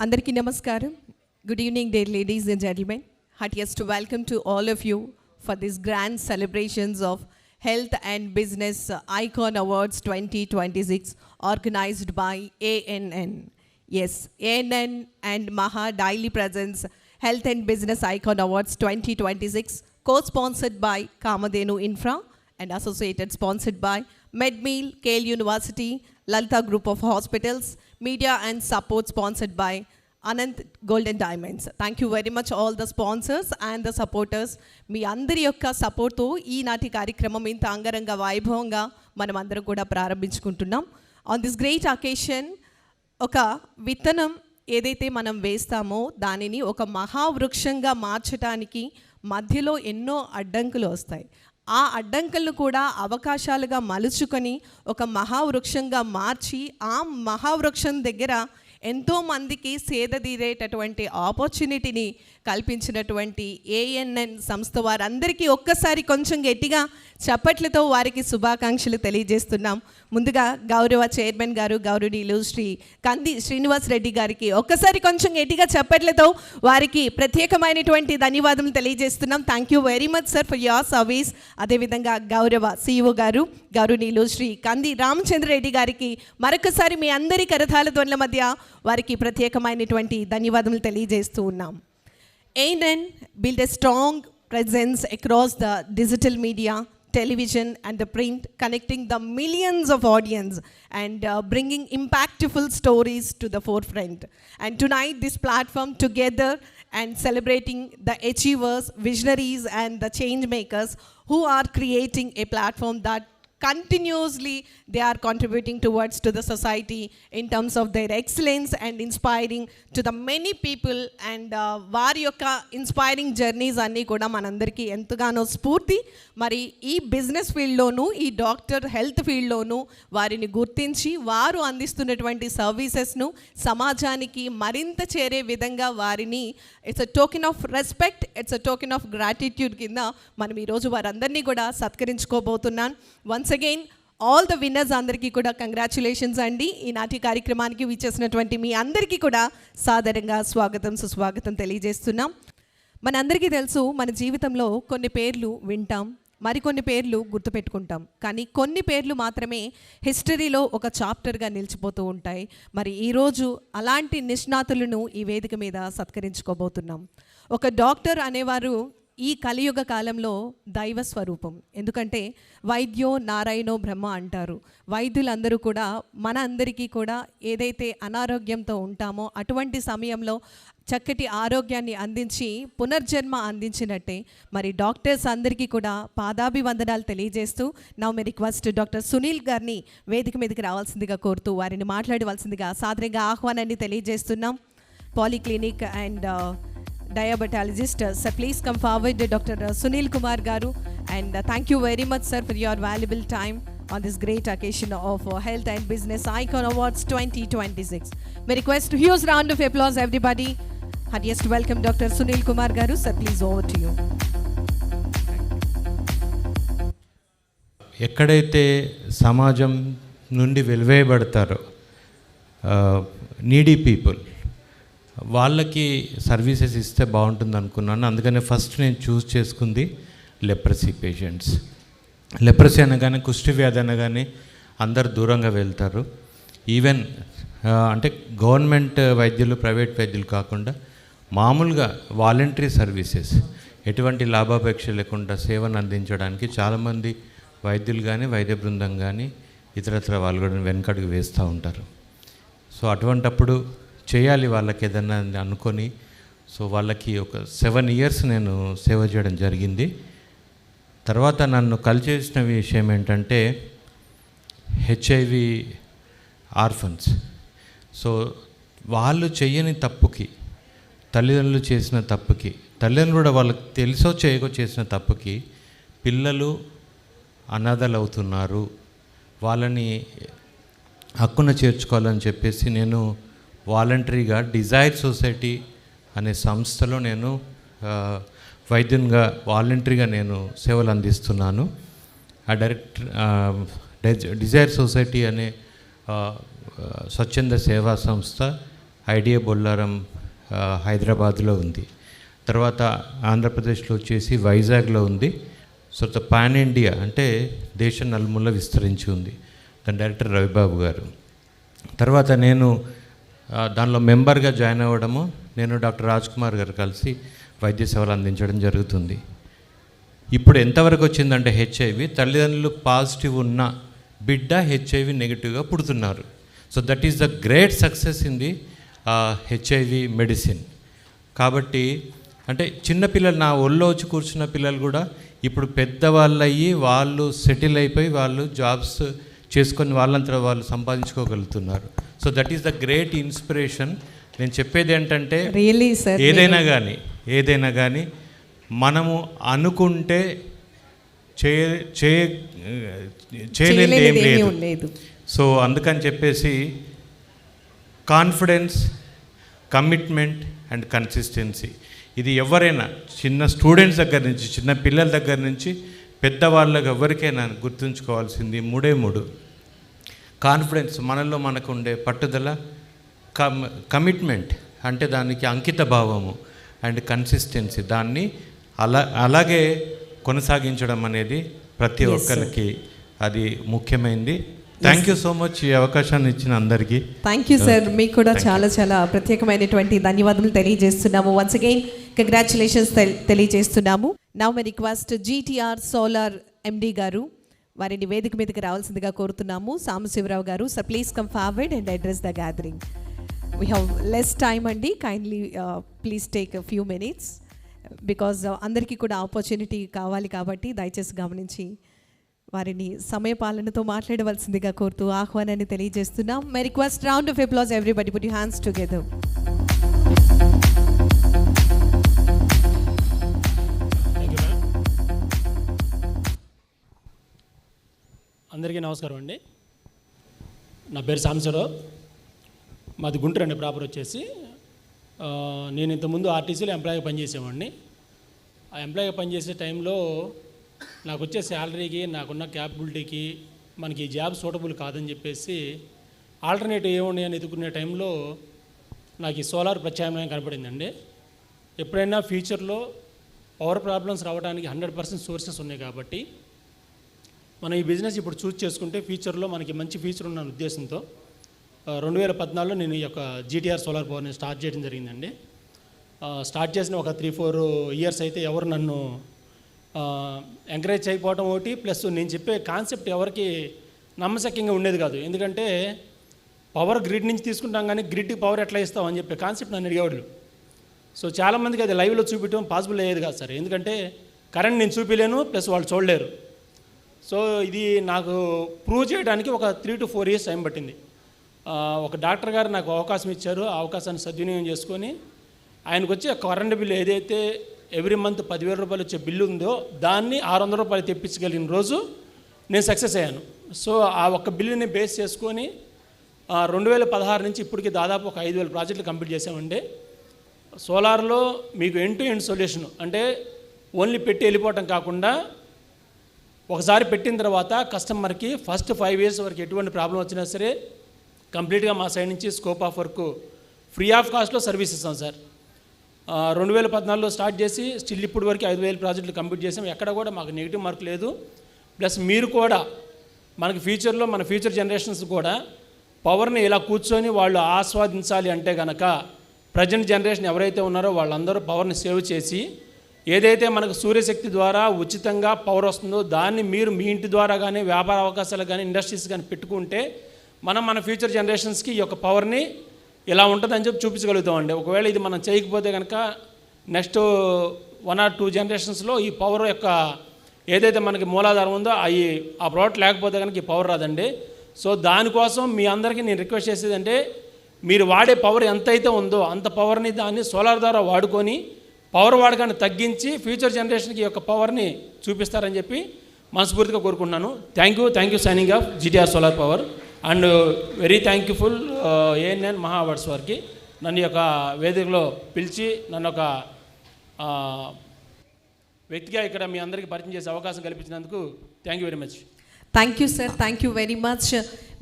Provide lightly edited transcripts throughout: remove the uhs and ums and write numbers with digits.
Andariki namaskaram. Good evening, dear ladies and gentlemen. Heartiest welcome to all of you for these grand celebrations of Health and Business Icon Awards 2026 organized by ANN. Yes, ANN and Maha Daily Presents Health and Business Icon Awards 2026, co-sponsored by Kamadhenu Infra and associated sponsored by MedMeal, Kale University, Lalita Group of Hospitals, media and support sponsored by Anant Gold and Diamonds. Thank you very much all the sponsors and the supporters. మీ అందరి యొక్క సపోర్ట్తో ఈనాటి కార్యక్రమం ఇంత అంగరంగ వైభవంగా మనం అందరం కూడా ప్రారంభించుకుంటున్నాం. ఆన్ దిస్ గ్రేట్ అకేషన్ ఒక విత్తనం ఏదైతే మనం వేస్తామో దానిని ఒక మహావృక్షంగా మార్చడానికి మధ్యలో ఎన్నో అడ్డంకులు వస్తాయి. ఆ అడ్డంకులను కూడా అవకాశాలుగా మలుచుకొని ఒక మహావృక్షంగా మార్చి ఆ మహావృక్షం దగ్గర ఎంతోమందికి సేదతీరేటటువంటి ఆపర్చునిటీని కల్పించినటువంటి ఏఎన్ఎన్ సంస్థ వారందరికీ ఒక్కసారి కొంచెం గట్టిగా చప్పట్లతో వారికి శుభాకాంక్షలు తెలియజేస్తున్నాం. ముందుగా గౌరవ చైర్మన్ గారు గౌరవనీయులు శ్రీ కంది శ్రీనివాస్ రెడ్డి గారికి ఒక్కసారి కొంచెం గట్టిగా చప్పట్లతో వారికి ప్రత్యేకమైనటువంటి ధన్యవాదాలు తెలియజేస్తున్నాం. Thank you very much sir for your service. అదేవిధంగా గౌరవ సిఇఓ గారు గౌరవనీయులు శ్రీ కంది రామచంద్రరెడ్డి గారికి మరొకసారి మీ అందరి కరతాళ ధ్వనుల మధ్య వారికి ప్రత్యేకమైనటువంటి ధన్యవాదాలు తెలియజేస్తూ ఉన్నాం. ANN built a strong presence across the digital media, television and the print, connecting the millions of audience and bringing impactful stories to the forefront. And tonight this platform together and celebrating the achievers, visionaries and the change makers who are creating a platform that continuously they are contributing towards to the society in terms of their excellence and inspiring to the many people and వారి యొక్క inspiring journeys అన్నీ కూడా మనందరికీ ఎంతగానో స్ఫూర్తి. మరి ఈ business ఫీల్డ్లోనూ ఈ డాక్టర్ హెల్త్ ఫీల్డ్లోనూ వారిని గుర్తించి వారు అందిస్తున్నటువంటి సర్వీసెస్ను సమాజానికి మరింత చేరే విధంగా వారిని it's a token of respect, it's a token of gratitude కింద మనం ఈరోజు వారందరినీ కూడా సత్కరించుకోబోతున్నాను. Once again all the winners అందరికీ కూడా కంగ్రాచులేషన్స్ అండి. ఈనాటి కార్యక్రమానికి విచ్చేసినటువంటి మీ అందరికీ కూడా సాదరంగా స్వాగతం సుస్వాగతం తెలియజేస్తున్నాం. మనందరికీ తెలుసు మన జీవితంలో కొన్ని పేర్లు వింటాం, మరికొన్ని పేర్లు గుర్తుపెట్టుకుంటాం, కానీ కొన్ని పేర్లు మాత్రమే హిస్టరీలో ఒక చాప్టర్గా నిలిచిపోతూ ఉంటాయి. మరి ఈరోజు అలాంటి నిష్ణాతులను ఈ వేదిక మీద సత్కరించుకోబోతున్నాం. ఒక డాక్టర్ అనేవారు ఈ కలియుగ కాలంలో దైవ స్వరూపం. ఎందుకంటే వైద్యో నారాయణో బ్రహ్మ అంటారు. వైద్యులందరూ కూడా మన అందరికీ కూడా ఏదైతే అనారోగ్యంతో ఉంటామో అటువంటి సమయంలో చక్కటి ఆరోగ్యాన్ని అందించి పునర్జన్మ అందించినట్టే మరి డాక్టర్స్ అందరికీ కూడా పాదాభివందనాలు తెలియజేస్తూ now may request doctor Sunil గారిని వేదిక మీదకి రావాల్సిందిగా కోరుతూ వారిని మాట్లాడవలసిందిగా సాదరంగా ఆహ్వానాన్ని తెలియజేస్తున్నాం. Polyclinic and diabetologist, sir, please come forward, Dr. Sunil Kumar Garu, and thank you very much sir for your valuable time on this great occasion of Health and Business Icon Awards 2026. May request a huge round of applause everybody. Heartiest welcome Dr. Sunil Kumar Garu, sir, please over to you. ఎక్కడైతే సమాజం నుండి వెలివేయబడతారో needy people వాళ్ళకి services ఇస్తే బాగుంటుంది అనుకున్నాను. అందుకనే first నేను చూస్ చేసుకుంది లెప్రసీ పేషెంట్స్. లెప్రసీ అనగానే కుష్టి వ్యాధి అనగానే అందరు దూరంగా వెళ్తారు. ఈవెన్ అంటే గవర్నమెంట్ వైద్యులు ప్రైవేట్ వైద్యులు కాకుండా మామూలుగా వాలంటరీ సర్వీసెస్ ఎటువంటి లాభాపేక్ష లేకుండా సేవను అందించడానికి చాలామంది వైద్యులు కానీ వైద్య బృందం కానీ ఇతరత్ర వాళ్ళు కూడా వెనకడుగు వేస్తూ ఉంటారు. సో అటువంటప్పుడు చేయాలి వాళ్ళకి ఏదన్నా అనుకొని సో వాళ్ళకి ఒక 7 years నేను సేవ చేయడం జరిగింది. తర్వాత నన్ను కలిచేసిన విషయం ఏంటంటే HIV ఆర్ఫన్స్. సో వాళ్ళు చేయని తప్పుకి తల్లిదండ్రులు చేసిన తప్పుకి తల్లిదండ్రులు కూడా వాళ్ళకి తెలుసో చేయకో చేసిన తప్పుకి పిల్లలు అనాథలు అవుతున్నారు, వాళ్ళని హక్కున చేర్చుకోవాలని చెప్పేసి నేను వాలంటరీగా డిజైర్ సొసైటీ అనే సంస్థలో నేను వైద్యునిగా వాలంటరీగా నేను సేవలు అందిస్తున్నాను. ఆ డిజైర్ సొసైటీ అనే స్వచ్ఛంద సేవా సంస్థ ఐడియా బొల్లారం హైదరాబాద్లో ఉంది. తర్వాత ఆంధ్రప్రదేశ్లో వచ్చేసి వైజాగ్లో ఉంది. సో పాన్ ఇండియా అంటే దేశం నలుమూల విస్తరించి ఉంది. దాని డైరెక్టర్ రవిబాబు గారు. తర్వాత నేను దానిలో మెంబర్గా జాయిన్ అవ్వడము, నేను డాక్టర్ రాజ్ కుమార్ గారు కలిసి వైద్య సేవలు అందించడం జరుగుతుంది. ఇప్పుడు ఎంతవరకు వచ్చిందంటే హెచ్ఐవి తల్లిదండ్రులు పాజిటివ్ ఉన్న బిడ్డ హెచ్ఐవి నెగిటివ్గా పుడుతున్నారు. So that is the great success in the HIV medicine. కాబట్టి అంటే చిన్నపిల్లలు, నా ఒళ్ళో వచ్చి కూర్చున్న పిల్లలు కూడా ఇప్పుడు పెద్దవాళ్ళు అయ్యి వాళ్ళు సెటిల్ అయిపోయి వాళ్ళు జాబ్స్ చేసుకొని వాళ్ళంతా వాళ్ళు సంపాదించుకోగలుగుతున్నారు. So that is the great inspiration. నేను చెప్పేది ఏంటంటే ఏదైనా కానీ మనము అనుకుంటే చేయలేనిది ఏం లేదు. సో అందుకని చెప్పేసి కాన్ఫిడెన్స్, కమిట్మెంట్ అండ్ కన్సిస్టెన్సీ, ఇది ఎవరైనా చిన్న స్టూడెంట్స్ దగ్గర నుంచి చిన్న పిల్లల దగ్గర నుంచి పెద్దవాళ్ళకి ఎవరికైనా గుర్తుంచుకోవాల్సింది మూడు. కాన్ఫిడెన్స్, మనలో మనకు ఉండే పట్టుదల, కమిట్మెంట్ అంటే దానికి అంకిత భావము, అండ్ కన్సిస్టెన్సీ దాన్ని అలాగే కొనసాగించడం అనేది ప్రతి ఒక్కరికి అది ముఖ్యమైనది. థ్యాంక్ యూ సో మచ్ ఈ అవకాశాన్ని ఇచ్చిన అందరికీ. Thank you sir. మీకు కూడా చాలా ప్రత్యేకమైనటువంటి ధన్యవాదాలు తెలియజేస్తున్నాము. వన్స్ అగైన్ కంగ్రాచులేషన్స్ తెలియజేస్తున్నాము. Now my request GTR solar MD garu వారిని వేదిక మీదకి రావాల్సిందిగా కోరుతున్నాము. Sambasivarao garu, sir please come forward and address the gathering. We have less time అండి, kindly please take a few minutes because అందరికీ కూడా ఆపర్చునిటీ కావాలి కాబట్టి దయచేసి గమనించి వారిని సమయపాలనతో మాట్లాడవలసిందిగా కోరుతూ ఆహ్వానాన్ని తెలియజేస్తున్నాం. My request round of applause everybody, put your hands together. అందరికీ నమస్కారం అండి. నా పేరు సాంబశివరావు, మాది గుంటూరు అండి. ప్రాపర్ వచ్చేసి నేను ఇంతకుముందు ఆర్టీసీలో ఎంప్లాయీగా పనిచేసేవాడిని. ఆ ఎంప్లాయీగా పనిచేసే టైంలో నాకు వచ్చే శాలరీకి నాకున్న క్యాపబిలిటీకి మనకి ఈ జాబ్ సూటబుల్ కాదని చెప్పేసి ఆల్టర్నేటివ్ ఏమున్నాయి అని ఎదుర్కొనే టైంలో నాకు ఈ సోలార్ ప్రత్యామ్నాయం కనపడిందండి. ఎప్పుడైనా ఫ్యూచర్లో పవర్ ప్రాబ్లమ్స్ రావడానికి 100% సోర్సెస్ ఉన్నాయి కాబట్టి మనం ఈ బిజినెస్ ఇప్పుడు చూస్ చేసుకుంటే ఫ్యూచర్లో మనకి మంచి ఫ్యూచర్ ఉన్న ఉద్దేశంతో 2014లో నేను ఈ యొక్క జీటీఆర్ సోలార్ పవర్ని స్టార్ట్ చేయడం జరిగిందండి. స్టార్ట్ చేసిన ఒక 3-4 ఇయర్స్ అయితే ఎవరు నన్ను ఎంకరేజ్ చేయకపోవడం ఒకటి, ప్లస్ నేను చెప్పే కాన్సెప్ట్ ఎవరికి నమ్మశక్యంగా ఉండేది కాదు. ఎందుకంటే పవర్ గ్రిడ్ నుంచి తీసుకుంటాం కానీ గ్రిడ్కి పవర్ ఎట్లా ఇస్తాం అని చెప్పే కాన్సెప్ట్ నన్ను అడిగేవాళ్ళు. సో చాలామందికి అది లైవ్లో చూపించడం పాసిబుల్ అయ్యేది కాదు సార్, ఎందుకంటే కరెంట్ నేను చూపించలేను, ప్లస్ వాళ్ళు చూడలేరు. సో ఇది నాకు ప్రూవ్ చేయడానికి ఒక 3 to 4 ఇయర్స్ టైం పట్టింది. ఒక డాక్టర్ గారు నాకు అవకాశం ఇచ్చారు. ఆ అవకాశాన్ని సద్వినియోగం చేసుకొని ఆయనకు వచ్చే కరెంట్ బిల్లు ఏదైతే ఎవ్రీ మంత్ 10,000 రూపాయలు వచ్చే బిల్లు ఉందో దాన్ని 600 రూపాయలు తెప్పించగలిగిన రోజు నేను సక్సెస్ అయ్యాను. సో ఆ ఒక్క బిల్లుని బేస్ చేసుకొని 2016 నుంచి ఇప్పటికి దాదాపు ఒక 5,000 ప్రాజెక్టులు కంప్లీట్ చేసామండి. సోలార్లో మీకు ఎండ్ టు ఎండ్ సొల్యూషన్ అంటే ఓన్లీ పెట్టి వెళ్ళిపోవటం కాకుండా ఒకసారి పెట్టిన తర్వాత కస్టమర్కి ఫస్ట్ 5 years వరకు ఎటువంటి ప్రాబ్లం వచ్చినా సరే కంప్లీట్గా మా సైడ్ నుంచి scope of work free of కాస్ట్లో సర్వీస్ ఇస్తాం సార్. 2014లో స్టార్ట్ చేసి స్టిల్ ఇప్పుడు వరకు 5,000 ప్రాజెక్టులు కంప్లీట్ చేసాం. ఎక్కడ కూడా మాకు నెగిటివ్ మార్క్ లేదు. ప్లస్ మీరు కూడా మనకి ఫ్యూచర్లో మన ఫ్యూచర్ జనరేషన్స్ కూడా పవర్ని ఇలా కూర్చొని వాళ్ళు ఆస్వాదించాలి అంటే కనుక ప్రజెంట్ జనరేషన్ ఎవరైతే ఉన్నారో వాళ్ళందరూ పవర్ని సేవ్ చేసి ఏదైతే మనకు సూర్యశక్తి ద్వారా ఉచితంగా పవర్ వస్తుందో దాన్ని మీరు మీ ఇంటి ద్వారా కానీ వ్యాపార అవకాశాలు కానీ ఇండస్ట్రీస్ కానీ పెట్టుకుంటే మనం మన ఫ్యూచర్ జనరేషన్స్కి ఈ యొక్క పవర్ని ఇలా ఉంటుందని చెప్పి చూపించగలుగుతామండి. ఒకవేళ ఇది మనం చేయకపోతే కనుక నెక్స్ట్ 1 or 2 జనరేషన్స్లో ఈ పవర్ యొక్క ఏదైతే మనకి మూలాధారం ఉందో ఆ ప్రోడక్ట్ లేకపోతే కనుక ఈ పవర్ రాదండి. సో దానికోసం మీ అందరికీ నేను రిక్వెస్ట్ చేసేదంటే మీరు వాడే పవర్ ఎంతైతే ఉందో అంత పవర్ని దాన్ని సోలార్ ద్వారా వాడుకొని పవర్ వాడకాన్ని తగ్గించి ఫ్యూచర్ జనరేషన్కి యొక్క పవర్ని చూపిస్తారని చెప్పి మనస్ఫూర్తిగా కోరుకుంటున్నాను. Thank you signing off GTR solar power and very thankful ANN మహా అవార్డ్స్ వారికి నన్ను యొక్క వేదికలో పిలిచి నన్ను ఒక వ్యక్తిగా ఇక్కడ మీ అందరికీ పరిచయం చేసే అవకాశం కల్పించినందుకు thank you very much. Thank you sir, thank you very much.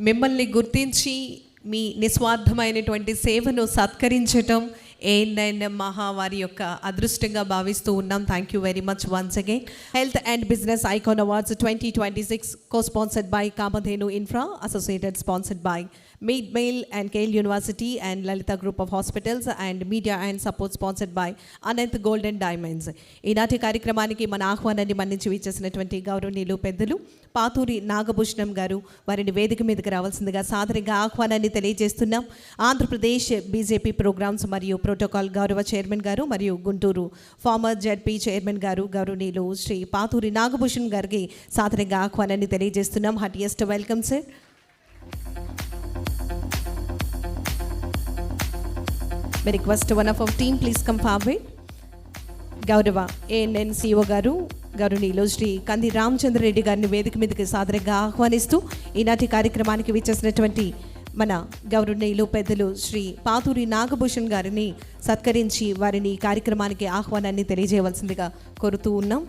మిమ్మల్ని గుర్తించి మీ నిస్వార్థమైనటువంటి సేవను సత్కరించటం ఏఎన్ఎన్ వారి యొక్క అదృష్టంగా భావిస్తూ ఉన్నాం. Thank you very much once again. Health and business icon awards 2026 co-sponsored by Kamadhenu Infra, associated sponsored by Mid-Mail and Kale University and Lalita Group of Hospitals, and media and support sponsored by Ananth Gold and Diamonds. ఈనాటి కార్యక్రమానికి మన ఆహ్వానాన్ని మన్నించి విచ్చేసినటువంటి గౌరవనీయులు పెద్దలు పాతూరి నాగభూషణం గారు, వారిని వేదిక మీదకి రావాల్సిందిగా సాదరంగా ఆహ్వానాన్ని తెలియజేస్తున్నాం. ఆంధ్రప్రదేశ్ బీజేపీ ప్రోగ్రామ్స్ మరియు ప్రోటోకాల్ గౌరవ చైర్మన్ గారు మరియు గుంటూరు ఫార్మర్ జెడ్పీ చైర్మన్ గారు గౌరవనీయులు శ్రీ పాతూరి నాగభూషణం గారికి సాదరంగా ఆహ్వానాన్ని తెలియజేస్తున్నాం. Heartiest welcome sir. May request one of our team please come forward. గౌరవ ఏఎన్ఎన్ సిఓ గారు గౌరవనీయులు శ్రీ కంది రామచంద్ర రెడ్డి గారిని వేదిక మీదకి సాదరంగా ఆహ్వానిస్తూ ఈనాటి కార్యక్రమానికి విచ్చేసినటువంటి మన గౌరవనీయులు పెద్దలు శ్రీ పాతూరి నాగభూషణ్ గారిని సత్కరించి వారిని ఈ కార్యక్రమానికి ఆహ్వానాన్ని తెలియజేయవలసిందిగా కోరుతూ ఉన్నాం.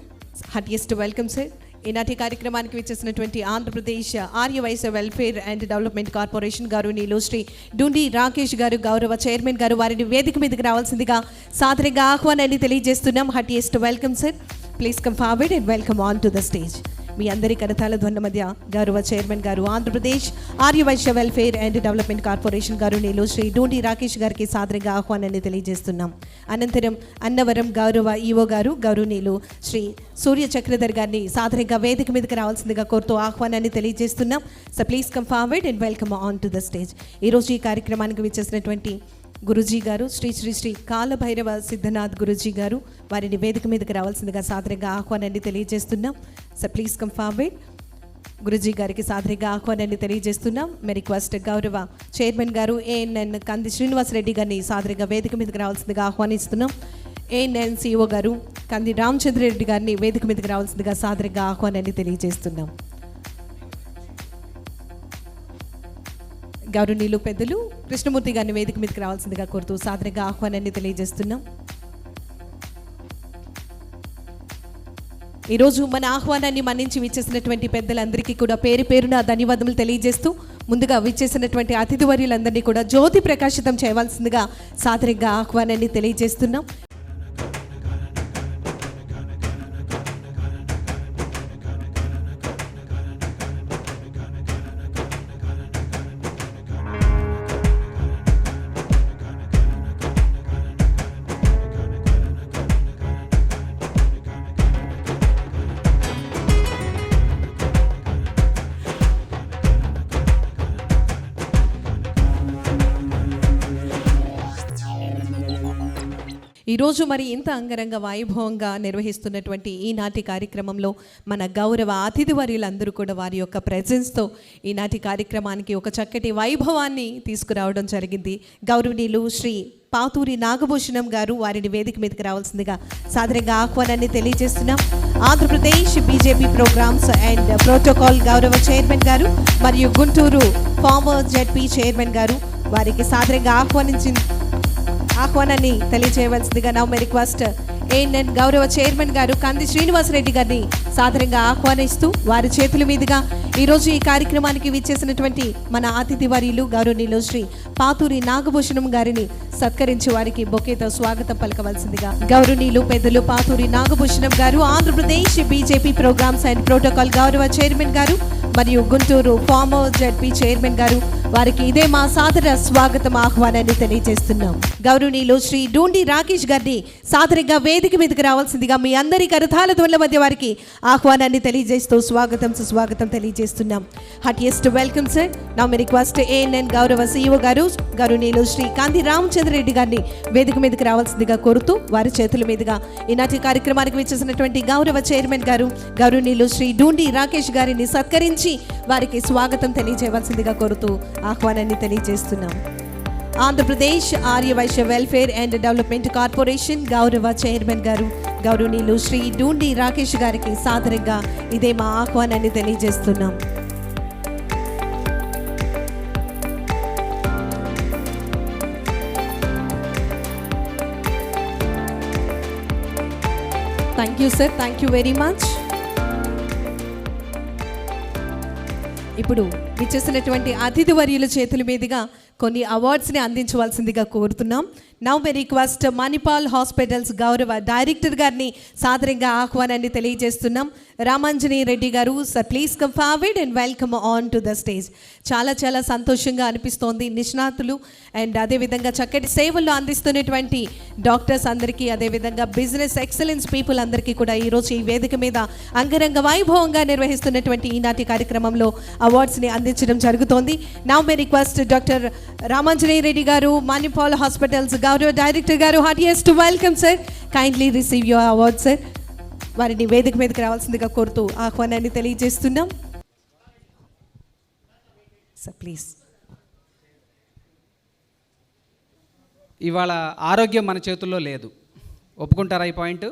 Heartiest welcome sir. ఈనాటి కార్యక్రమానికి విచ్చేసినటువంటి Andhra Pradesh Arya Vysya welfare and development corporation గౌరవనీయులు శ్రీ డుండి రాకేష్ గారు గౌరవ చైర్మన్ గారు, వారిని వేదిక మీదకి రావాల్సిందిగా సాదరంగా ఆహ్వానాన్ని తెలియజేస్తున్నాం. Heartiest welcome sir. Please come forward and welcome on to the stage. మీ అందరి కరతాల ధ్వనుల మధ్య గౌరవ chairman garu Andhra Pradesh Arya Vysya welfare and development corporation గౌరవనీయులు శ్రీ డూండి రాకేష్ గారికి సాదరంగా ఆహ్వానాన్ని తెలియజేస్తున్నాం. అనంతరం అన్నవరం గౌరవ ఈఓ గారు గౌరవనీయులు శ్రీ సూర్య చక్రధర్ గారిని సాదరంగా వేదిక మీదకి రావాల్సిందిగా కోరుతూ ఆహ్వానాన్ని తెలియజేస్తున్నాం. So please come forward and welcome on to the stage. ఈరోజు ఈ కార్యక్రమానికి విచ్చేసినటువంటి గురుజీ గారు శ్రీ శ్రీ శ్రీ కాలభైరవ సిద్ధనాథ్ గురుజీ గారు, వారిని వేదిక మీదకి రావాల్సిందిగా సాదరంగా ఆహ్వానాన్ని తెలియజేస్తున్నాం. So please come forward. Guruji గారికి సాదరంగా ఆహ్వానాన్ని తెలియజేస్తున్నాం. మే రిక్వెస్ట్ గౌరవ చైర్మన్ గారు ఏఎన్ఎన్ కంది శ్రీనివాస్ రెడ్డి గారిని సాదరంగా వేదిక మీదకి రావాల్సిందిగా ఆహ్వానిస్తున్నాం. ఏఎన్ఎన్ సిఓ గారు కంది రామచంద్ర రెడ్డి గారిని వేదిక మీదకి రావాల్సిందిగా సాదరంగా ఆహ్వానాన్ని తెలియజేస్తున్నాం. గౌరవనీయులు పెద్దలు కృష్ణమూర్తి గారిని వేదిక మీదకి రావాల్సిందిగా కోరుతూ సాదరంగా ఆహ్వానాన్ని తెలియజేస్తున్నాం. ఈరోజు మన ఆహ్వానాన్ని మన్నించి విచ్చేసినటువంటి పెద్దలందరికీ కూడా పేరు పేరున ధన్యవాదములు తెలియజేస్తూ ముందుగా విచ్చేసినటువంటి అతిథి వర్యులందరినీ కూడా జ్యోతి ప్రకాశితం చేయవలసిందిగా సాదరంగా ఆహ్వానాన్ని తెలియజేస్తున్నాం. ఈరోజు మరి ఇంత అంగరంగ వైభవంగా నిర్వహిస్తున్నటువంటి ఈనాటి కార్యక్రమంలో మన గౌరవ అతిథి వర్యులందరూ కూడా వారి యొక్క ప్రెజెన్స్తో ఈనాటి కార్యక్రమానికి ఒక చక్కటి వైభవాన్ని తీసుకురావడం జరిగింది. గౌరవనీయులు శ్రీ పాతూరి నాగభూషణం గారు, వారిని వేదిక మీదకి రావాల్సిందిగా సాదరంగా ఆహ్వానాన్ని తెలియజేస్తున్నాం. Andhra Pradesh BJP programs and protocol గౌరవ చైర్మన్ గారు మరియు Guntur farmer ZP chairman garu, వారికి సాదరంగా ఆహ్వానాన్ని తెలియజేయవలసిందిగా నా రిక్వెస్ట్ ఏఎన్ఎన్ గౌరవ చైర్మన్ గారు కంది శ్రీనివాస్ రెడ్డి గారిని సాదరంగా ఆహ్వానిస్తూ వారి చేతుల మీదుగా ఈరోజు ఈ కార్యక్రమానికి విచ్చేసినటువంటి మన అతిథి వర్యులు గౌరవనీయులు శ్రీ పాతూరి నాగభూషణం గారిని సత్కరించి వారికి బొకేతో స్వాగతం పలకవలసిందిగా గౌరవనీయులు పెద్దలు పాతూరి నాగభూషణం గారు Andhra Pradesh BJP programs and protocol గౌరవ చైర్మన్ గారు మరియు Guntur farmer ZP chairman garu, వారికి ఇదే మా సాదర స్వాగతం ఆహ్వానాన్ని తెలియజేస్తున్నాం. గౌరవనీయులు శ్రీ డూండి రాకేష్ గారిని సాదరంగా వేదిక మీదకి రావాల్సిందిగా మీ అందరి కరతాల ధ్వనుల మధ్య వారికి ఆహ్వానాన్ని తెలియజేస్తూ స్వాగతం సుస్వాగతం తెలియజేస్తున్నాం. Heartiest welcome sir. నా మీ రిక్వెస్ట్ ఏఎన్ఎన్ గౌరవ సిఇఓ గారు గౌరవనీయులు శ్రీ కాంతి రామచంద్ర రెడ్డి గారిని వేదిక మీదకి రావాల్సిందిగా కోరుతూ వారి చేతుల మీదుగా ఈనాటి కార్యక్రమానికి విచ్చేసినటువంటి గౌరవ చైర్మన్ గారు గౌరవనీయులు శ్రీ డూండి రాకేష్ గారిని సత్కరించి వారికి స్వాగతం తెలియజేయవలసిందిగా కోరుతూ ఆహ్వానాన్ని తెలియజేస్తున్నాం. Andhra Pradesh Arya Vysya welfare and development corporation గౌరవ చైర్మన్ గారు గౌరవనీయులు శ్రీ డూండి రాకేష్ గారికి సాదరంగా ఇదే మా ఆహ్వానాన్ని తెలియజేస్తున్నాం. Thank you sir, thank you very much. ఇప్పుడు ఇచ్చేసినటువంటి అతిథి వర్యుల చేతుల మీదుగా కొన్ని అవార్డ్స్ని అందించవలసిందిగా కోరుతున్నాం. Now may request Manipal hospitals గౌరవ డైరెక్టర్ గారిని సాదరంగా ఆహ్వానాన్ని తెలియజేస్తున్నాం. రామాంజనీ రెడ్డి గారు, sir please come forward and welcome on to the stage. చాలా చాలా సంతోషంగా అనిపిస్తోంది. నిష్ణాతులు అండ్ అదేవిధంగా చక్కటి సేవలు అందిస్తున్నటువంటి డాక్టర్స్ అందరికీ, అదేవిధంగా బిజినెస్ ఎక్సలెన్స్ పీపుల్ అందరికీ కూడా ఈరోజు ఈ వేదిక మీద అంగరంగ వైభవంగా నిర్వహిస్తున్నటువంటి ఈనాటి కార్యక్రమంలో అవార్డ్స్ని అందించడం జరుగుతోంది. Now may request doctor Ramanjani Reddy garu, Manipal hospitals గౌరవ director garu, heartiest welcome sir. Kindly receive your award sir. వారిని వేదిక మీదకి రావాల్సిందిగా కోరుతూ ఆహ్వానాన్ని తెలియజేస్తున్నాం. Sir please. ఇవాళ ఆరోగ్యం మన చేతుల్లో లేదు, ఒప్పుకుంటారా ఈ పాయింట్?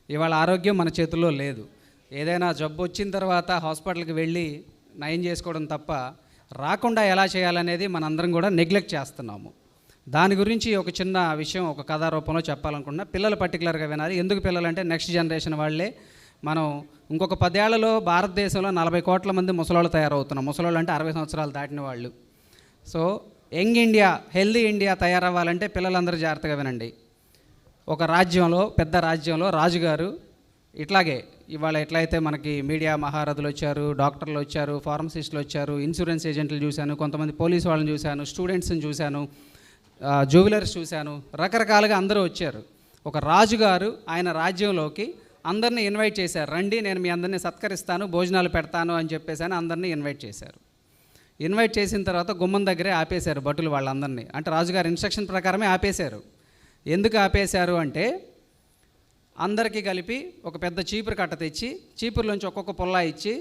ఇవాళ ఆరోగ్యం మన చేతుల్లో లేదు. ఏదైనా జబ్బు వచ్చిన తర్వాత హాస్పిటల్కి వెళ్ళి నయం చేసుకోవడం తప్ప రాకుండా ఎలా చేయాలనేది మనందరం కూడా నెగ్లెక్ట్ చేస్తున్నాము. దాని గురించి ఒక చిన్న విషయం ఒక కథా రూపంలో చెప్పాలనుకున్నా. పిల్లలు పర్టికులర్గా వినాలి. ఎందుకు పిల్లలు అంటే నెక్స్ట్ జనరేషన్ వాళ్ళే. మనం ఇంకొక 10 ఏళ్లలో భారతదేశంలో 40 కోట్ల మంది ముసలోళ్ళు తయారవుతున్నాం. ముసలోళ్ళు అంటే 60 సంవత్సరాలు దాటిన వాళ్ళు. So young India, healthy India తయారవ్వాలంటే పిల్లలందరూ జాగ్రత్తగా వినండి. ఒక రాజ్యంలో, పెద్ద రాజ్యంలో రాజుగారు ఇట్లాగే ఇవాళ ఎట్లయితే మనకి మీడియా మహారథులు వచ్చారు, డాక్టర్లు వచ్చారు, ఫార్మసిస్టులు వచ్చారు, ఇన్సూరెన్స్ ఏజెంట్లు చూశాను, కొంతమంది పోలీసు వాళ్ళని చూశాను, స్టూడెంట్స్ని చూశాను, జ్యువెలర్స్ చూశాను, రకరకాలుగా అందరూ వచ్చారు. ఒక రాజుగారు ఆయన రాజ్యంలోకి అందరినీ ఇన్వైట్ చేశారు. రండి, నేను మీ అందరినీ సత్కరిస్తాను, భోజనాలు పెడతాను అని చెప్పేసి అందరినీ ఇన్వైట్ చేశారు. ఇన్వైట్ చేసిన తర్వాత గుమ్మం దగ్గరే ఆపేశారు భటులు వాళ్ళందరినీ. అంటే రాజుగారి ఇన్స్ట్రక్షన్ ప్రకారమే ఆపేశారు. ఎందుకు ఆపేశారు అంటే అందరికీ కలిపి ఒక పెద్ద చీపురు కట్ట తెచ్చి చీపురులోంచి ఒక్కొక్క పుల్ల ఇచ్చి,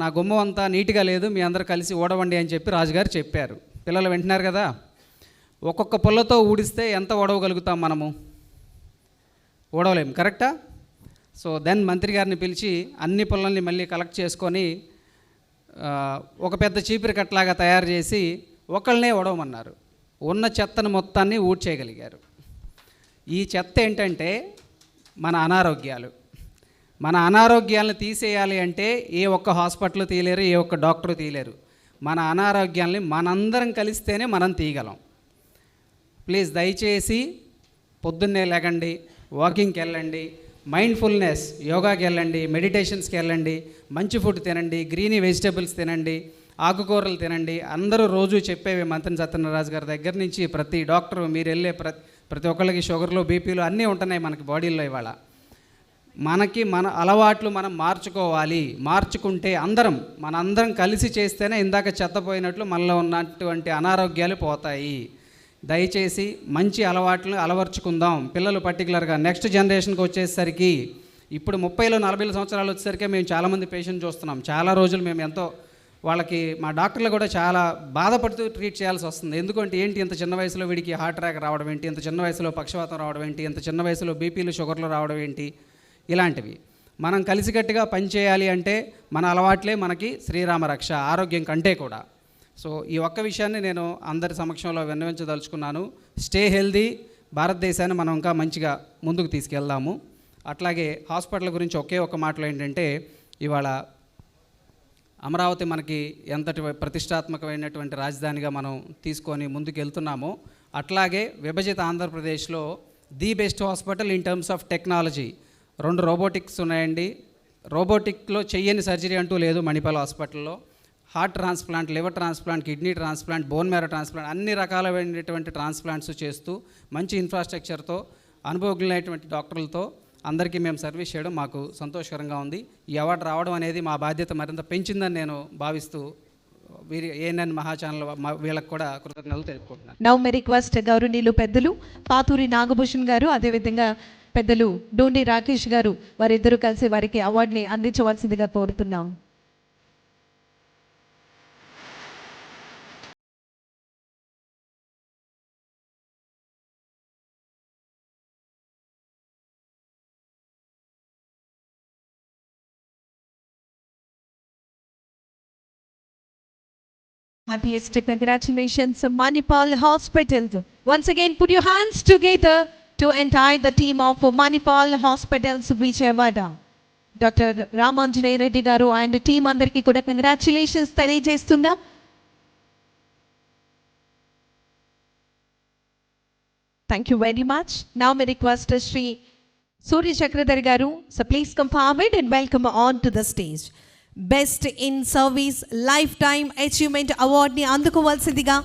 నా గుమ్మం అంతా నీట్గా లేదు, మీ అందరు కలిసి ఊడవండి అని చెప్పి రాజుగారు చెప్పారు. పిల్లలు వింటున్నారు కదా. ఒక్కొక్క పుల్లతో ఊడిస్తే ఎంత ఊడవగలుగుతాం మనము? ఊడవలేం, కరెక్టా? సో దెన్ మంత్రి గారిని పిలిచి అన్ని పుల్లల్ని మళ్ళీ కలెక్ట్ చేసుకొని ఒక పెద్ద చీపురు కట్టలాగా తయారు చేసి ఒకళ్ళనే ఊడవమన్నారు. ఉన్న చెత్తను మొత్తాన్ని ఊడ్చేయగలిగారు. ఈ చెత్త ఏంటంటే మన అనారోగ్యాలు. మన అనారోగ్యాలను తీసేయాలి అంటే ఏ ఒక్క హాస్పిటల్ తీయలేరు, ఏ ఒక్క డాక్టర్ తీయలేరు. మన అనారోగ్యాలని మనందరం కలిస్తేనే మనం తీయగలం. ప్లీజ్ దయచేసి పొద్దున్నే లేకండి, వాకింగ్కి వెళ్ళండి, మైండ్ఫుల్నెస్ యోగాకి వెళ్ళండి, మెడిటేషన్స్కి వెళ్ళండి, మంచి ఫుడ్ తినండి, గ్రీనీ వెజిటేబుల్స్ తినండి, ఆకుకూరలు తినండి. అందరూ రోజు చెప్పేవి మంత్రి సత్యనారాయణ గారి దగ్గర నుంచి ప్రతి డాక్టరు, మీరు వెళ్ళే ప్రతి ఒక్కళ్ళకి షుగర్లు, బీపీలు అన్నీ ఉంటున్నాయి మనకి బాడీల్లో. ఇవాళ మనకి మన అలవాట్లు మనం మార్చుకోవాలి. మార్చుకుంటే మనందరం కలిసి చేస్తేనే ఇందాక చెత్తపోయినట్లు మనలో ఉన్నటువంటి అనారోగ్యాలు పోతాయి. దయచేసి మంచి అలవాట్లు అలవర్చుకుందాం. పిల్లలు పర్టికులర్గా నెక్స్ట్ జనరేషన్కి వచ్చేసరికి ఇప్పుడు 30-40 సంవత్సరాలు వచ్చేసరికి మేము చాలామంది పేషెంట్ చూస్తున్నాం. చాలా రోజులు మేము ఎంతో వాళ్ళకి మా డాక్టర్లు కూడా చాలా బాధపడుతూ ట్రీట్ చేయాల్సి వస్తుంది. ఎందుకంటే ఏంటి ఇంత చిన్న వయసులో వీడికి హార్ట్ అటాక్ రావడం ఏంటి, ఇంత చిన్న వయసులో పక్షవాతం రావడం ఏంటి, ఇంత చిన్న వయసులో బీపీలు షుగర్లు రావడం ఏంటి, ఇలాంటివి. మనం కలిసికట్టుగా పనిచేయాలి అంటే మన అలవాట్లే మనకి శ్రీరామ రక్ష, ఆరోగ్యం కంటే కూడా. సో ఈ ఒక్క విషయాన్ని నేను అందరి సమక్షంలో విన్నవించదలుచుకున్నాను. Stay healthy. భారతదేశాన్ని మనం ఇంకా మంచిగా ముందుకు తీసుకెళ్దాము. అట్లాగే హాస్పిటల్ గురించి ఒకే ఒక మాటలో ఏంటంటే, ఇవాళ అమరావతి మనకి ఎంతటి ప్రతిష్టాత్మకమైనటువంటి రాజధానిగా మనం తీసుకొని ముందుకు వెళ్తున్నామో, అట్లాగే విభజిత ఆంధ్రప్రదేశ్లో the best hospital in terms of technology. 2 robotics ఉన్నాయండి. రోబోటిక్లో చెయ్యని సర్జరీ అంటూ లేదు మణిపాల్ హాస్పిటల్లో. Heart transplant, liver transplant, kidney transplant, bone marrow transplant, అన్ని రకాలైనటువంటి ట్రాన్స్ప్లాంట్స్ చేస్తూ మంచి ఇన్ఫ్రాస్ట్రక్చర్తో, అనుభవజ్ఞులైనటువంటి డాక్టర్లతో అందరికీ మేము సర్వీస్ చేయడం మాకు సంతోషకరంగా ఉంది. ఈ అవార్డు రావడం అనేది మా బాధ్యత మరింత పెంచిందని నేను భావిస్తూ ఏఎన్ఎన్ మహా ఛానల్ వీళ్ళకి కూడా కృతజ్ఞతలు తెలుపుకుంటున్నాను. నౌ మే రిక్వెస్ట్ గౌరవనీయులు పెద్దలు పాతూరి నాగభూషణ్ గారు, అదేవిధంగా పెద్దలు డోండి రాకేష్ గారు, వారిద్దరూ కలిసి వారికి అవార్డుని అందించవలసిందిగా కోరుతున్నాం. Happiest congratulations, Manipal Hospital. Once again, put your hands together to entire the team of Manipal Hospitals, Vijayawada. Doctor Ramanjaneya Reddy garu and team అందరికీ కూడా కంగ్రాచులేషన్స్ తెలియజేస్తున్నాం. Thank you very much. Now may request Shri Surya Chakradhar garu, so please come forward and welcome on to the stage. Best in service life time achievement అవార్డుని అందుకోవాల్సిందిగా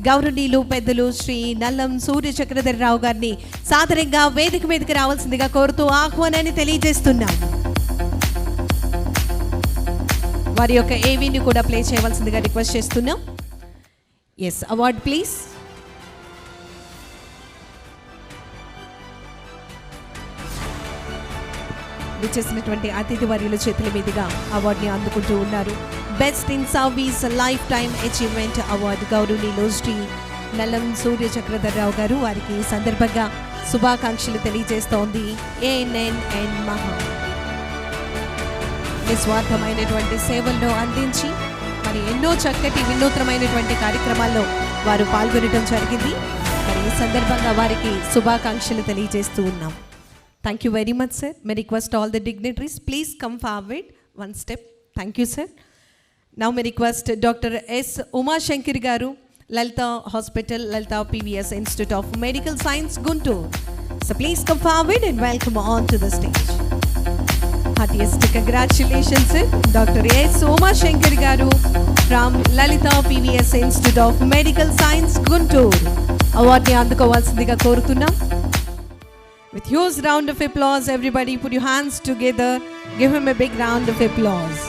గౌరవనీయులు పెద్దలు శ్రీ నల్లం సూర్య చక్రధర్ రావు గారిని సాదరంగా వేదిక మీదకి రావాల్సిందిగా కోరుతూ ఆహ్వానాన్ని తెలియజేస్తున్నాం. వారి యొక్క ఏవీని కూడా ప్లే చేయవలసిందిగా రిక్వెస్ట్ చేస్తున్నాం. Yes, award please. విచ్చేసినటువంటి అతిథి వర్యుల చేతుల మీదుగా అవార్డుని అందుకుంటూ ఉన్నారు. Best in service life time achievement award గౌరవనీయులు శ్రీ నల్లం సూర్య చక్రధర్ రావు గారు. వారికి ఈ సందర్భంగా శుభాకాంక్షలు తెలియజేస్తోంది ఏఎన్ఎన్ మహా. నిస్వార్థమైనటువంటి సేవలను అందించి మరి ఎన్నో చక్కటి వినూత్నమైనటువంటి కార్యక్రమాల్లో వారు పాల్గొనడం జరిగింది. మరి ఈ సందర్భంగా వారికి శుభాకాంక్షలు తెలియజేస్తూ ఉన్నాం. Thank you very much, sir. May request all the dignitaries, please come forward one step. Thank you, sir. Now may request Dr. S. Uma Shankar Garu, Lalita Hospital, Lalita PVS Institute of Medical Science, Guntur. So please come forward and welcome on to the stage. Heartiest congratulations, sir. Dr. S. Uma Shankar Garu from Lalita PVS Institute of Medical Science, Guntur. Award ni అందుకోవాల్సిందిగా కోరుతున్నాం. With huge round of applause, everybody put your hands together. Give him a big round of applause.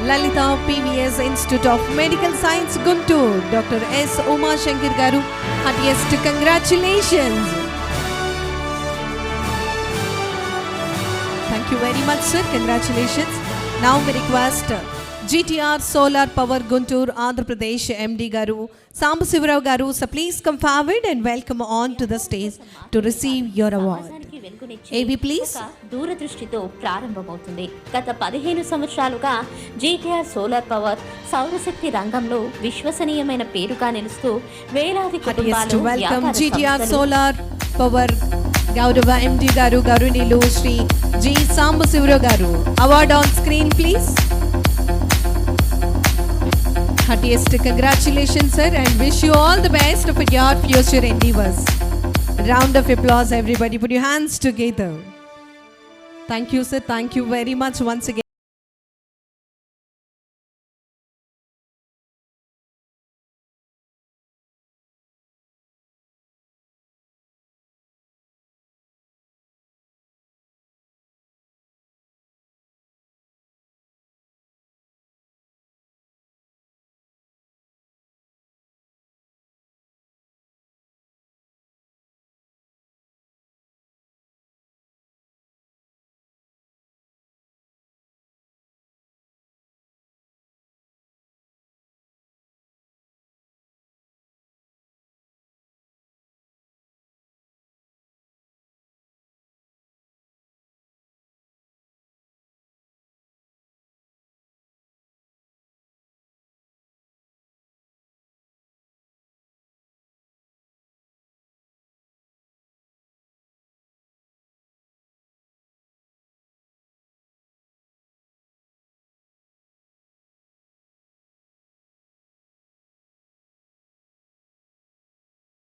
Lalita PVS Institute of Medical Science, Guntur, Dr. S. Uma Shankar Garu, heartiest congratulations. Thank you very much, sir. Congratulations. Now we request GTR Solar Power Guntur, Andhra Pradesh MD Garu, Sambasivarao Garu. So please come forward and welcome on to the stage to receive your award. AB please. దూరదృష్టితో ప్రారంభమవుతుంది. గత 15 సంవత్సరాలుగా GTR solar power సౌరశక్తి రంగంలో విశ్వసనీయమైన పేరుగా నిలుస్తూ వేలాది కుటుంబాలు వెల్కమ్ జీటీఆర్ సోలార్ పవర్ గౌరవ MD గారు గౌరవనీయులు శ్రీ జి సాంబశివరావు గారు. Award on screen please. Heartiest congratulations, sir, and wish you all the best for your future endeavors. Round of applause, everybody. Put your hands together. Thank you, sir. Thank you very much once again.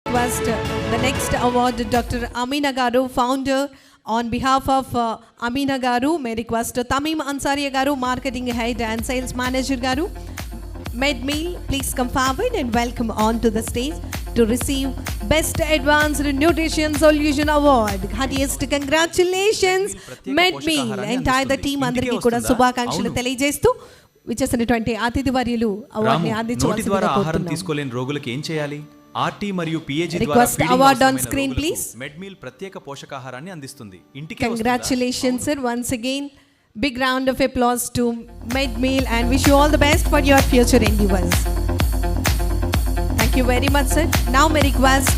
Request the next award, Dr. Amina Garu, founder. On behalf of Amina Garu, may request Tamim Ansariya Garu, marketing head and sales manager Garu. Medmeal, please come forward and welcome on to the stage to receive Best Advanced Nutrition Solution Award. Heartiest congratulations, Medmeal. Entire the team అందరికీ కూడా శుభాకాంక్షలు తెలియజేస్తూ విచ్చేసినటువంటి అతిథి వర్యులు అవార్డుని అందించవలసిందిగా కోరుతున్నాం. తీసుకోలేని రోగులకు ఏం చేయాలి? ఆర్టీ మరియు PAG Request award on screen, please. మెడ్మీల్ ప్రత్యేక పోషకాహారాన్ని అందిస్తుంది. ఇంటికి Congratulations, sir. Once again, big round of applause to Medmeal and wish you all the best for your future endeavors. Thank you very much, sir. Now may request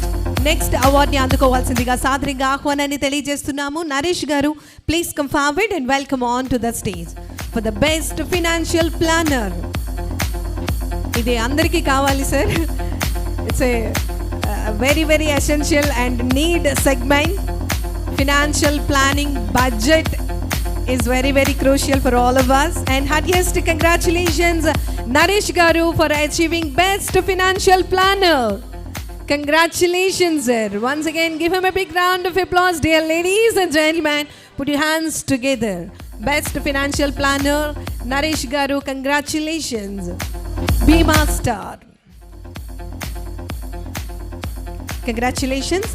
next award ni అందుకోవాల్సిందిగా సాదరంగా ఆహ్వానాన్ని తెలియజేస్తున్నాము. నరేష్ గారు, please come forward and welcome on to the stage for the best financial planner. ఇది అందరికీ కావాలి sir. It's a very essential and need segment. Financial planning, budget is very, very crucial for all of us. And heartiest congratulations, Naresh Garu, for achieving Best Financial Planner. Congratulations, sir. Once again, give him a big round of applause, dear ladies and gentlemen. Put your hands together. Best Financial Planner, Naresh Garu, congratulations. Bima Star. Congratulations.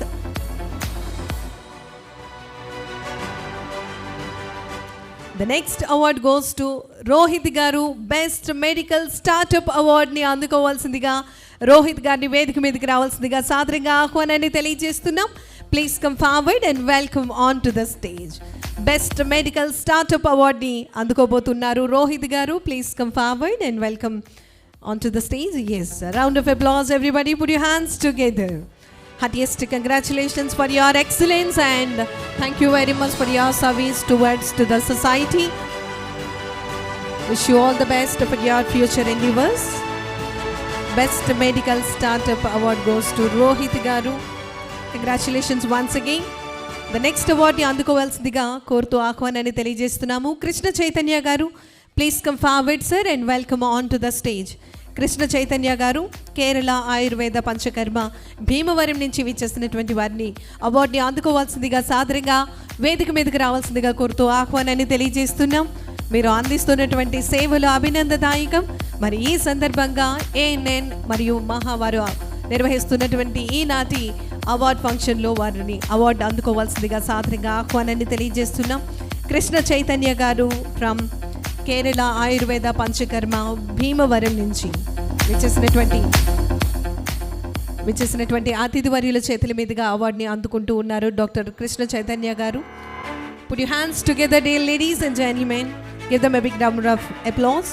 The next award goes to Rohit Garu, Best Medical Startup Award ni అందుకోవాల్సిందిగా రోహిత్ గారిని వేదిక మీదకి రావాల్సిందిగా సాదరంగా ఆహ్వానాన్ని తెలియజేస్తున్నాం. Please come forward and welcome on to the stage. Best medical startup అవార్డ్ని అందుకోబోతున్నారు Rohit garu. Please come forward and welcome on to the stage. Yes, round of applause everybody, put your hands together. Heartiest congratulations for your excellence and thank you very much for your service towards to the society. Wish you all the best for your future endeavors. Best Medical Startup Award goes to Rohit Garu. Congratulations once again. The next award ni అందుకోవాల్సిందిగా కోరుతూ ఆహ్వానాన్ని తెలియజేస్తున్నాము. కృష్ణ చైతన్య గారు, please come forward sir and welcome on to the stage. Krishna Chaitanya గారు కేరళ ఆయుర్వేద పంచకర్మ భీమవరం నుంచి విచ్చేసినటువంటి వారిని అవార్డుని అందుకోవాల్సిందిగా సాదరంగా వేదిక మీదకి రావాల్సిందిగా కోరుతూ ఆహ్వానాన్ని తెలియజేస్తున్నాం. మీరు అందిస్తున్నటువంటి సేవలు అభినందదాయకం. మరి ఈ సందర్భంగా ANN మరియు మహావారు నిర్వహిస్తున్నటువంటి ఈనాటి అవార్డ్ ఫంక్షన్లో వారిని అవార్డు అందుకోవాల్సిందిగా సాదరంగా ఆహ్వానాన్ని తెలియజేస్తున్నాం. కృష్ణ చైతన్య గారు ఫ్రమ్ కేరళ ఆయుర్వేద పంచకర్మ భీమవరం నుంచి విచ్చేసినటువంటి అతిథి వర్యుల చేతుల మీదుగా అవార్డుని అందుకుంటూ ఉన్నారు డాక్టర్ కృష్ణ చైతన్య గారు. Put your hands together, dear ladies and gentlemen. Give them a big round of applause.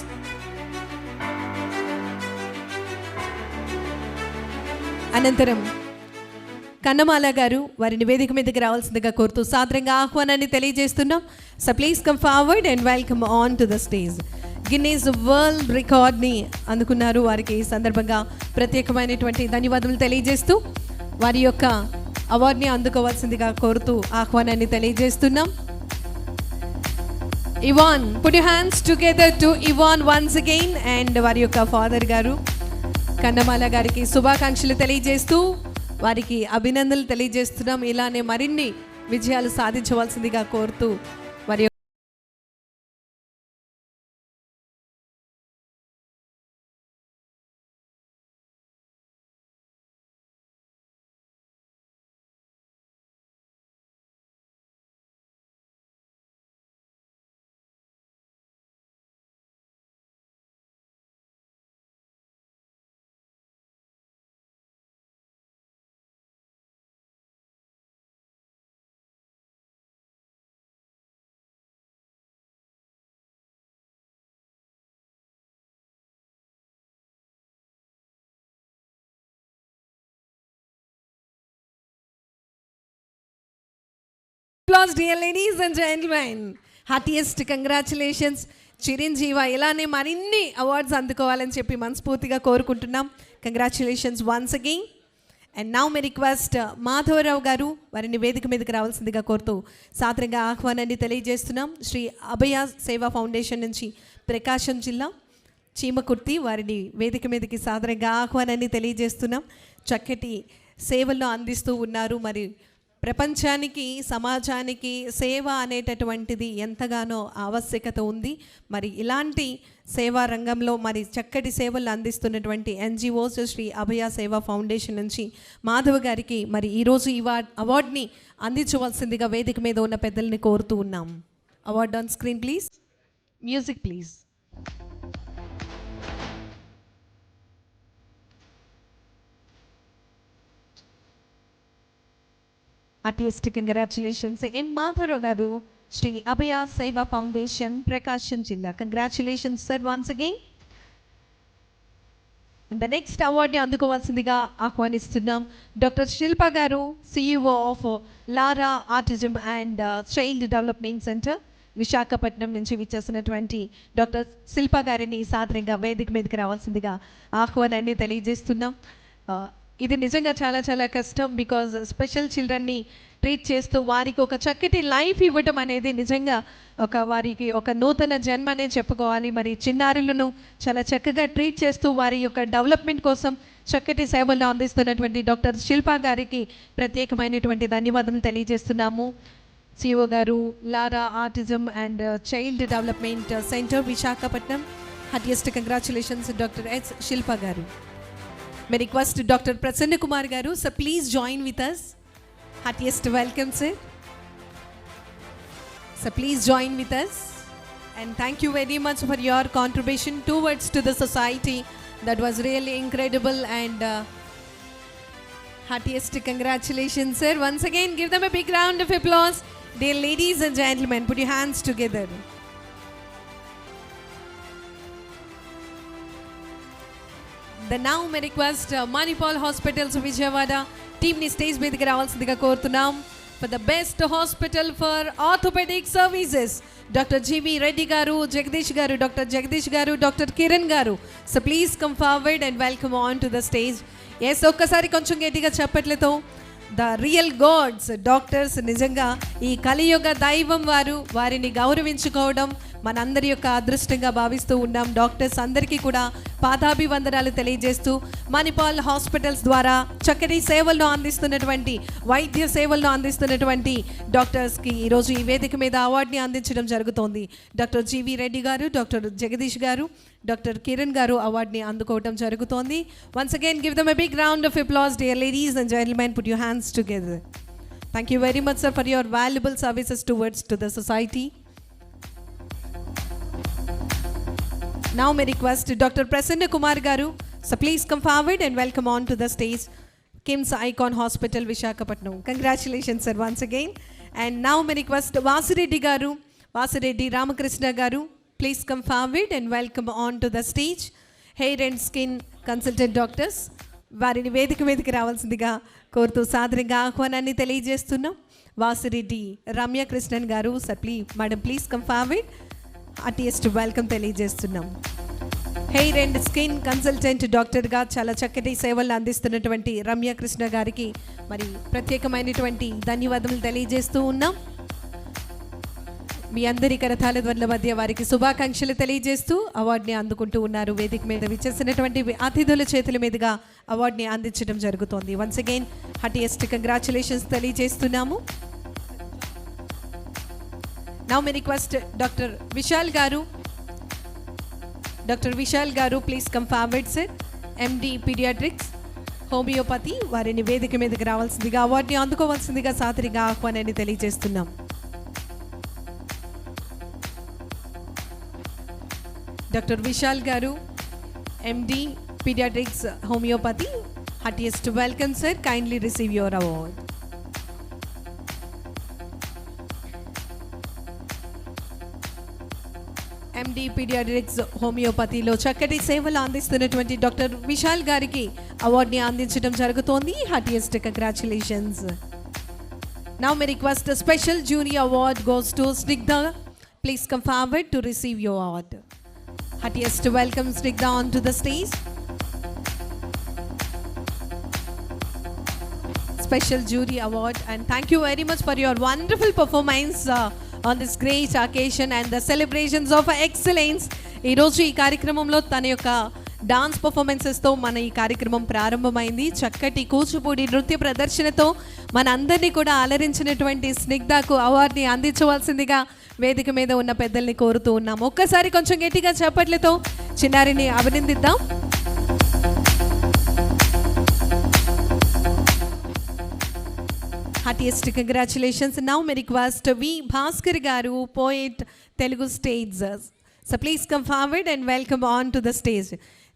అనంతరం కన్నమాల గారు వారిని వేదిక మీదకి రావాల్సిందిగా కోరుతూ సాదరంగా ఆహ్వానాన్ని తెలియజేస్తున్నాం. So please come forward and welcome on to the stage. Guinness world రికార్డ్ని అందుకున్నారు. వారికి ఈ సందర్భంగా ప్రత్యేకమైనటువంటి ధన్యవాదాలు తెలియజేస్తూ వారి యొక్క అవార్డుని అందుకోవాల్సిందిగా కోరుతూ ఆహ్వానాన్ని తెలియజేస్తున్నాం. Ivan, put your hands together to Ivan once again. And వారి యొక్క ఫాదర్ గారు కన్నమాల గారికి శుభాకాంక్షలు తెలియజేస్తూ వారికి అభినందనలు తెలియజేస్తున్నాం. ఇలానే మరిన్ని విజయాలు సాధించవలసిందిగా కోరుతూ వారి applause, dear ladies and gentlemen. Heartiest congratulations. Chiranjeeva ఇలానే మరిన్ని అవార్డ్స్ అందుకోవాలని చెప్పి మనస్ఫూర్తిగా కోరుకుంటున్నాం. Congratulations once again. And now may request Madhavarao గారు వారిని వేదిక మీదకి రావాల్సిందిగా కోరుతూ సాదరంగా ఆహ్వానాన్ని తెలియజేస్తున్నాం. శ్రీ అభయ సేవా ఫౌండేషన్ నుంచి ప్రకాశం జిల్లా చీమకుర్తి వారిని వేదిక మీదకి సాదరంగా ఆహ్వానాన్ని తెలియజేస్తున్నాం. చక్కటి సేవలను అందిస్తూ ఉన్నారు. మరి ప్రపంచానికి సమాజానికి సేవ అనేటటువంటిది ఎంతగానో ఆవశ్యకత ఉంది. మరి ఇలాంటి సేవా రంగంలో మరి చక్కటి సేవలు అందిస్తున్నటువంటి NGOs శ్రీ అభయ సేవా ఫౌండేషన్ నుంచి మాధవ్ గారికి మరి ఈరోజు ఈ అవార్డుని అందించవలసిందిగా వేదిక మీద ఉన్న పెద్దల్ని కోరుతూ ఉన్నాం. Award on screen please. Music please. Heartiest congratulations again, Madhurav Garu, Shri Abhaya Seva Foundation, Prakasham Jilla. Congratulations, sir, once again. The next award ni అందుకోవాల్సిందిగా ఆహ్వానిస్తున్నాం డాక్టర్ శిల్ప గారు, CEO of Lara Autism and Child Development Center, Visakhapatnam నుంచి విచ్చేసినటువంటి doctor శిల్ప గారిని సాదరంగా వేదిక మీదకి రావాల్సిందిగా ఆహ్వానాన్ని తెలియజేస్తున్నాం. ఇది నిజంగా చాలా చాలా కష్టం. బికాజ్ స్పెషల్ చిల్డ్రన్ని ట్రీట్ చేస్తూ వారికి ఒక చక్కటి లైఫ్ ఇవ్వటం అనేది నిజంగా వారికి ఒక నూతన జన్మనే చెప్పుకోవాలి. మరి చిన్నారులను చాలా చక్కగా ట్రీట్ చేస్తూ వారి యొక్క డెవలప్మెంట్ కోసం చక్కటి సేవలు అందిస్తున్నటువంటి డాక్టర్ శిల్ప గారికి ప్రత్యేకమైనటువంటి ధన్యవాదాలు తెలియజేస్తున్నాము. CEO garu, Lara autism and child development centre Visakhapatnam, heartiest congratulations doctor S Shilpa garu. May request Dr. Prasanna Kumar Garu, sir, please join with us. Heartiest welcome, sir. Sir, please join with us. And thank you very much for your contribution towards to the society. That was really incredible and heartiest congratulations, sir. Once again, give them a big round of applause. Dear ladies and gentlemen, put your hands together. The now may request Manipal Hospitals Vijayawada team ni stage మీదకి రావాల్సిందిగా కోరుతున్నాం. For the best hospital for orthopedic services, Dr. G.V. Reddy garu, Jagdish garu, Dr. Jagdish garu, Dr. Kiran garu. So please come forward and welcome on to the stage. Yes, ఒక్కసారి కొంచెం గట్టిగా చప్పట్లతో the real God's doctors, నిజంగా ఈ కలియుగ దైవం వారిని గౌరవించుకోవడం మనందరి యొక్క అదృష్టంగా భావిస్తూ ఉన్నాం. డాక్టర్స్ అందరికీ కూడా పాదాభివందనాలు తెలియజేస్తూ మణిపాల్ హాస్పిటల్స్ ద్వారా చక్కటి సేవలను అందిస్తున్నటువంటి వైద్య సేవలను అందిస్తున్నటువంటి డాక్టర్స్కి ఈరోజు ఈ వేదిక మీద అవార్డుని అందించడం జరుగుతోంది. డాక్టర్ జీవి రెడ్డి గారు, డాక్టర్ జగదీష్ గారు, డాక్టర్ కిరణ్ గారు అవార్డుని అందుకోవడం జరుగుతోంది. Once again give them a big round of applause. Dear ladies and gentlemen, put your hands together. Thank you very much sir for your valuable services towards to the society. Now may request Dr. Prasanna Kumar Garu, so please come forward and welcome on to the stage KIMS Icon Hospital Visakhapatnam. Congratulations sir once again. And now may request Vasireddy Garu, Vasireddy Ramakrishna Garu, please come forward and welcome on to the stage hair and skin consultant doctors. వారిని వేదిక మీదకి రావాల్సిందిగా కోరుతూ సాదరంగా ఆహ్వానాన్ని తెలియజేస్తున్నాం. వాసిరెడ్డి రమ్య కృష్ణన్ గారు, sir madam please come forward. Heartiest welcome తెలియజేస్తున్నాం. హెయిర్ అండ్ స్కిన్ కన్సల్టెంట్ డాక్టర్గా చాలా చక్కటి సేవలు అందిస్తున్నటువంటి రమ్య కృష్ణ గారికి మరి ప్రత్యేకమైనటువంటి ధన్యవాదాలు తెలియజేస్తూ ఉన్నాం. మీ అందరి కరతాళ ధ్వనుల మధ్య వారికి శుభాకాంక్షలు తెలియజేస్తూ అవార్డుని అందుకుంటూ ఉన్నారు. వేదిక మీద విచ్చేసినటువంటి అతిథుల చేతుల మీదుగా అవార్డుని అందించడం జరుగుతోంది. వన్స్ అగైన్ హార్టియెస్ట్ కంగ్రాచులేషన్స్ తెలియజేస్తున్నాము. Now may request Dr. Vishal Garu. Dr. Vishal Garu, please come forward, sir. MD Pediatrics, Homeopathy. వారిని వేదిక మీదకి రావాల్సిందిగా అవార్డుని అందుకోవాల్సిందిగా సాదరంగా ఆహ్వానాన్ని తెలియజేస్తున్నాం. డాక్టర్ విశాల్ గారు, MD Pediatrics, Homeopathy. Heartiest welcome, sir. Kindly receive your award. MD Pediatrics హోమియోపతిలో చక్కటి సేవలు అందిస్తున్నటువంటి డాక్టర్ విశాల్ గారికి అవార్డుని అందించడం జరుగుతోంది. Heartiest congratulations. Now may request special jury award goes to Snigdha. Please come forward to receive your award. Heartiest welcome Snigdha on to the stage. Special jury award and thank you very much for your wonderful performance on this great occasion and the celebrations of excellence. ఈరోజు ఈ కార్యక్రమంలో తన యొక్క dance పర్ఫార్మెన్సెస్తో మన ఈ కార్యక్రమం ప్రారంభమైంది. చక్కటి కూచిపూడి నృత్య ప్రదర్శనతో మన అందరినీ కూడా అలరించినటువంటి స్నిగ్ధకు అవార్డుని అందించవలసిందిగా వేదిక మీద ఉన్న పెద్దల్ని కోరుతూ ఉన్నాం. ఒక్కసారి కొంచెం గట్టిగా చప్పట్లతో చిన్నారిని అభినందిద్దాం. Heartiest congratulations. Now may request V. Bhaskar Garu, poet, Telugu stage. So please come forward and welcome on to the stage.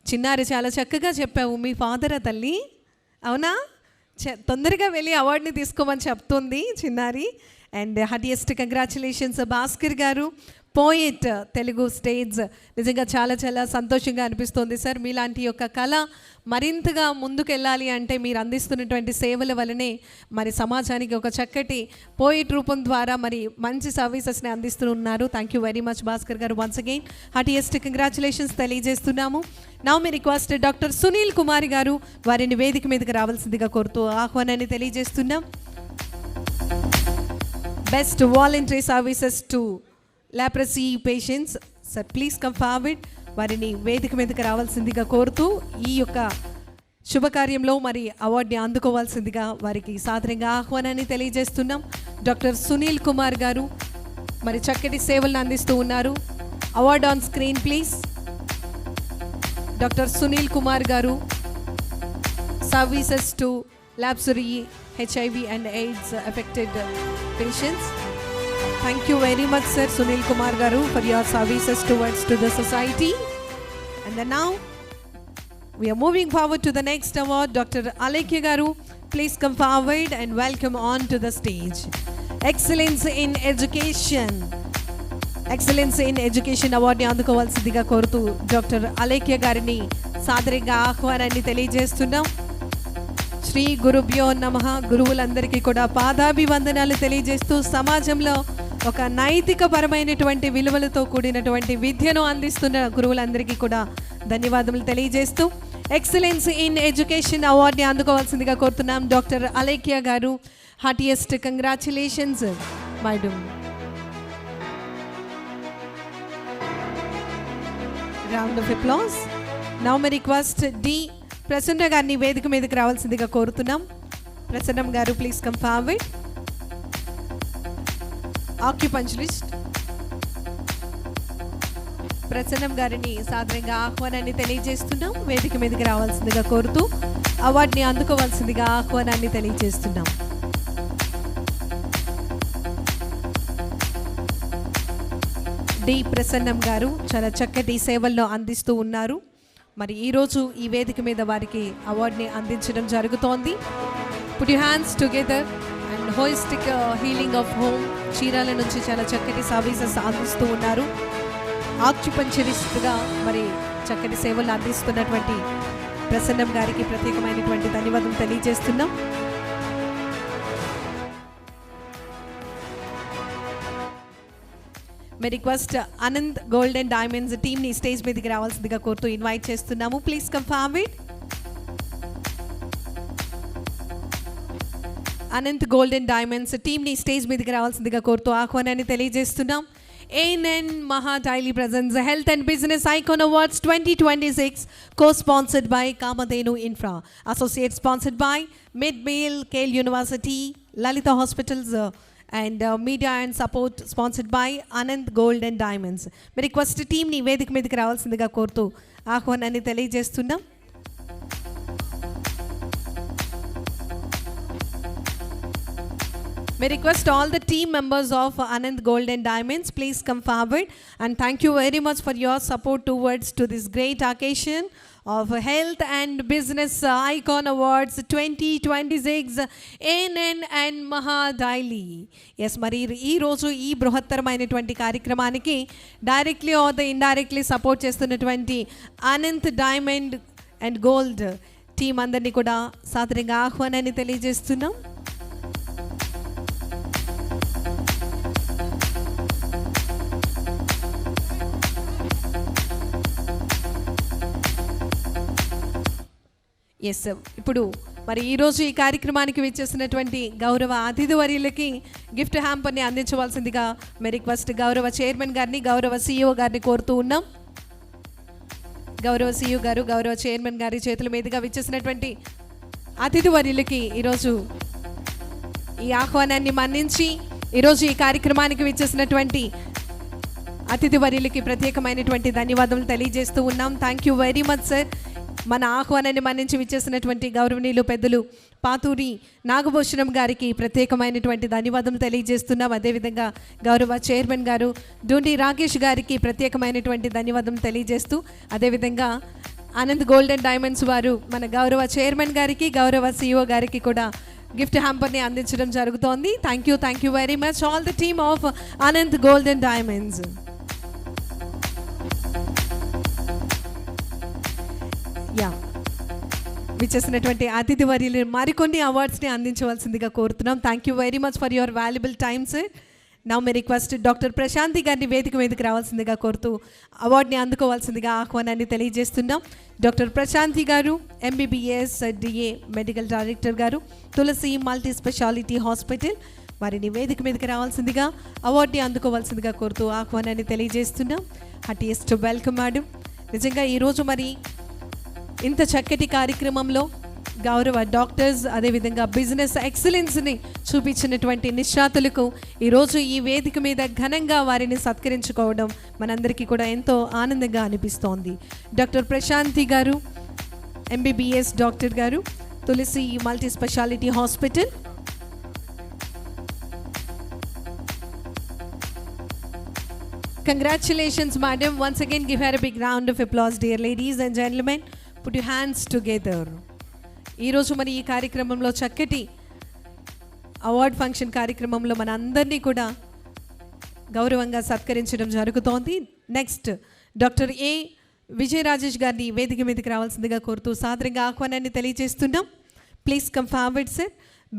చిన్నారి చాలా చక్కగా చెప్పావు. మీ ఫాదరా తల్లి? అవునా? తొందరగా వెళ్ళి అవార్డుని తీసుకోమని చెప్తుంది చిన్నారి. అండ్ హార్టియెస్ట్ కంగ్రాచులేషన్స్ భాస్కర్ గారు, పోయిట్ తెలుగు స్టేజ్. నిజంగా చాలా చాలా సంతోషంగా అనిపిస్తోంది సార్. మీలాంటి యొక్క కళ మరింతగా ముందుకెళ్ళాలి అంటే మీరు అందిస్తున్నటువంటి సేవల వలనే మరి సమాజానికి ఒక చక్కటి పోయిట్ రూపం ద్వారా మరి మంచి సర్వీసెస్ని అందిస్తున్నారు. Thank you very much Bhaskar గారు. వన్స్ అగైన్ హార్టియెస్ట్ కంగ్రాచులేషన్స్ తెలియజేస్తున్నాము. నౌ మీ రిక్వెస్ట్ డాక్టర్ సునీల్ కుమార్ గారు వారిని వేదిక మీదకి రావాల్సిందిగా కోరుతూ ఆహ్వానాన్ని తెలియజేస్తున్నాం. Best voluntary services to leprosy patients. Sir, please come forward. వారిని వేదిక మీదకి రావాల్సిందిగా కోరుతూ ఈ యొక్క శుభకార్యంలో మరి అవార్డుని అందుకోవాల్సిందిగా వారికి సాదరంగా ఆహ్వానాన్ని తెలియజేస్తున్నాం. డాక్టర్ సునీల్ కుమార్ గారు మరి చక్కటి సేవలను అందిస్తూ ఉన్నారు. Award on screen please. Doctor Sunil Kumar garu, services to leprosy, HIV and AIDS affected patients. Thank you very much, sir, Sunil Kumar Garu, for your services towards to the society. And then now, we are moving forward to the next award. Dr. Alekya Garu, please come forward and welcome on to the stage. Excellence in Education. Excellence in Education Award ni అందుకోవాల్సిందిగా కోరుతూ doctor Alekhya గారిని సాదరంగా ఆహ్వానాన్ని తెలియజేస్తున్నాం. శ్రీ గురుభ్యో నమః. గురువులందరికీ కూడా పాదాభివందనాలు తెలియజేస్తూ సమాజంలో ఒక నైతిక పరమైనటువంటి విలువలతో కూడినటువంటి విద్యను అందిస్తున్న గురువులందరికీ కూడా ధన్యవాదములు తెలియజేస్తూ ఎక్సలెన్స్ ఇన్ ఎడ్యుకేషన్ అవార్డుని అందుకోవాల్సిందిగా కోరుతున్నాం డాక్టర్ అలేఖ్య గారు. Heartiest congratulations madam. Round of applause. Now my request D Prasanna గారిని వేదిక మీదకి రావాల్సిందిగా కోరుతున్నాం. ప్రసన్నం గారు ప్లీజ్ కమ్ ఫార్వర్డ్. ఆక్యుపంచరిస్ట్ ప్రసన్నం గారిని సాదరంగా ఆహ్వానాన్ని తెలియజేస్తున్నాం. వేదిక మీదకి రావాల్సిందిగా కోరుతూ అవార్డుని అందుకోవాల్సిందిగా ఆహ్వానాన్ని తెలియజేస్తున్నాం. డి ప్రసన్నం గారు చాలా చక్కటి సేవల్లో అందిస్తూ ఉన్నారు. మరి ఈరోజు ఈ వేదిక మీద వారికి అవార్డుని అందించడం జరుగుతోంది. Put your hands together and holistic healing of home Chirala నుంచి చాలా చక్కటి సర్వీసెస్ అందిస్తూ ఉన్నారు. ఆక్యుపంచరిస్ట్గా మరి చక్కటి సేవలు అందిస్తున్నటువంటి ప్రసన్నం గారికి ప్రత్యేకమైనటువంటి ధన్యవాదం తెలియజేస్తున్నాం. May request Anant gold and diamonds టీమ్ని స్టేజ్ మీదకి రావాల్సిందిగా కోరుతూ ఇన్వైట్ చేస్తున్నాము. Please come forward. Anant gold and diamonds టీమ్ని స్టేజ్ మీదకి రావాల్సిందిగా కోరుతూ ఆహ్వానాన్ని తెలియజేస్తున్నాం. ANN Maha Daily presents Health and Business Icon Awards 2026, co-sponsored by Kamadhenu Infra, associate sponsored by Mid-Meal, Kale University, Lalita Hospitals, and media and support sponsored by Anand Gold and Diamonds. My request team ni వేదిక మీదకి రావాల్సిందిగా కోరుతూ ఆహ్వానాన్ని తెలియజేస్తున్నాం. We request all the team members of Anand Gold and Diamonds, please come forward, and thank you very much for your support towards to this great occasion of Health and Business Icon Awards 2026 ANN and Maha Daily. Yes, మరి ఈ రోజు ఈ బృహత్తరమైనటువంటి కార్యక్రమానికి directly or the indirectly support చేస్తున్నటువంటి Anant diamond and gold team అందరినీ కూడా సాదరంగా ఆహ్వానాన్ని తెలియజేస్తున్నాం. ఎస్, ఇప్పుడు మరి ఈరోజు ఈ కార్యక్రమానికి విచ్చేసినటువంటి గౌరవ అతిథి వర్యులకి గిఫ్ట్ హ్యాంపర్ని అందించవలసిందిగా మే రిక్వెస్ట్ గౌరవ చైర్మన్ గారిని, గౌరవ CEO గారిని కోరుతూ ఉన్నాం. గౌరవ CEO గారు, గౌరవ చైర్మన్ గారి చేతుల మీదుగా విచ్చేసినటువంటి అతిథి వర్యులకి ఈరోజు ఈ ఆహ్వానాన్ని మన్నించి ఈరోజు ఈ కార్యక్రమానికి విచ్చేసినటువంటి అతిథి వర్యులకి ప్రత్యేకమైనటువంటి ధన్యవాదాలు తెలియజేస్తూ ఉన్నాం. Thank you very much sir. మన ఆహ్వానాన్ని మన్నించి విచ్చేసినటువంటి గౌరవనీయులు పెద్దలు పాతూరి నాగభూషణం గారికి ప్రత్యేకమైనటువంటి ధన్యవాదం తెలియజేస్తున్నాం. అదేవిధంగా గౌరవ చైర్మన్ గారు డూండి రాకేష్ గారికి ప్రత్యేకమైనటువంటి ధన్యవాదం తెలియజేస్తూ, అదేవిధంగా ఆనంద్ గోల్డ్ అండ్ డైమండ్స్ వారు మన గౌరవ చైర్మన్ గారికి, గౌరవ CEO గారికి కూడా గిఫ్ట్ హ్యాంపర్ని అందించడం జరుగుతోంది. Thank you very much all the team of Anand gold and diamonds. యా విచ్చేసినటువంటి అతిథి వర్యులు మరికొన్ని అవార్డ్స్ని అందించవలసిందిగా కోరుతున్నాం. Thank you very much for your valuable time sir. Now may request doctor Prashanti గారిని వేదిక మీదకి రావాల్సిందిగా కోరుతూ అవార్డుని అందుకోవాల్సిందిగా ఆహ్వానాన్ని తెలియజేస్తున్నాం. డాక్టర్ ప్రశాంతి గారు ఎంబీబీఎస్ డిఏ మెడికల్ డైరెక్టర్ గారు, తులసి మల్టీ స్పెషాలిటీ హాస్పిటల్, వారిని వేదిక మీదకి రావాల్సిందిగా అవార్డుని అందుకోవాల్సిందిగా కోరుతూ ఆహ్వానాన్ని తెలియజేస్తున్నాం. Heartiest welcome madam. నిజంగా ఈరోజు మరి ఇంత చక్కటి కార్యక్రమంలో గౌరవ డాక్టర్స్ అదేవిధంగా బిజినెస్ ఎక్సలెన్స్ని చూపించినటువంటి నిష్ణాతులకు ఈరోజు ఈ వేదిక మీద ఘనంగా వారిని సత్కరించుకోవడం మనందరికీ కూడా ఎంతో ఆనందంగా అనిపిస్తోంది. డాక్టర్ ప్రశాంతి గారు MBBS doctor garu, Tulasi multi speciality hospital. Congratulations, madam. Once again, give her a big round of applause, dear ladies and gentlemen. Put your hands together. ఈరోజు మరి ఈ కార్యక్రమంలో చక్కటి అవార్డ్ ఫంక్షన్ కార్యక్రమంలో మన అందరినీ కూడా గౌరవంగా సత్కరించడం జరుగుతోంది. నెక్స్ట్ డాక్టర్ ఏ విజయ్ రాజేష్ గారిని వేదిక మీదకి రావాల్సిందిగా కోరుతూ సాదరంగా ఆహ్వానాన్ని తెలియజేస్తున్నాం. Please come forward sir.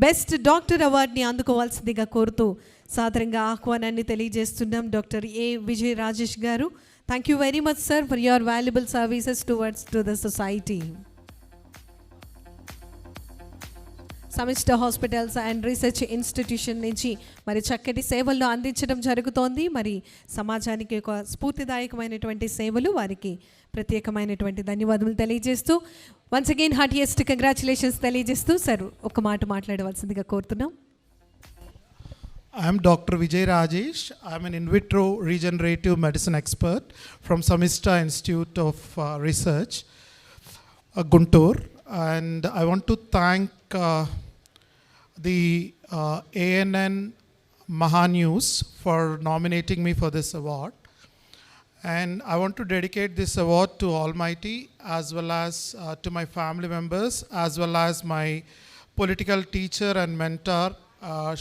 Best doctor అవార్డుని అందుకోవాల్సిందిగా కోరుతూ సాదరంగా ఆహ్వానాన్ని తెలియజేస్తున్నాం. Doctor A Vijay Rajesh garu, thank you very much sir for your valuable services towards to the society. Samishta hospitals and research institution నుంచి మరి చక్కటి సేవలను అందించడం జరుగుతోంది. మరి సమాజానికి ఒక స్ఫూర్తిదాయకమైనటువంటి సేవలు, వారికి ప్రత్యేకమైనటువంటి ధన్యవాదాలు తెలియజేస్తూ వన్స్ అగైన్ హార్టియెస్ట్ కంగ్రాచులేషన్స్ తెలియజేస్తూ సార్ ఒక మాట మాట్లాడవలసిందిగా కోరుతున్నాం. I am Dr. Vijay Rajesh. I am an in vitro regenerative medicine expert from Samista Institute of Research, Guntur. And I want to thank the ANN Mahanews for nominating me for this award. And I want to dedicate this award to Almighty as well as to my family members as well as my political teacher and mentor,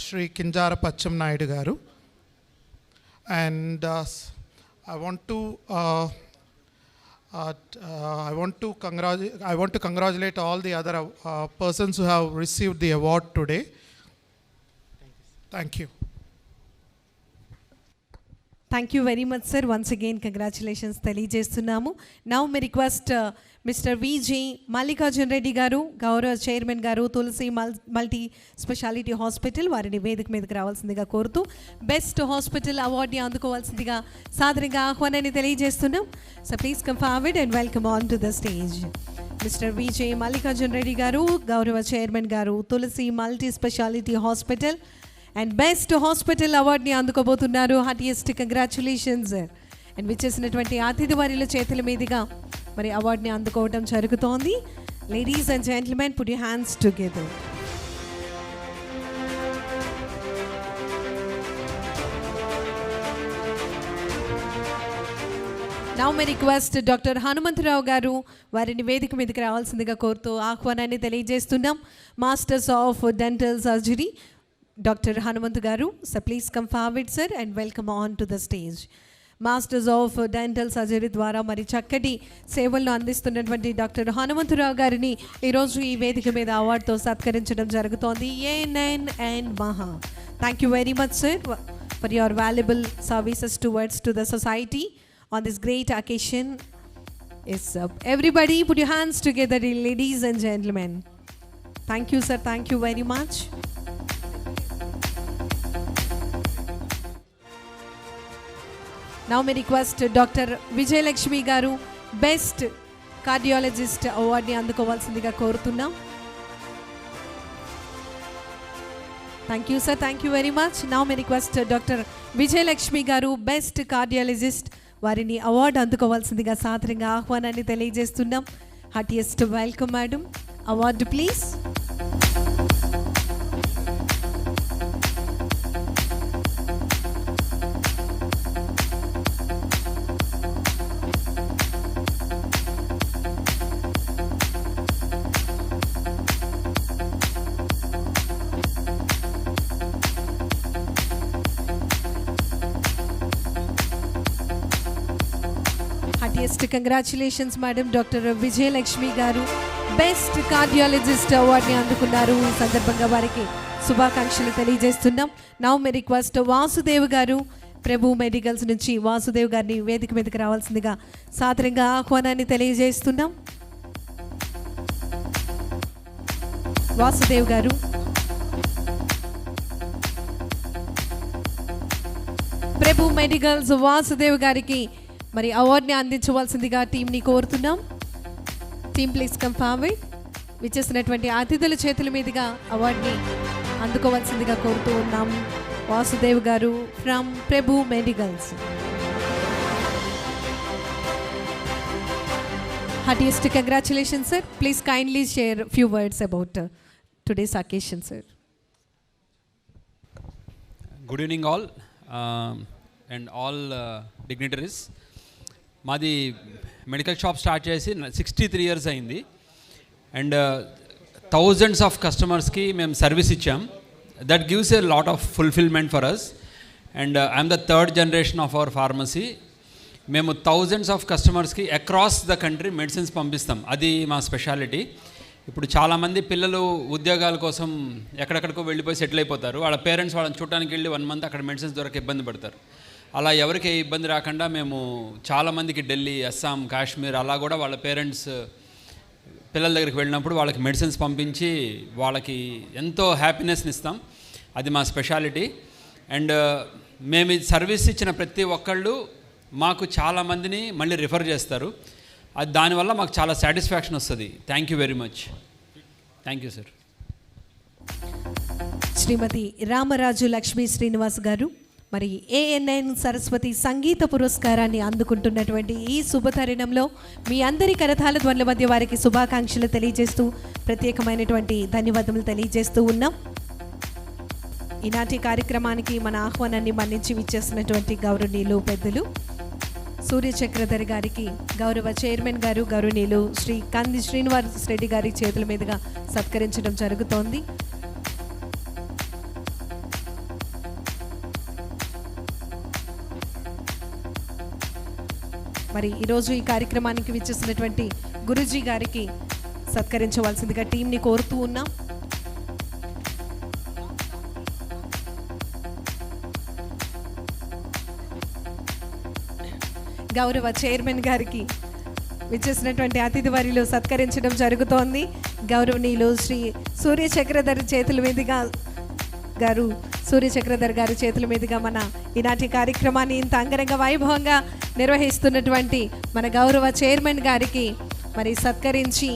Shri Kinjara Pacham Naidu Garu. And I want to congratulate all the other persons who have received the award today. Thank you. Thank you very much sir. Once again congratulations తెలియజేస్తున్నాము. Now may request mister Viji Mallikarjun Reddy garu, గౌరవ chairman garu, Tulasi multi speciality hospital, వారిని వేదిక మీదకి రావాల్సిందిగా కోరుతూ best hospital అవార్డుని అందుకోవాల్సిందిగా సాదరంగా ఆహ్వానాన్ని తెలియజేస్తున్నాం. So please come forward and welcome on to the stage. Mister Viji Mallikarjun Reddy garu, గౌరవ chairman garu, Tulasi multi speciality hospital and best hospital అవార్డుని అందుకోబోతున్నారు. Heartiest congratulations. అండ్ విచ్చేసినటువంటి అతిథి వారిల చేతుల మీదుగా మరి అవార్డుని అందుకోవడం జరుగుతోంది. Ladies and gentlemen, put your hands together. Now may request doctor Hanumantharao garu, వారిని వేదిక మీదకి రావాల్సిందిగా కోరుతూ ఆహ్వానాన్ని తెలియజేస్తున్నాం. Masters of dental surgery doctor Hanumanthu garu, so please come forward sir and welcome on to the stage. Masters of dental surgery ద్వారా మరి చక్కటి సేవలను అందిస్తున్నటువంటి డాక్టర్ హనుమంతరావు గారిని ఈరోజు ఈ వేదిక మీద అవార్డుతో సత్కరించడం జరుగుతోంది. ఏఎన్ఎన్ అండ్ మహా, thank you very much sir for your valuable services towards to the society on this great occasion. Yes, everybody put your hands together, ladies and gentlemen. Thank you sir, thank you very much. Now may request Dr. Vijay Lakshmi garu, best cardiologist award ni andukovalsindiga korutunnam. Thank you sir, thank you very much. Now may request Dr. Vijay Lakshmi garu, best cardiologist, వారిని award అందుకోవాల్సిందిగా సాదరంగా ఆహ్వానాన్ని తెలియజేస్తున్నాం. Heartiest welcome madam. Award please. Heartiest congratulations madam. Doctor Vijayalakshmi గారు best cardiologist అవార్డుని అందుకున్నారు. ఈ సందర్భంగా వారికి శుభాకాంక్షలు తెలియజేస్తున్నాం. నౌ మే రిక్వెస్ట్ వాసుదేవ్ గారు, ప్రభు మెడికల్స్ నుంచి వాసుదేవ్ గారిని వేదిక మీదకి రావాల్సిందిగా సాదరంగా ఆహ్వానాన్ని తెలియజేస్తున్నాం. వాసుదేవ్ గారు, ప్రభు మెడికల్స్ వాసుదేవ్ గారికి మరి అవార్డుని అందించవలసిందిగా టీంని కోరుతున్నాం. Team please come forward. విచ్చేసినటువంటి అతిథుల చేతుల మీదుగా అవార్డుని అందుకోవాల్సిందిగా కోరుతూ ఉన్నాం. వాసుదేవ్ గారు from Prabhu medicals. Heartiest congratulations sir. Please kindly share few words about today's occasion sir. Good evening all and all dignitaries. మాది మెడికల్ షాప్ స్టార్ట్ చేసి 63 years అయింది. అండ్ థౌజండ్స్ ఆఫ్ కస్టమర్స్కి మేము సర్వీస్ ఇచ్చాం. That gives a lot of fulfilment for us. And I'm the 3rd generation of our pharmacy. మేము thousands of కస్టమర్స్కి across the country medicines పంపిస్తాం. అది మా స్పెషాలిటీ. ఇప్పుడు చాలామంది పిల్లలు ఉద్యోగాల కోసం ఎక్కడెక్కడికో వెళ్ళిపోయి సెటిల్ అయిపోతారు. వాళ్ళ పేరెంట్స్ వాళ్ళని చూడటానికి వెళ్ళి 1 month అక్కడ మెడిసిన్స్ దొరక ఇబ్బంది పడతారు. అలా ఎవరికి ఇబ్బంది రాకుండా మేము చాలామందికి ఢిల్లీ, అస్సాం, కాశ్మీర్ అలా కూడా వాళ్ళ పేరెంట్స్ పిల్లల దగ్గరికి వెళ్ళినప్పుడు వాళ్ళకి మెడిసిన్స్ పంపించి వాళ్ళకి ఎంతో హ్యాపీనెస్ని ఇస్తాం. అది మా స్పెషాలిటీ. అండ్ మేము ఈ సర్వీస్ ఇచ్చిన ప్రతి ఒక్కళ్ళు మాకు చాలామందిని మళ్ళీ రిఫర్ చేస్తారు. అది దానివల్ల మాకు చాలా సాటిస్ఫాక్షన్ వస్తుంది. Thank you very much. Thank you sir. Shrimati Ramaraju Lakshmi Srinivas garu మరి ANN సరస్వతి సంగీత పురస్కారాన్ని అందుకుంటున్నటువంటి ఈ శుభతరుణంలో మీ అందరి కరతాళ ధ్వనుల మధ్య వారికి శుభాకాంక్షలు తెలియజేస్తూ ప్రత్యేకమైనటువంటి ధన్యవాదములు తెలియజేస్తూ ఉన్నాం. ఈనాటి కార్యక్రమానికి మన ఆహ్వానాన్ని మన్నించి విచ్చేసినటువంటి గౌరవనీయులు పెద్దలు సూర్యచక్రధర్ గారికి గౌరవ చైర్మన్ గారు గౌరవనీయులు శ్రీ కంది శ్రీనివాస్ రెడ్డి గారి చేతుల మీదుగా సత్కరించడం జరుగుతోంది. మరి ఈరోజు ఈ కార్యక్రమానికి విచ్చేసినటువంటి గురూజీ గారికి సత్కరించవలసిందిగా టీంని కోరుతూ ఉన్నాం. గౌరవ చైర్మన్ గారికి విచ్చేసినటువంటి అతిథి వారిలో సత్కరించడం జరుగుతోంది. గౌరవనీయులు శ్రీ సూర్యచక్రధర్ చేతుల మీదుగా సూర్యచక్రధర్ గారి చేతుల మీదుగా మన ఈనాటి కార్యక్రమాన్ని ఇంత అంగరంగ వైభవంగా నిర్వహిస్తున్నటువంటి మన గౌరవ చైర్మన్ గారికి మరి సత్కరించి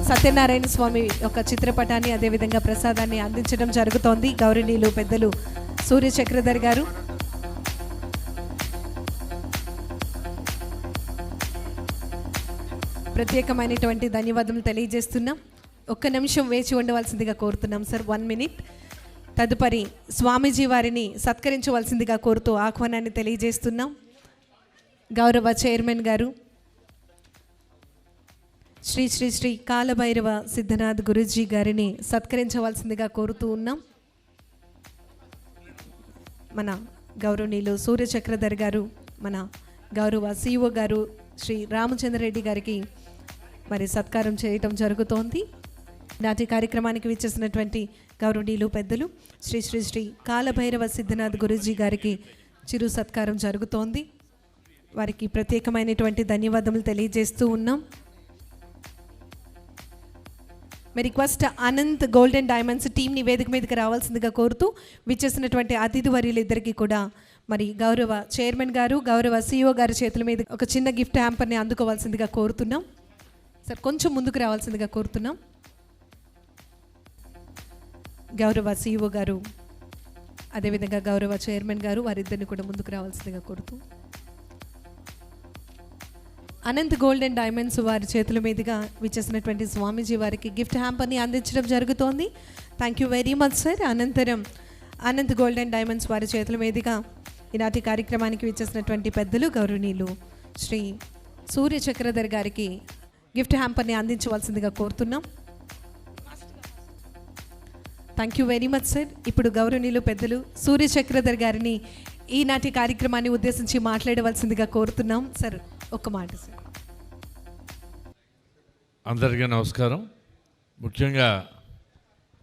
సత్యనారాయణ స్వామి యొక్క చిత్రపటాన్ని అదేవిధంగా ప్రసాదాన్ని అందించడం జరుగుతోంది. గౌరవనీయులు పెద్దలు సూర్యచక్రధర్ గారు ప్రత్యేకమైనటువంటి ధన్యవాదాలు తెలియజేస్తున్నాం. ఒక్క నిమిషం వేచి ఉండవలసిందిగా కోరుతున్నాం సార్. 1 minute. తదుపరి స్వామీజీ వారిని సత్కరించవలసిందిగా కోరుతూ ఆహ్వానాన్ని తెలియజేస్తున్నాం. గౌరవ చైర్మన్ గారు శ్రీ శ్రీ శ్రీ కాలభైరవ సిద్ధనాథ్ గురూజీ గారిని సత్కరించవలసిందిగా కోరుతూ ఉన్నాం. మన గౌరవనీయులు సూర్యచక్రధర్ గారు మన గౌరవ CEO గారు శ్రీ రామచంద్రరెడ్డి గారికి మరి సత్కారం చేయటం జరుగుతోంది. నాటి కార్యక్రమానికి విచ్చేసినటువంటి గౌరవనీయులు పెద్దలు శ్రీ శ్రీ శ్రీ కాలభైరవ సిద్ధనాథ్ గురూజీ గారికి చిరు సత్కారం జరుగుతోంది. వారికి ప్రత్యేకమైనటువంటి ధన్యవాదములు తెలియజేస్తూ ఉన్నాం. మీ request Anant gold and diamonds టీంని వేదిక మీదకి రావాల్సిందిగా కోరుతూ విచ్చేసినటువంటి అతిథి వర్యులిద్దరికీ కూడా మరి గౌరవ చైర్మన్ గారు గౌరవ CEO గారి చేతుల మీద ఒక చిన్న గిఫ్ట్ హ్యాంపర్ని అందుకోవాల్సిందిగా కోరుతున్నాం. సార్ కొంచెం ముందుకు రావాల్సిందిగా కోరుతున్నాం. గౌరవ CEO గారు అదేవిధంగా గౌరవ చైర్మన్ గారు వారిద్దరిని కూడా ముందుకు రావాల్సిందిగా కోరుతూ అనంత్ గోల్డ్ అండ్ డైమండ్స్ వారి చేతుల మీదుగా విచ్చేసినటువంటి స్వామీజీ వారికి గిఫ్ట్ హ్యాంపర్ని అందించడం జరుగుతోంది. Thank you very much sir. అనంతరం అనంత్ గోల్డ్ అండ్ డైమండ్స్ వారి చేతుల మీదుగా ఈనాటి కార్యక్రమానికి విచ్చేసినటువంటి పెద్దలు గౌరవనీయులు శ్రీ సూర్యచక్రధర్ గారికి గిఫ్ట్ హ్యాంపర్ని అందించవలసిందిగా కోరుతున్నాం. Thank you very much sir. ఇప్పుడు గౌరవనీయులు పెద్దలు సూర్యచక్రధర్ గారిని ఈనాటి కార్యక్రమాన్ని ఉద్దేశించి మాట్లాడవలసిందిగా కోరుతున్నాం. సార్ ఒక్క మాట సార్. అందరికీ నమస్కారం. ముఖ్యంగా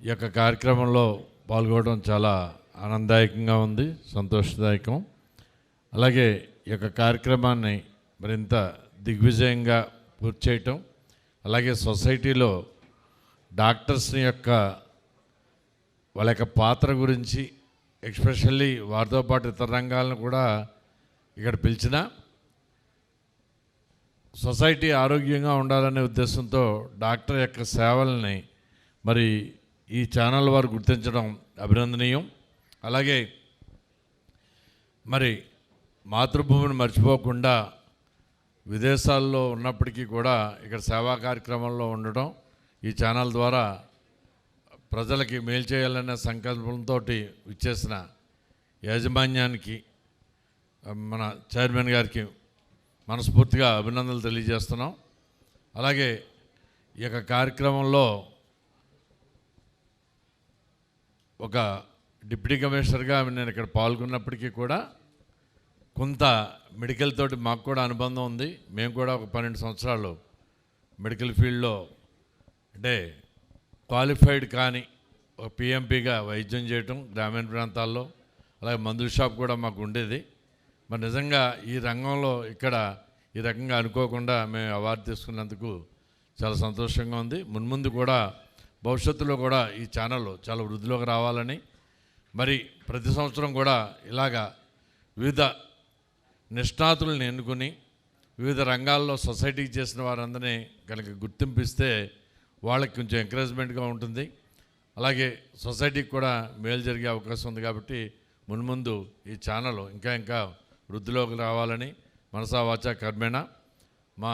ఈ యొక్క కార్యక్రమంలో పాల్గొనడం చాలా ఆనందదాయకంగా ఉంది, సంతోషదాయకం. అలాగే ఈ యొక్క కార్యక్రమాన్ని మరింత దిగ్విజయంగా పూర్తి చేయటం, అలాగే సొసైటీలో డాక్టర్స్ని యొక్క వాళ్ళ యొక్క పాత్ర గురించి, ఎస్పెషల్లీ వారితో పాటు ఇతర రంగాలను కూడా ఇక్కడ పిలిచిన సొసైటీ ఆరోగ్యంగా ఉండాలనే ఉద్దేశంతో డాక్టర్ యొక్క సేవల్ని మరి ఈ ఛానల్ వారు గుర్తించడం అభినందనీయం. అలాగే మరి మాతృభూమిని మర్చిపోకుండా విదేశాల్లో ఉన్నప్పటికీ కూడా ఇక్కడ సేవా కార్యక్రమంలో ఉండడం, ఈ ఛానల్ ద్వారా ప్రజలకి మేలు చేయాలనే సంకల్పంతో విచ్చేసిన యాజమాన్యానికి, మన చైర్మన్ గారికి మనస్ఫూర్తిగా అభినందనలు తెలియజేస్తున్నాం. అలాగే ఈ యొక్క కార్యక్రమంలో ఒక డిప్యూటీ కమిషనర్గా నేను ఇక్కడ పాల్గొన్నప్పటికీ కూడా కొంత మెడికల్ తోటి మాకు కూడా అనుబంధం ఉంది. మేము కూడా ఒక 12 సంవత్సరాలు మెడికల్ ఫీల్డ్లో అంటే క్వాలిఫైడ్ కానీ ఒక పిఎంపీగా వైద్యం చేయటం గ్రామీణ ప్రాంతాల్లో, అలాగే మందుల షాప్ కూడా మాకు ఉండేది. మరి నిజంగా ఈ రంగంలో ఇక్కడ ఈ రకంగా అనుకోకుండా మేము అవార్డు తీసుకున్నందుకు చాలా సంతోషంగా ఉంది. మున్ముందు కూడా భవిష్యత్తులో కూడా ఈ ఛానల్ చాలా వృద్ధిలోకి రావాలని, మరి ప్రతి సంవత్సరం కూడా ఇలాగా వివిధ నిష్ణాతులను ఎన్నుకొని వివిధ రంగాల్లో సొసైటీకి చేసిన వారందరినీ కనుక గుర్తింపిస్తే వాళ్ళకి కొంచెం ఎంకరేజ్మెంట్గా ఉంటుంది. అలాగే సొసైటీకి కూడా మేలు జరిగే అవకాశం ఉంది. కాబట్టి మున్ముందు ఈ ఛానల్ ఇంకా ఇంకా వృద్ధిలోకి రావాలని మనసా వాచా కర్మేణ మా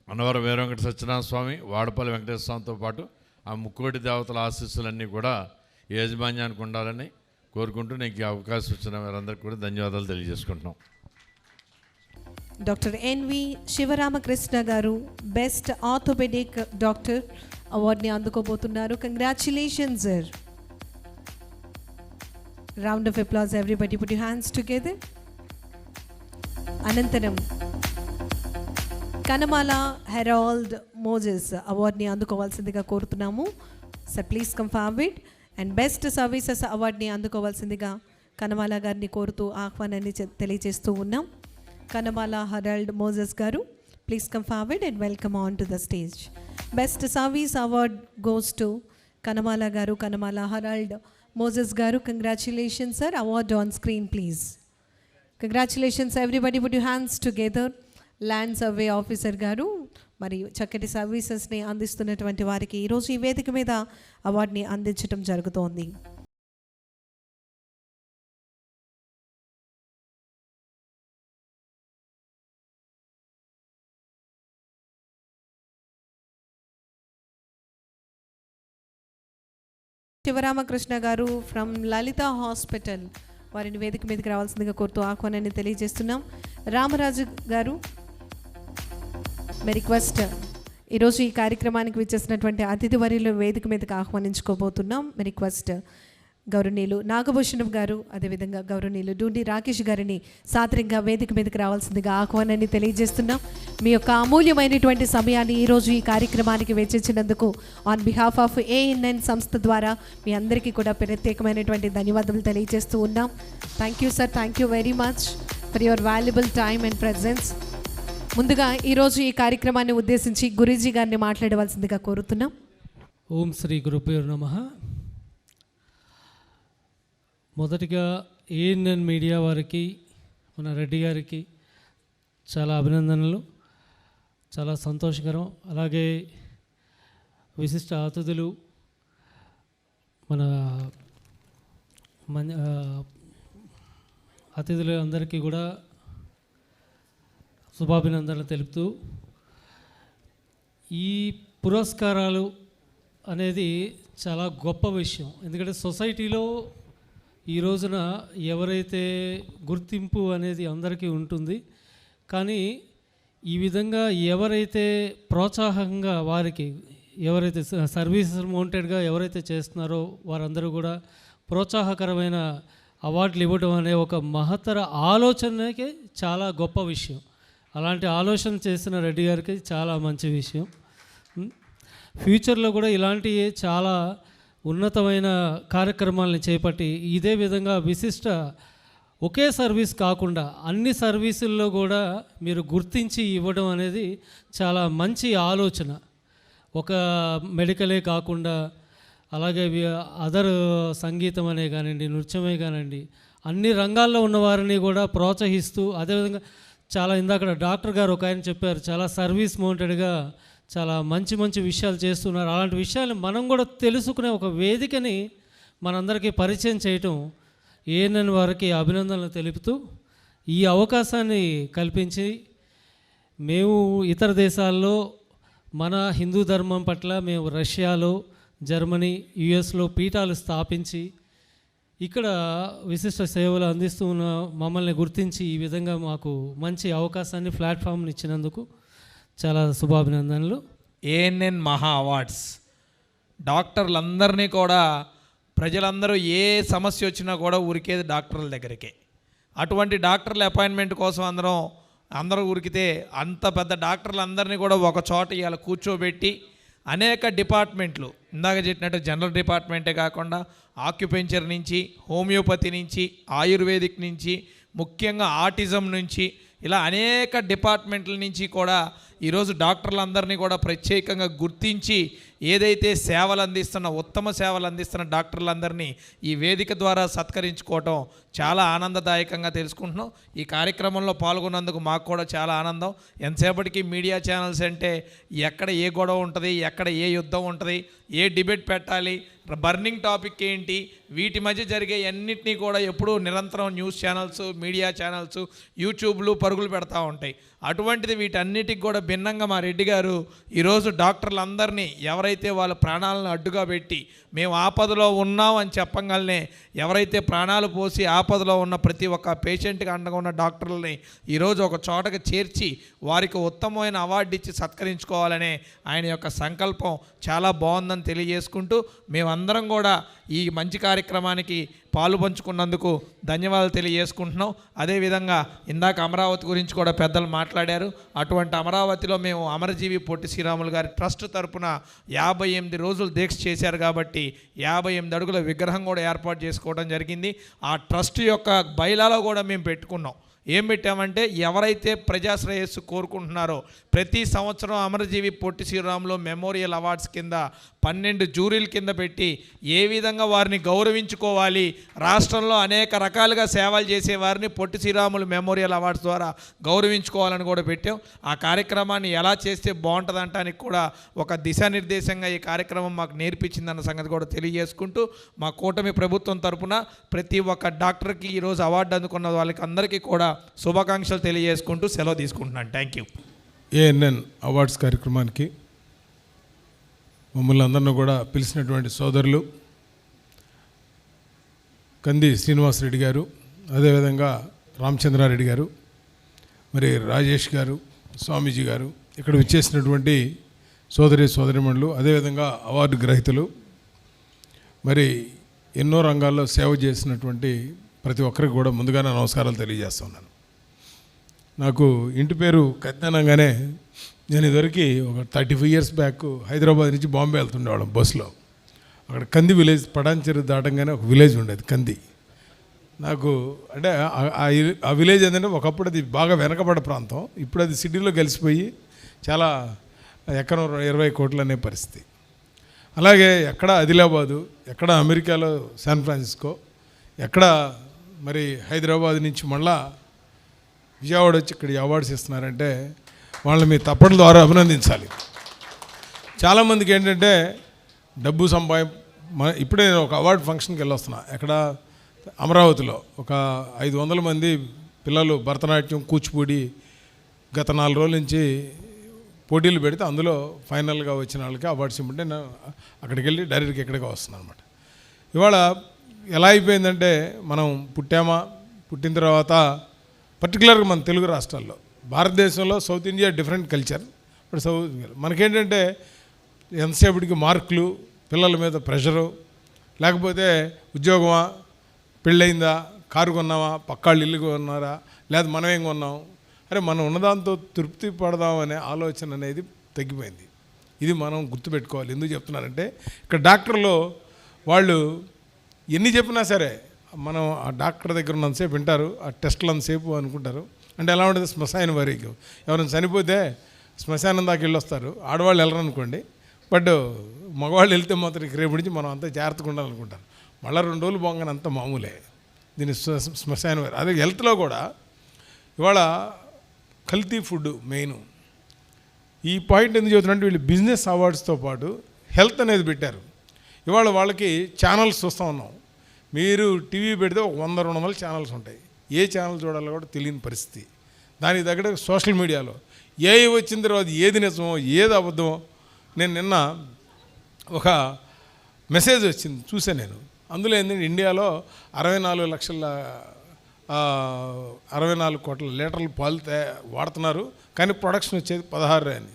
అన్నవరం వీర వెంకట సత్యనారాయణ స్వామి, వాడపల్లి వెంకటేశ్వర స్వామితో పాటు ఆ ముక్కోటి దేవతల ఆశీస్సులన్నీ కూడా ఈ యాజమాన్యానికి ఉండాలని కోరుకుంటూ నీకు ఈ అవకాశం ఇచ్చిన వారందరికీ కూడా ధన్యవాదాలు తెలియజేసుకుంటున్నాం. డాక్టర్ ఎన్వి శివరామకృష్ణ గారు బెస్ట్ ఆర్థోపెడిక్ డాక్టర్ అవార్డుని అందుకోబోతున్నారు. Congratulations sir. Round of applause everybody, put your hands together. అనంతరం కనమాల హెరాల్డ్ మోజెస్ అవార్డుని అందుకోవాల్సిందిగా కోరుతున్నాము. Sir please come forward. And best services అవార్డుని అందుకోవాల్సిందిగా కనమాల గారిని కోరుతూ ఆహ్వానాన్ని తెలియజేస్తూ ఉన్నాం. Kanamala Harold Moses garu, please come forward and welcome on to the stage. Best service award goes to Kanamala garu, Kanamala Harold Moses garu. Congratulations sir. Award on screen please. Congratulations everybody, put your hands together. Land survey officer గారు మరియు చక్కటి సర్వీసెస్ని అందిస్తున్నటువంటి వారికి ఈరోజు ఈ వేదిక మీద అవార్డుని అందించడం జరుగుతోంది. శివరామకృష్ణ గారు ఫ్రమ్ లలిత హాస్పిటల్, వారిని వేదిక మీదకి రావాల్సిందిగా కోరుతూ ఆహ్వానాన్ని తెలియజేస్తున్నాం. రామరాజు గారు, మే రిక్వెస్ట్ ఈరోజు ఈ కార్యక్రమానికి విచ్చేసినటువంటి అతిథి వర్యులు వేదిక మీదకి ఆహ్వానించుకోబోతున్నాం. మే రిక్వెస్ట్ గౌరవనీయులు నాగభూషణం గారు, అదేవిధంగా గౌరవనీయులు డూండి రాకేష్ గారిని సాదరంగా వేదిక మీదకి రావాల్సిందిగా ఆహ్వానాన్ని తెలియజేస్తున్నాం. మీ యొక్క అమూల్యమైనటువంటి సమయాన్ని ఈరోజు ఈ కార్యక్రమానికి వెచ్చించినందుకు ఆన్ బిహాఫ్ ఆఫ్ ఏఎన్ఎన్ సంస్థ ద్వారా మీ అందరికీ కూడా ప్రత్యేకమైనటువంటి ధన్యవాదాలు తెలియజేస్తూ ఉన్నాం. Thank you sir, thank you very much for your valuable time and presence. ముందుగా ఈరోజు ఈ కార్యక్రమాన్ని ఉద్దేశించి గురూజీ గారిని మాట్లాడవలసిందిగా కోరుతున్నాం. ఓం శ్రీ గురుభ్యో నమః. మొదటిగా ఏఎన్ఎన్ మీడియా వారికి, మన రెడ్డి గారికి చాలా అభినందనలు, చాలా సంతోషకరం. అలాగే విశిష్ట అతిథులు మన అతిథులు అందరికీ కూడా శుభాభినందనలు తెలుపుతూ, ఈ పురస్కారాలు అనేది చాలా గొప్ప విషయం. ఎందుకంటే సొసైటీలో ఈ రోజున ఎవరైతే గుర్తింపు అనేది అందరికీ ఉంటుంది, కానీ ఈ విధంగా ఎవరైతే ప్రోత్సాహంగా వారికి ఎవరైతే సర్వీసెస్ మౌంటెడ్గా ఎవరైతే చేస్తున్నారో వారందరూ కూడా ప్రోత్సాహకరమైన అవార్డులు ఇవ్వడం అనే ఒక మహత్తర ఆలోచనకి చాలా గొప్ప విషయం. అలాంటి ఆలోచన చేసిన రెడ్డి గారికి చాలా మంచి విషయం. ఫ్యూచర్లో కూడా ఇలాంటి చాలా ఉన్నతమైన కార్యక్రమాలను చేపట్టి ఇదే విధంగా విశిష్ట ఒకే సర్వీస్ కాకుండా అన్ని సర్వీసుల్లో కూడా మీరు గుర్తించి ఇవ్వడం అనేది చాలా మంచి ఆలోచన. ఒక మెడికలే కాకుండా అలాగే అదర్ సంగీతం అనే కానివ్వండి, నృత్యమే కానివ్వండి, అన్ని రంగాల్లో ఉన్నవారిని కూడా ప్రోత్సహిస్తూ, అదేవిధంగా చాలా ఇందాక డాక్టర్ గారు ఒక ఆయన చెప్పారు, చాలా సర్వీస్ మౌంటెడ్గా చాలా మంచి మంచి విషయాలు చేస్తున్నారు. అలాంటి విషయాలు మనం కూడా తెలుసుకునే ఒక వేదికని మనందరికీ పరిచయం చేయటం ఏఎన్ఎన్ వారికి అభినందనలు తెలుపుతూ, ఈ అవకాశాన్ని కల్పించి మేము ఇతర దేశాల్లో మన హిందూ ధర్మం పట్ల మేము రష్యాలో, జర్మనీ, యుఎస్లో పీఠాలు స్థాపించి ఇక్కడ విశిష్ట సేవలు అందిస్తూ ఉన్న మమ్మల్ని గుర్తించి ఈ విధంగా మాకు మంచి అవకాశాన్ని, ప్లాట్ఫామ్ని ఇచ్చినందుకు చాలా శుభాభినందనలు. ఏఎన్ఎన్ మహా అవార్డ్స్ డాక్టర్లందరినీ కూడా, ప్రజలందరూ ఏ సమస్య వచ్చినా కూడా ఉరికేది డాక్టర్ల దగ్గరికే. అటువంటి డాక్టర్ల అపాయింట్మెంట్ కోసం అందరూ ఉరికితే అంత పెద్ద డాక్టర్లందరినీ కూడా ఒక చోట ఇవాళ కూర్చోబెట్టి అనేక డిపార్ట్మెంట్లు, ఇందాక చెప్పినట్టు జనరల్ డిపార్ట్మెంటే కాకుండా ఆక్యుపెంచర్ నుంచి, హోమియోపతి నుంచి, ఆయుర్వేదిక్ నుంచి, ముఖ్యంగా ఆటిజం నుంచి, ఇలా అనేక డిపార్ట్మెంట్ల నుంచి కూడా ఈరోజు డాక్టర్లందరినీ కూడా ప్రత్యేకంగా గుర్తించి ఏదైతే సేవలు అందిస్తున్న, ఉత్తమ సేవలు అందిస్తున్న డాక్టర్లందరినీ ఈ వేదిక ద్వారా సత్కరించుకోవటం చాలా ఆనందదాయకంగా తెలుసుకుంటున్నాం. ఈ కార్యక్రమంలో పాల్గొన్నందుకు మాకు కూడా చాలా ఆనందం. ఎంతసేపటికి మీడియా ఛానల్స్ అంటే ఎక్కడ ఏ గొడవ ఉంటుంది, ఎక్కడ ఏ యుద్ధం ఉంటుంది, ఏ డిబేట్ పెట్టాలి, బర్నింగ్ టాపిక్ ఏంటి, వీటి మధ్య జరిగే అన్నింటినీ కూడా ఎప్పుడూ నిరంతరం న్యూస్ ఛానల్స్, మీడియా ఛానల్స్, యూట్యూబ్లు పరుగులు పెడతా ఉంటాయి. అటువంటిది వీటన్నిటికి కూడా భిన్నంగా మా రెడ్డి గారు ఈరోజు డాక్టర్లందరినీ ఎవరైతే వాళ్ళ ప్రాణాలను అడ్డుగా పెట్టి మేము ఆపదలో ఉన్నాం అని చెప్పగలనే, ఎవరైతే ప్రాణాలు పోసి ఆపదలో ఉన్న ప్రతి ఒక్క పేషెంట్కి అండగా ఉన్న డాక్టర్లని ఈరోజు ఒక చోటకి చేర్చి వారికి ఉత్తమమైన అవార్డు ఇచ్చి సత్కరించుకోవాలనే ఆయన యొక్క సంకల్పం చాలా బాగుందని తెలియజేసుకుంటూ, మేమందరం కూడా ఈ మంచి కార్యక్రమానికి పాలు పంచుకున్నందుకు ధన్యవాదాలు తెలియజేసుకుంటున్నాం. అదేవిధంగా ఇందాక అమరావతి గురించి కూడా పెద్దలు మాట్లాడారు. అటువంటి అమరావతిలో మేము అమరజీవి పొట్టి శ్రీరాములు గారి ట్రస్ట్ తరపున 58 రోజులు దీక్ష చేశారు కాబట్టి 58 అడుగుల విగ్రహం కూడా ఏర్పాటు చేసుకోవడం జరిగింది. ఆ ట్రస్ట్ యొక్క బైలాలో కూడా మేము పెట్టుకున్నాం. ఏం పెట్టామంటే, ఎవరైతే ప్రజాశ్రేయస్సు కోరుకుంటున్నారో ప్రతి సంవత్సరం అమరజీవి పొట్టి శ్రీరాములు మెమోరియల్ అవార్డ్స్ కింద 12 జూరీల కింద పెట్టి ఏ విధంగా వారిని గౌరవించుకోవాలి, రాష్ట్రంలో అనేక రకాలుగా సేవలు చేసే వారిని పొట్టి శ్రీరాములు మెమోరియల్ అవార్డ్స్ ద్వారా గౌరవించుకోవాలని కూడా పెట్టాం. ఆ కార్యక్రమాన్ని ఎలా చేస్తే బాగుంటుంది అంటానికి కూడా ఒక దిశానిర్దేశంగా ఈ కార్యక్రమం మాకు నేర్పించిందన్న సంగతి కూడా తెలియజేసుకుంటూ, మా కూటమి ప్రభుత్వం తరపున ప్రతి ఒక్క డాక్టర్కి ఈరోజు అవార్డు అందుకున్న వాళ్ళకి అందరికీ కూడా శుభాకాంక్షలు తెలియజేసుకుంటూ సెలవు తీసుకుంటున్నాను. Thank you. ఏఎన్ఎన్ అవార్డ్స్ కార్యక్రమానికి మమ్మల్ని అందరినీ కూడా పిలిచినటువంటి సోదరులు కంది శ్రీనివాసరెడ్డి గారు, అదేవిధంగా రామచంద్రారెడ్డి గారు, మరి రాజేష్ గారు, స్వామీజీ గారు, ఇక్కడ విచ్చేసినటువంటి సోదరిమణులు, అదేవిధంగా అవార్డు గ్రహీతలు, మరి ఎన్నో రంగాల్లో సేవ చేసినటువంటి ప్రతి ఒక్కరికి కూడా ముందుగానే నమస్కారాలు తెలియజేస్తున్నాను. నాకు ఇంటి పేరు కత్తినగానే నేను ఇదివరకు ఒక 35 years బ్యాక్ హైదరాబాద్ నుంచి బాంబే వెళ్తుండేవాళ్ళం బస్సులో. అక్కడ కంది విలేజ్, పడాన్చెరు దాటంగానే ఒక విలేజ్ ఉండేది కంది. నాకు అంటే ఆ విలేజ్ ఏంటంటే ఒకప్పుడు అది బాగా వెనకబడ్డ ప్రాంతం, ఇప్పుడు అది సిటీలో కలిసిపోయి చాలా ఎకరం 20 కోట్లు అనే పరిస్థితి. అలాగే ఎక్కడ ఆదిలాబాదు, ఎక్కడ అమెరికాలో శాన్ ఫ్రాన్సిస్కో, ఎక్కడ మరి హైదరాబాద్ నుంచి మళ్ళా విజయవాడ వచ్చి ఇక్కడ అవార్డ్స్ ఇస్తున్నారంటే వాళ్ళని మీ తప్పట్ల ద్వారా అభినందించాలి. చాలామందికి ఏంటంటే డబ్బు ఇప్పుడే నేను ఒక అవార్డు ఫంక్షన్కి వెళ్ళొస్తున్నా. ఎక్కడ అమరావతిలో ఒక 500 మంది పిల్లలు భరతనాట్యం, కూచిపూడి గత 4 రోజుల నుంచి పోటీలు పెడితే అందులో ఫైనల్గా వచ్చిన వాళ్ళకి అవార్డ్స్ ఇవ్వమంటే నేను అక్కడికి వెళ్ళి డైరెక్ట్గా ఇక్కడికి వస్తున్నాను అనమాట. ఇవాళ ఎలా అయిపోయిందంటే, మనం పుట్టిన తర్వాత పర్టికులర్గా మన తెలుగు రాష్ట్రాల్లో, భారతదేశంలో సౌత్ ఇండియా డిఫరెంట్ కల్చర్. ఇప్పుడు మనకేంటంటే ఎంతసేపటికి మార్కులు, పిల్లల మీద ప్రెషరు, లేకపోతే ఉద్యోగమా, పెళ్ళయిందా, కారు కొన్నామా, పక్కాళ్ళు ఇల్లు కొన్నారా, లేదా మనం ఏం కొన్నాం, అరే మనం ఉన్నదాంతో తృప్తి పడదాం అనే ఆలోచన అనేది తగ్గిపోయింది. ఇది మనం గుర్తుపెట్టుకోవాలి. ఎందుకు చెప్తున్నానంటే ఇక్కడ డాక్టర్లు వాళ్ళు ఎన్ని చెప్పినా సరే మనం ఆ డాక్టర్ దగ్గర ఉన్నంతసేపు వింటారు, ఆ టెస్టులు అంతసేపు అనుకుంటారు. అంటే ఎలా ఉంటుంది, శ్మశాన వారికి ఎవరైనా చనిపోతే శ్మశానం దాకా వెళ్ళొస్తారు, ఆడవాళ్ళు వెళ్ళరు అనుకోండి. బట్ మగవాళ్ళు వెళ్తే మాత్రం రేపు నుంచి మనం అంతా జాగ్రత్తగా ఉండాలనుకుంటారు. మళ్ళీ 2 రోజులు పోగానే అంత మామూలే. దీని శ్మశాన వారి అదే హెల్త్లో కూడా ఇవాళ కల్తీ ఫుడ్ మెయిన్. ఈ పాయింట్ ఎందుకు చెబుతున్నట్టు వీళ్ళు బిజినెస్ అవార్డ్స్తో పాటు హెల్త్ అనేది పెట్టారు. ఇవాళ వాళ్ళకి ఛానల్స్ చూస్తూ ఉన్నాం. మీరు టీవీ పెడితే ఒక 100-200 ఛానల్స్ ఉంటాయి. ఏ ఛానల్ చూడాలో కూడా తెలియని పరిస్థితి. దానికి తగ్గట్టు సోషల్ మీడియాలో ఏవి వచ్చిన తర్వాత ఏది నిజమో ఏది అబద్ధమో. నేను నిన్న ఒక మెసేజ్ వచ్చింది చూసాను నేను. అందులో ఏంటంటే ఇండియాలో 64 కోట్ల లీటర్లు పాలు వాడుతున్నారు, కానీ ప్రొడక్షన్ వచ్చేది 16 అని.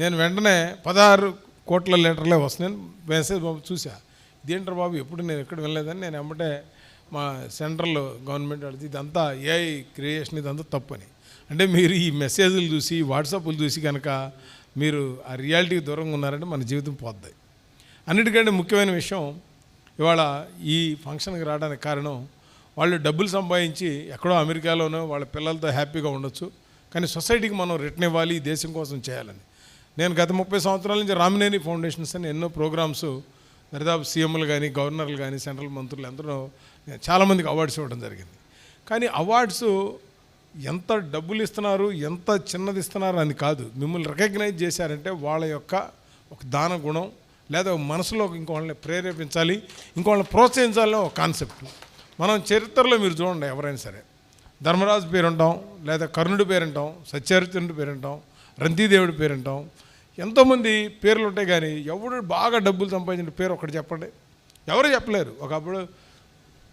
నేను వెంటనే 16 కోట్ల లీటర్లే వస్తున్నాను మెసేజ్ బాబు చూసా. ఇదేంటారు బాబు, ఎప్పుడు నేను ఎక్కడ వెళ్ళలేదని నేను వెంబటే మా సెంట్రల్ గవర్నమెంట్ అడిగితే ఇదంతా ఏఐ క్రియేషన్, ఇదంతా తప్పని. అంటే మీరు ఈ మెసేజ్లు చూసి వాట్సాప్లు చూసి కనుక మీరు ఆ రియాలిటీకి దూరంగా ఉన్నారంటే మన జీవితం పోద్ది. అన్నిటికంటే ముఖ్యమైన విషయం, ఇవాళ ఈ ఫంక్షన్కి రావడానికి కారణం వాళ్ళు డబ్బులు సంపాదించి ఎక్కడో అమెరికాలోనో వాళ్ళ పిల్లలతో హ్యాపీగా ఉండొచ్చు, కానీ సొసైటీకి మనం రిటర్న్ ఇవ్వాలి, ఈ దేశం కోసం చేయాలని. నేను గత 30 సంవత్సరాల నుంచి రామినేని ఫౌండేషన్స్ అని ఎన్నో ప్రోగ్రామ్స్ దరిదాపు సీఎంలు కానీ గవర్నర్లు కానీ సెంట్రల్ మంత్రులు ఎందరో చాలామందికి అవార్డ్స్ ఇవ్వడం జరిగింది. కానీ అవార్డ్స్ ఎంత డబ్బులు ఇస్తున్నారు, ఎంత చిన్నది ఇస్తున్నారు అని కాదు, మిమ్మల్ని రికగ్నైజ్ చేశారంటే వాళ్ళ యొక్క ఒక దాన గుణం లేదా మనసులో ఇంకోళ్ళని ప్రేరేపించాలి, ఇంకోళ్ళని ప్రోత్సహించాలని ఒక కాన్సెప్ట్. మనం చరిత్రలో మీరు చూడండి, ఎవరైనా సరే ధర్మరాజు పేరు అంటాం, లేదా కర్ణుడి పేరు అంటాం, సత్యహరిచంద్రుడి పేరు అంటాం, రంతిదేవుడి పేరు అంటాం, ఎంతోమంది పేర్లు ఉంటాయి. కానీ ఎవడు బాగా డబ్బులు సంపాదించిన పేరు ఒకటి చెప్పండి, ఎవరు చెప్పలేరు. ఒకప్పుడు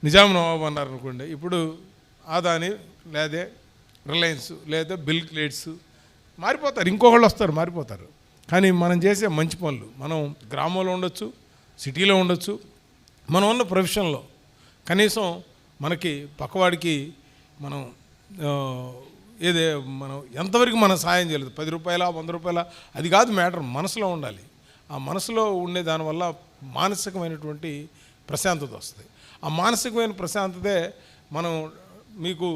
నిజాం నవాబు అన్నారు అనుకోండి, ఇప్పుడు ఆదాని లేదా రిలయన్స్ లేదా బిల్ గేట్స్ మారిపోతారు, ఇంకొకళ్ళు వస్తారు మారిపోతారు. కానీ మనం చేసే మంచి పనులు, మనం గ్రామంలో ఉండొచ్చు, సిటీలో ఉండొచ్చు, మనం ఉన్న ప్రొఫెషన్లో కనీసం మనకి పక్కవాడికి మనం మనం ఎంతవరకు మనం సాయం చేయలేదు, 10 రూపాయల 100 రూపాయల అది కాదు మ్యాటర్, మనసులో ఉండాలి. ఆ మనసులో ఉండే దానివల్ల మానసికమైనటువంటి ప్రశాంతత వస్తుంది. ఆ మానసికమైన ప్రశాంతతే మనం మీకు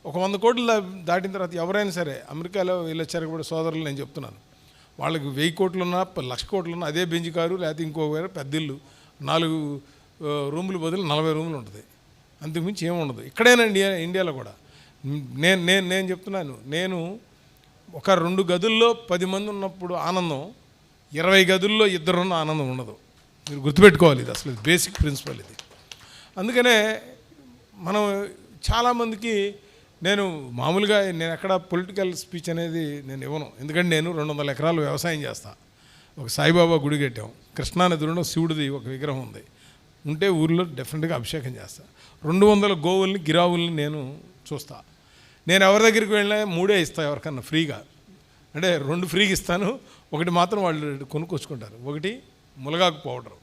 ఒక 100 కోట్లు దాటిన తర్వాత ఎవరైనా సరే అమెరికాలో వెళ్ళొచ్చారు కూడా సోదరులు నేను చెప్తున్నాను, వాళ్ళకి 1000 కోట్లున్నా 1,00,000 కోట్లున్నా అదే బెంజ్ కారు లేకపోతే ఇంకో పెద్ద ఇల్లు 4 రూములు బదులు 40 రూములు ఉంటుంది, అంతకుమించి ఏముండదు. ఇక్కడైనా ఇండియాలో కూడా నేను చెప్తున్నాను, నేను ఒక 2 గదుల్లో 10 మంది ఉన్నప్పుడు ఆనందం 20 గదుల్లో 2 ఉన్న ఆనందం ఉండదు. మీరు గుర్తుపెట్టుకోవాలి, ఇది అసలు బేసిక్ ప్రిన్సిపల్ ఇది. అందుకనే మనం చాలామందికి నేను మామూలుగా నేను ఎక్కడ పొలిటికల్ స్పీచ్ అనేది నేను ఇవ్వను, ఎందుకంటే నేను 200 ఎకరాలు వ్యవసాయం చేస్తాను. ఒక సాయిబాబా గుడి కట్టాం, కృష్ణానదిలో శివుడిది ఒక విగ్రహం ఉంది, ఉంటే ఊరిలో డెఫినెట్గా అభిషేకం చేస్తాను. 200 గోవుల్ని గిరావుల్ని నేను చూస్తా. నేను ఎవరి దగ్గరికి వెళ్ళినా 3 ఇస్తాను ఎవరికన్నా ఫ్రీగా, అంటే 2 ఫ్రీగా ఇస్తాను, 1 మాత్రం వాళ్ళు కొనుక్కొచ్చుకుంటారు. 1 ములగాకు పౌడరు,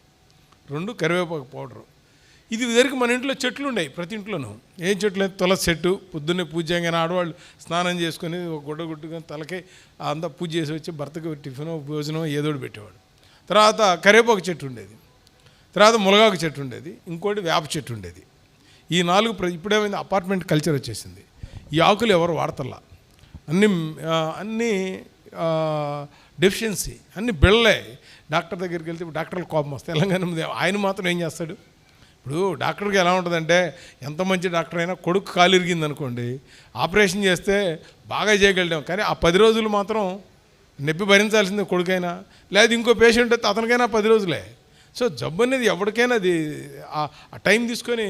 2 కరివేపాకు పౌడరు. ఇది ఇదివరకు మన ఇంట్లో చెట్లు ఉండేవి, ప్రతి ఇంట్లోనూ. ఏం చెట్లు అయితే తులసి చెట్టు, పొద్దున్నే పూజ చేయగానే ఆడవాళ్ళు స్నానం చేసుకొని ఒక గుడ్డ గుట్టుకొని తలకి అంతా పూజ చేసి వచ్చి భర్తకి టిఫినో భోజనం ఏదోటి పెట్టేవాడు. తర్వాత కరివేపాకు చెట్టు ఉండేది, తర్వాత ములగాకు చెట్టు ఉండేది, ఇంకోటి వేప చెట్టు ఉండేది. ఈ 4 ఇప్పుడేమైంది, అపార్ట్మెంట్ కల్చర్ వచ్చేసింది. ఈ ఆకులు ఎవరు వాడతల్లా, అన్నీ డెఫిషియన్సీ, అన్నీ బిళ్ళే. డాక్టర్ దగ్గరికి వెళ్తే డాక్టర్లు కోపం వస్తాయి. తెలంగాణ ఆయన మాత్రం ఏం చేస్తాడు, ఇప్పుడు డాక్టర్కి ఎలా ఉంటుందంటే ఎంత మంచి డాక్టర్ అయినా కొడుకు కాలు ఇరిగింది అనుకోండి, ఆపరేషన్ చేస్తే బాగా చేయగలిగాం, కానీ ఆ 10 రోజులు మాత్రం నొప్పి భరించాల్సిందే కొడుకైనా, లేదా ఇంకో పేషెంట్ అయితే అతనికైనా 10 రోజులే. సో జబ్బు అనేది ఎవరికైనా అది ఆ టైం తీసుకొని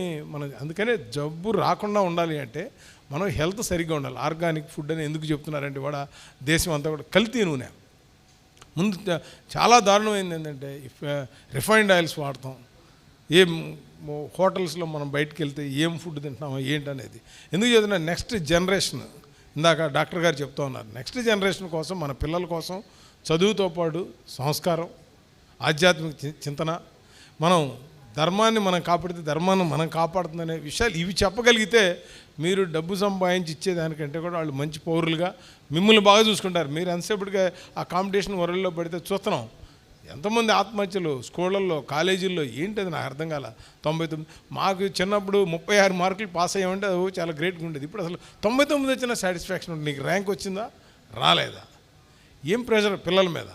అందుకనే జబ్బు రాకుండా ఉండాలి అంటే మనం హెల్త్ సరిగ్గా ఉండాలి. ఆర్గానిక్ ఫుడ్ అని ఎందుకు చెప్తున్నారంటే కూడా దేశం అంతా కూడా కల్తీ నూనె ముందు చాలా దారుణమైంది. ఏంటంటే రిఫైన్డ్ ఆయిల్స్ వాడతాం, ఏం హోటల్స్లో మనం బయటకు వెళ్తే ఏం ఫుడ్ తింటున్నామో ఏంటనేది ఎందుకు చెప్తున్నా, నెక్స్ట్ జనరేషన్ ఇందాక డాక్టర్ గారు చెప్తూ ఉన్నారు, నెక్స్ట్ జనరేషన్ కోసం మన పిల్లల కోసం చదువుతో పాటు సంస్కారం, ఆధ్యాత్మిక చింతన, మనం ధర్మాన్ని మనం కాపాడితే ధర్మాన్ని మనం కాపాడుతుందనే విషయాలు ఇవి చెప్పగలిగితే మీరు డబ్బు సంపాదించి ఇచ్చేదానికంటే కూడా వాళ్ళు మంచి పౌరులుగా మిమ్మల్ని బాగా చూసుకుంటారు. మీరు ఎంతసేపటిగా ఆ కాంపిటీషన్ వరల్డ్లో పడితే చూస్తున్నాం. ఎంతమంది ఆత్మహత్యలు స్కూళ్ళల్లో, కాలేజీల్లో, ఏంటది నాకు అర్థం కాల. 99 మాకు చిన్నప్పుడు 36 మార్కులు పాస్ అయ్యామంటే అది చాలా గ్రేట్గా ఉండేది. ఇప్పుడు అసలు 99 వచ్చిన సాటిస్ఫాక్షన్ ఉంటుంది. నీకు ర్యాంక్ వచ్చిందా రాలేదా, ఏం ప్రెషర్ పిల్లల మీద.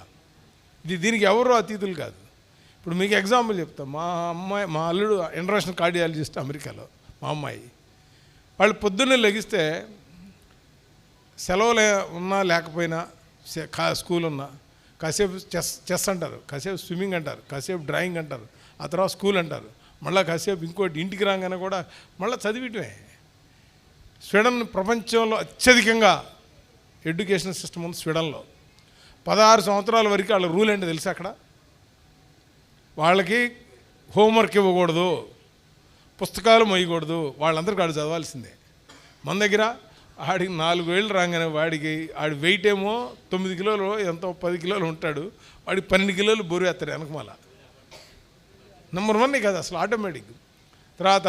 దీనికి ఎవరు అతీతులు కాదు. ఇప్పుడు మీకు ఎగ్జాంపుల్ చెప్తా. మా అల్లుడు ఇంటర్నేషనల్ కార్డియాలజిస్ట్ అమెరికాలో. మా అమ్మాయి వాళ్ళు పొద్దున్నే లెగిస్తే సెలవులు ఉన్నా లేకపోయినా స్కూల్ ఉన్నా కాసేపు చెస్ అంటారు, కాసేపు స్విమ్మింగ్ అంటారు, కాసేపు డ్రాయింగ్ అంటారు, ఆ తర్వాత స్కూల్ అంటారు, మళ్ళీ కాసేపు ఇంకోటి ఇంటికి రాగానే కూడా మళ్ళీ చదివిటమే. స్వీడన్ ప్రపంచంలో అత్యధికంగా ఎడ్యుకేషన్ సిస్టమ్ ఉంది స్వీడన్లో. 16 సంవత్సరాల వరకు వాళ్ళ రూల్ ఏంటో తెలుసు. అక్కడ వాళ్ళకి హోంవర్క్ ఇవ్వకూడదు, పుస్తకాలు మొయ్యకూడదు, వాళ్ళందరికీ వాడు చదవాల్సిందే. మన దగ్గర ఆడికి 4 ఏళ్ళు రాగానే వాడికి ఆడి వెయిట్ ఏమో 9 కిలోలు ఎంతో 10 కిలోలు ఉంటాడు, వాడికి 12 కిలోలు బరువు వేస్తారు వెనకమాల. నెంబర్ 1 కదా అసలు ఆటోమేటిక్. తర్వాత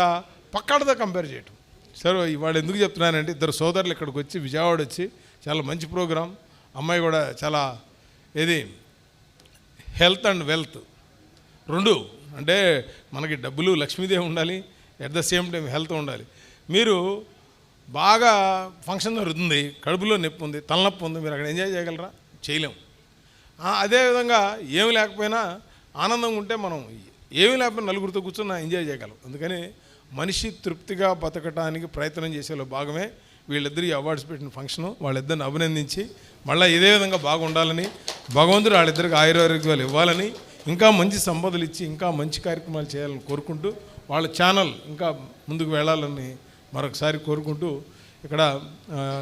పక్కాడతో కంపేర్ చేయటం. సరే ఇవాళ ఎందుకు చెప్తున్నానంటే, 2 సోదరులు ఇక్కడికి వచ్చి విజయవాడ వచ్చి చాలా మంచి ప్రోగ్రాం. అమ్మాయి కూడా చాలా హెల్త్ అండ్ వెల్త్ 2 అంటే మనకి డబ్బులు లక్ష్మీదేవి ఉండాలి, at the same time health ఉండాలి. మీరు బాగా ఫంక్షన్ జరుగుతుంది, కడుపులో నొప్పి ఉంది, తలనొప్పి ఉంది, మీరు అక్కడ ఎంజాయ్ చేయగలరా? చేయలేము. అదేవిధంగా ఏమి లేకపోయినా ఆనందంగా ఉంటే మనం ఏమి లేకపోయినా నలుగురితో కూర్చొని ఎంజాయ్ చేయగలం. అందుకని మనిషి తృప్తిగా బతకటానికి ప్రయత్నం చేసేలో భాగమే వీళ్ళిద్దరు అవార్డ్స్ పెట్టిన ఫంక్షను. వాళ్ళిద్దరిని అభినందించి మళ్ళీ ఇదే విధంగా బాగుండాలని, భగవంతుడు వాళ్ళిద్దరికి ఆయురారోగ్యాలు ఇవ్వాలని, ఇంకా మంచి సంపదలు ఇచ్చి ఇంకా మంచి కార్యక్రమాలు చేయాలని కోరుకుంటూ, వాళ్ళ ఛానల్ ఇంకా ముందుకు వెళ్ళాలని మరొకసారి కోరుకుంటూ, ఇక్కడ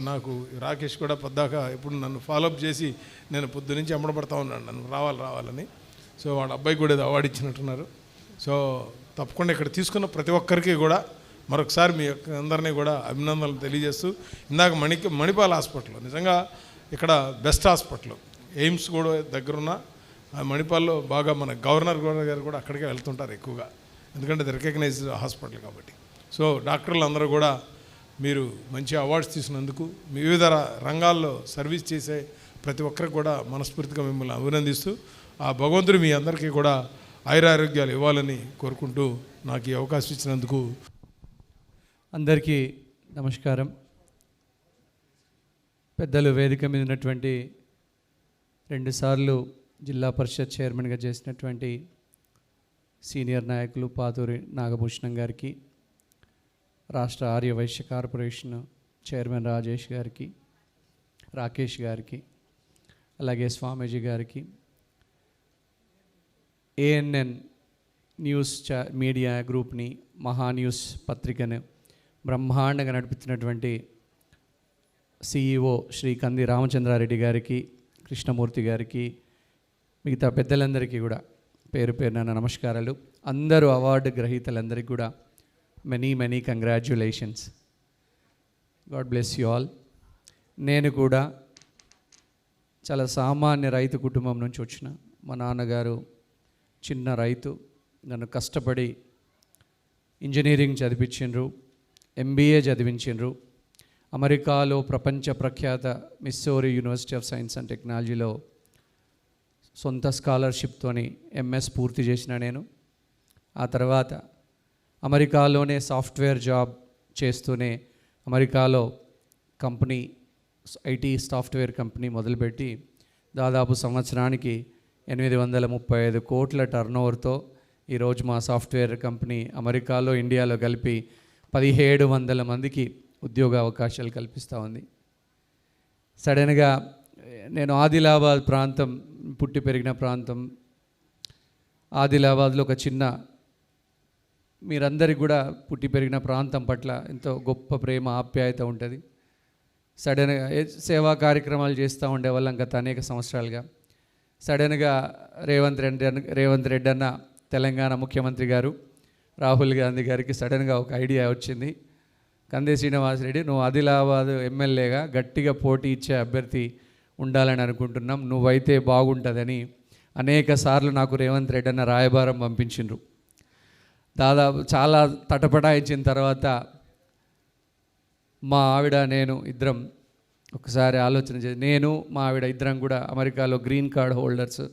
నాకు రాకేష్ కూడా పద్దాక ఎప్పుడు నన్ను ఫాలోఅప్ చేసి నేను పొద్దు నుంచి అమ్మడబడతా ఉన్నాను నన్ను రావాలని. సో వాళ్ళ అబ్బాయి కూడా ఏదో అవార్డు ఇచ్చినట్టున్నారు. సో తప్పకుండా ఇక్కడ తీసుకున్న ప్రతి ఒక్కరికి కూడా మరొకసారి మీ అందరినీ కూడా అభినందనలు తెలియజేస్తూ, ఇందాక మణిపాల్ హాస్పిటల్ నిజంగా ఇక్కడ బెస్ట్ హాస్పిటల్, ఎయిమ్స్ కూడా దగ్గరున్న మణిపాల్లో బాగా మన గవర్నర్ గారు కూడా అక్కడికే వెళ్తుంటారు ఎక్కువగా, ఎందుకంటే అది రికగ్నైజ్డ్ హాస్పిటల్ కాబట్టి. సో డాక్టర్లు అందరూ కూడా మీరు మంచి అవార్డ్స్ తీసుకున్నందుకు, మీ వివిధ రంగాల్లో సర్వీస్ చేసే ప్రతి ఒక్కరికి కూడా మనస్ఫూర్తిగా మిమ్మల్ని అభినందిస్తూ, ఆ భగవంతుడు మీ అందరికీ కూడా ఆయురారోగ్యాలు ఇవ్వాలని కోరుకుంటూ నాకు ఈ అవకాశం ఇచ్చినందుకు అందరికీ నమస్కారం. పెద్దలు వేదిక మీద ఉన్నటువంటి 2 సార్లు జిల్లా పరిషత్ చైర్మన్గా చేసినటువంటి సీనియర్ నాయకులు పాతూరి నాగభూషణం గారికి, రాష్ట్ర ఆర్యవైశ్య కార్పొరేషన్ చైర్మన్ రాజేష్ గారికి, రాకేష్ గారికి, అలాగే స్వామీజీ గారికి, ANN న్యూస్ మీడియా గ్రూప్ని, మహా న్యూస్ పత్రికను బ్రహ్మాండంగా నడిపించినటువంటి CEO శ్రీ కంది రామచంద్రారెడ్డి గారికి, కృష్ణమూర్తి గారికి, మిగతా పెద్దలందరికీ కూడా పేరు పేరున నమస్కారాలు. అందరూ అవార్డు గ్రహీతలందరికీ కూడా many congratulations. God bless you all. నేను కూడా చాలా సామాన్య రైతు కుటుంబం నుంచి వచ్చిన. మా నాన్నగారు చిన్న రైతు, నన్ను కష్టపడి ఇంజనీరింగ్ చదివించిండ్రు, MBA చదివించిండ్రు. అమెరికాలో ప్రపంచ ప్రఖ్యాత Missouri university of science and టెక్నాలజీలో సొంత స్కాలర్షిప్తోని MS పూర్తి చేసిన నేను. ఆ తర్వాత అమెరికాలోనే సాఫ్ట్వేర్ జాబ్ చేస్తూనే అమెరికాలో కంపెనీ, IT సాఫ్ట్వేర్ కంపెనీ మొదలుపెట్టి దాదాపు సంవత్సరానికి 835 కోట్ల టర్నోవర్తో ఈరోజు మా సాఫ్ట్వేర్ కంపెనీ అమెరికాలో, ఇండియాలో కలిపి 1700 మందికి ఉద్యోగ అవకాశాలు కల్పిస్తూ ఉంది. సడన్గా నేను ఆదిలాబాద్ ప్రాంతం, పుట్టి పెరిగిన ప్రాంతం ఆదిలాబాద్లో ఒక చిన్న, మీరందరికీ కూడా పుట్టి పెరిగిన ప్రాంతం పట్ల ఎంతో గొప్ప ప్రేమ ఆప్యాయత ఉంటుంది. సడన్గా సేవా కార్యక్రమాలు చేస్తూ ఉండేవాళ్ళం గత అనేక సంవత్సరాలుగా. సడన్గా రేవంత్ రెడ్డి అన్న తెలంగాణ ముఖ్యమంత్రి గారు, రాహుల్ గాంధీ గారికి సడన్గా ఒక ఐడియా వచ్చింది. కందే శ్రీనివాసరెడ్డి, నువ్వు ఆదిలాబాద్ ఎమ్మెల్యేగా గట్టిగా పోటీ ఇచ్చే అభ్యర్థి ఉండాలని అనుకుంటున్నాం, నువ్వైతే బాగుంటుందని అనేక సార్లు నాకు రేవంత్ రెడ్డి అన్న రాయబారం పంపించిండ్రు. దాదాపు చాలా తటపటాయించిన తర్వాత మా ఆవిడ నేను ఇద్దరం ఒకసారి ఆలోచన చేసి, నేను మా ఆవిడ ఇద్దరం కూడా అమెరికాలో గ్రీన్ కార్డ్ హోల్డర్స్,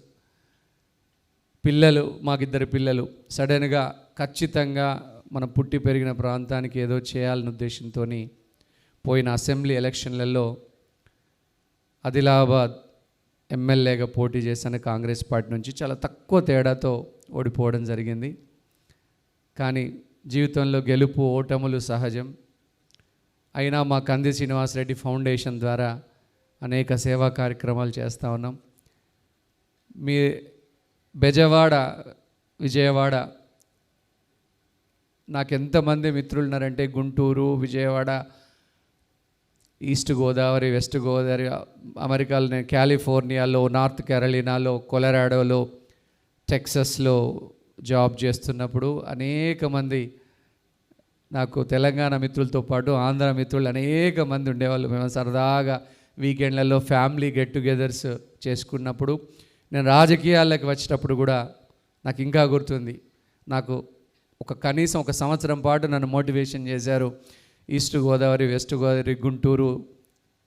పిల్లలు మాకిద్దరు పిల్లలు. సడన్గా ఖచ్చితంగా మనం పుట్టి పెరిగిన ప్రాంతానికి ఏదో చేయాలనే ఉద్దేశంతో పోయిన అసెంబ్లీ ఎలక్షన్లలో ఆదిలాబాద్ ఎమ్మెల్యేగా పోటీ చేశాను కాంగ్రెస్ పార్టీ నుంచి. చాలా తక్కువ తేడాతో ఓడిపోవడం జరిగింది. కానీ జీవితంలో గెలుపు ఓటములు సహజం. అయినా మా కంది శ్రీనివాసరెడ్డి ఫౌండేషన్ ద్వారా అనేక సేవా కార్యక్రమాలు చేస్తూ ఉన్నాం. మీ బెజవాడ, విజయవాడ నాకు ఎంతమంది మిత్రులు ఉన్నారంటే, గుంటూరు, విజయవాడ, ఈస్ట్ గోదావరి, వెస్ట్ గోదావరి, అమెరికాలో నేను కాలిఫోర్నియాలో, నార్త్ కెరళీనాలో, కొలరాడోలో, టెక్సస్లో జాబ్ చేస్తున్నప్పుడు అనేక మంది నాకు తెలంగాణ మిత్రులతో పాటు ఆంధ్ర మిత్రులు అనేక మంది ఉండేవాళ్ళు. మేము సరదాగా వీకెండ్లలో ఫ్యామిలీ గెట్ టుగెదర్స్ చేసుకున్నప్పుడు, నేను రాజకీయాల్లోకి వచ్చేటప్పుడు కూడా నాకు ఇంకా గుర్తుంది. నాకు కనీసం ఒక సంవత్సరం పాటు నన్ను మోటివేషన్ చేశారు ఈస్ట్ గోదావరి, వెస్ట్ గోదావరి, గుంటూరు,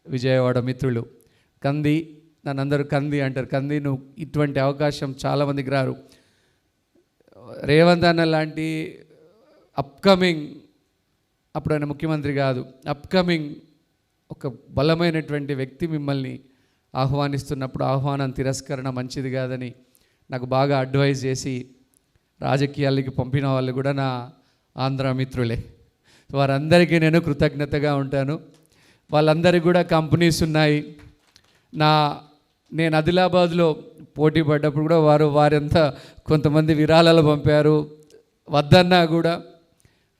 విజయవాడ మిత్రులు. కంది, నన్ను అందరూ కంది అంటారు. కంది, నువ్వు ఇటువంటి అవకాశం చాలామందికి రారు. రేవంత్ అన్న లాంటి అప్కమింగ్, అప్పుడు ఆయన ముఖ్యమంత్రి కాదు, అప్కమింగ్ ఒక బలమైనటువంటి వ్యక్తి మిమ్మల్ని ఆహ్వానిస్తున్నప్పుడు ఆహ్వానం తిరస్కరణ మంచిది కాదని నాకు బాగా అడ్వైజ్ చేసి రాజకీయాలకి పంపిన వాళ్ళు కూడా నా ఆంధ్ర మిత్రులే. వారందరికీ నేను కృతజ్ఞతగా ఉంటాను. వాళ్ళందరికీ కూడా కంపెనీస్ ఉన్నాయి. నేను ఆదిలాబాద్లో పోటీ పడ్డప్పుడు కూడా వారంతా కొంతమంది విరాళాలు పంపారు, వద్దన్నా కూడా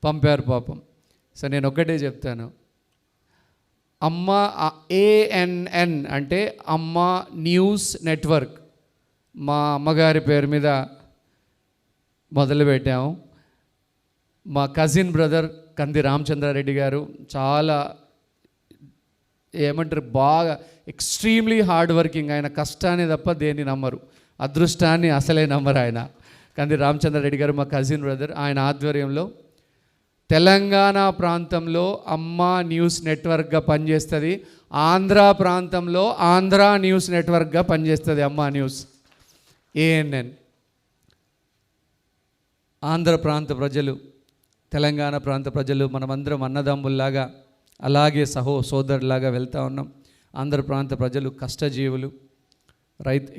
పంపారు పాపం. సో నేను ఒకటే చెప్తాను, అమ్మ ANN అంటే అమ్మ న్యూస్ నెట్వర్క్, మా అమ్మగారి పేరు మీద మొదలుపెట్టాము. మా కజిన్ బ్రదర్ కంది రామచంద్రారెడ్డి గారు చాలా ఏమంటారు, బాగా ఎక్స్ట్రీమ్లీ హార్డ్ వర్కింగ్. ఆయన కష్టాన్ని తప్ప దేన్ని నమ్మరు, అదృష్టాన్ని అసలే నమ్మరు. ఆయన కంది రామచంద్రారెడ్డి గారు మా కజిన్ బ్రదర్. ఆయన ఆధ్వర్యంలో తెలంగాణ ప్రాంతంలో అమ్మ న్యూస్ నెట్వర్క్గా పనిచేస్తుంది, ఆంధ్ర ప్రాంతంలో ఆంధ్ర న్యూస్ నెట్వర్క్గా పనిచేస్తుంది అమ్మ న్యూస్ ANN. ఆంధ్ర ప్రాంత ప్రజలు, తెలంగాణ ప్రాంత ప్రజలు మనమందరం అన్నదమ్ముల్లాగా అలాగే సోదరులాగా వెళ్తూ ఉన్నాం. ఆంధ్ర ప్రాంత ప్రజలు కష్టజీవులు,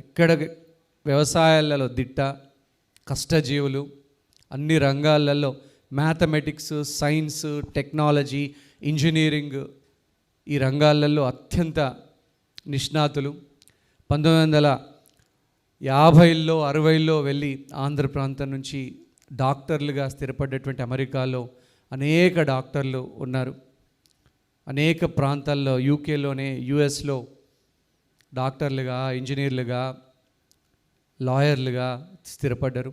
ఇక్కడ వ్యవసాయాలలో దిట్ట, కష్టజీవులు, అన్ని రంగాలలో మ్యాథమెటిక్స్, సైన్స్, టెక్నాలజీ, ఇంజనీరింగ్ ఈ రంగాలలో అత్యంత నిష్ణాతులు. 1950లో 60లో వెళ్ళి ఆంధ్ర ప్రాంతం నుంచి డాక్టర్లుగా స్థిరపడ్డటువంటి అమెరికాలో అనేక డాక్టర్లు ఉన్నారు. అనేక ప్రాంతాల్లో యూకేలోనే, యుఎస్లో డాక్టర్లుగా, ఇంజనీర్లుగా, లాయర్లుగా స్థిరపడ్డారు.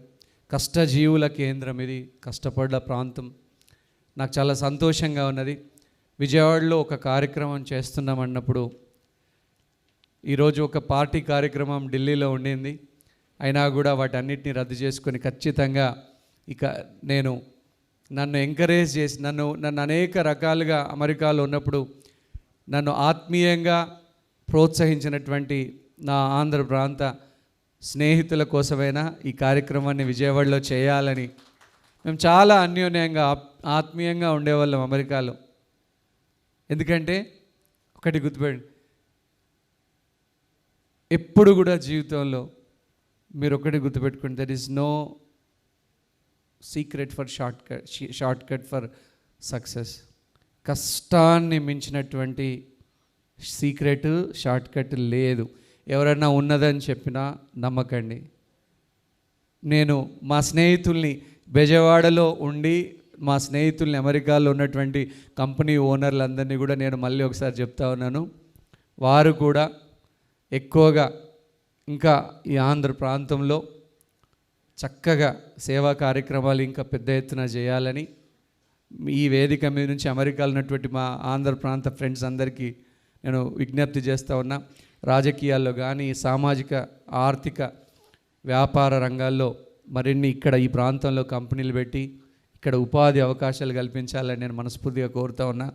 కష్టజీవుల కేంద్రం ఇది, కష్టపడ్డ ప్రాంతం. నాకు చాలా సంతోషంగా ఉన్నది. విజయవాడలో ఒక కార్యక్రమం చేస్తున్నామన్నప్పుడు, ఈరోజు ఒక పార్టీ కార్యక్రమం ఢిల్లీలో ఉండింది, అయినా కూడా వాటన్నిటిని రద్దు చేసుకొని ఖచ్చితంగా నన్ను ఎంకరేజ్ చేసి నన్ను అనేక రకాలుగా అమెరికాలో ఉన్నప్పుడు నన్ను ఆత్మీయంగా ప్రోత్సహించినటువంటి నా ఆంధ్ర ప్రాంత స్నేహితుల కోసమైనా ఈ కార్యక్రమాన్ని విజయవాడలో చేయాలని మేము చాలా అన్యోన్యంగా ఆత్మీయంగా ఉండేవాళ్ళం అమెరికాలో. ఎందుకంటే ఒకటి గుర్తుపెట్టండి, ఎప్పుడు కూడా జీవితంలో మీరు ఒకటి గుర్తుపెట్టుకోండి, there is no secret for short cut for success. కష్టాన్ని మించినటువంటి సీక్రెట్, షార్ట్ కట్ లేదు. ఎవరైనా ఉన్నదని చెప్పినా నమ్మకండి. నేను మా స్నేహితుల్ని బెజవాడలో ఉండి, మా స్నేహితుల్ని అమెరికాలో ఉన్నటువంటి కంపెనీ ఓనర్లందరినీ కూడా నేను మళ్ళీ ఒకసారి చెప్తా ఉన్నాను, వారు కూడా ఎక్కువగా ఇంకా ఈ ఆంధ్ర ప్రాంతంలో చక్కగా సేవా కార్యక్రమాలు ఇంకా పెద్ద ఎత్తున చేయాలని ఈ వేదిక మీద నుంచి అమెరికాలో ఉన్నటువంటి మా ఆంధ్ర ప్రాంత ఫ్రెండ్స్ అందరికీ నేను విజ్ఞప్తి చేస్తూ ఉన్నా. రాజకీయాల్లో కానీ, సామాజిక, ఆర్థిక, వ్యాపార రంగాల్లో మరిన్ని ఇక్కడ ఈ ప్రాంతంలో కంపెనీలు పెట్టి ఇక్కడ ఉపాధి అవకాశాలు కల్పించాలని నేను మనస్ఫూర్తిగా కోరుతా ఉన్నా.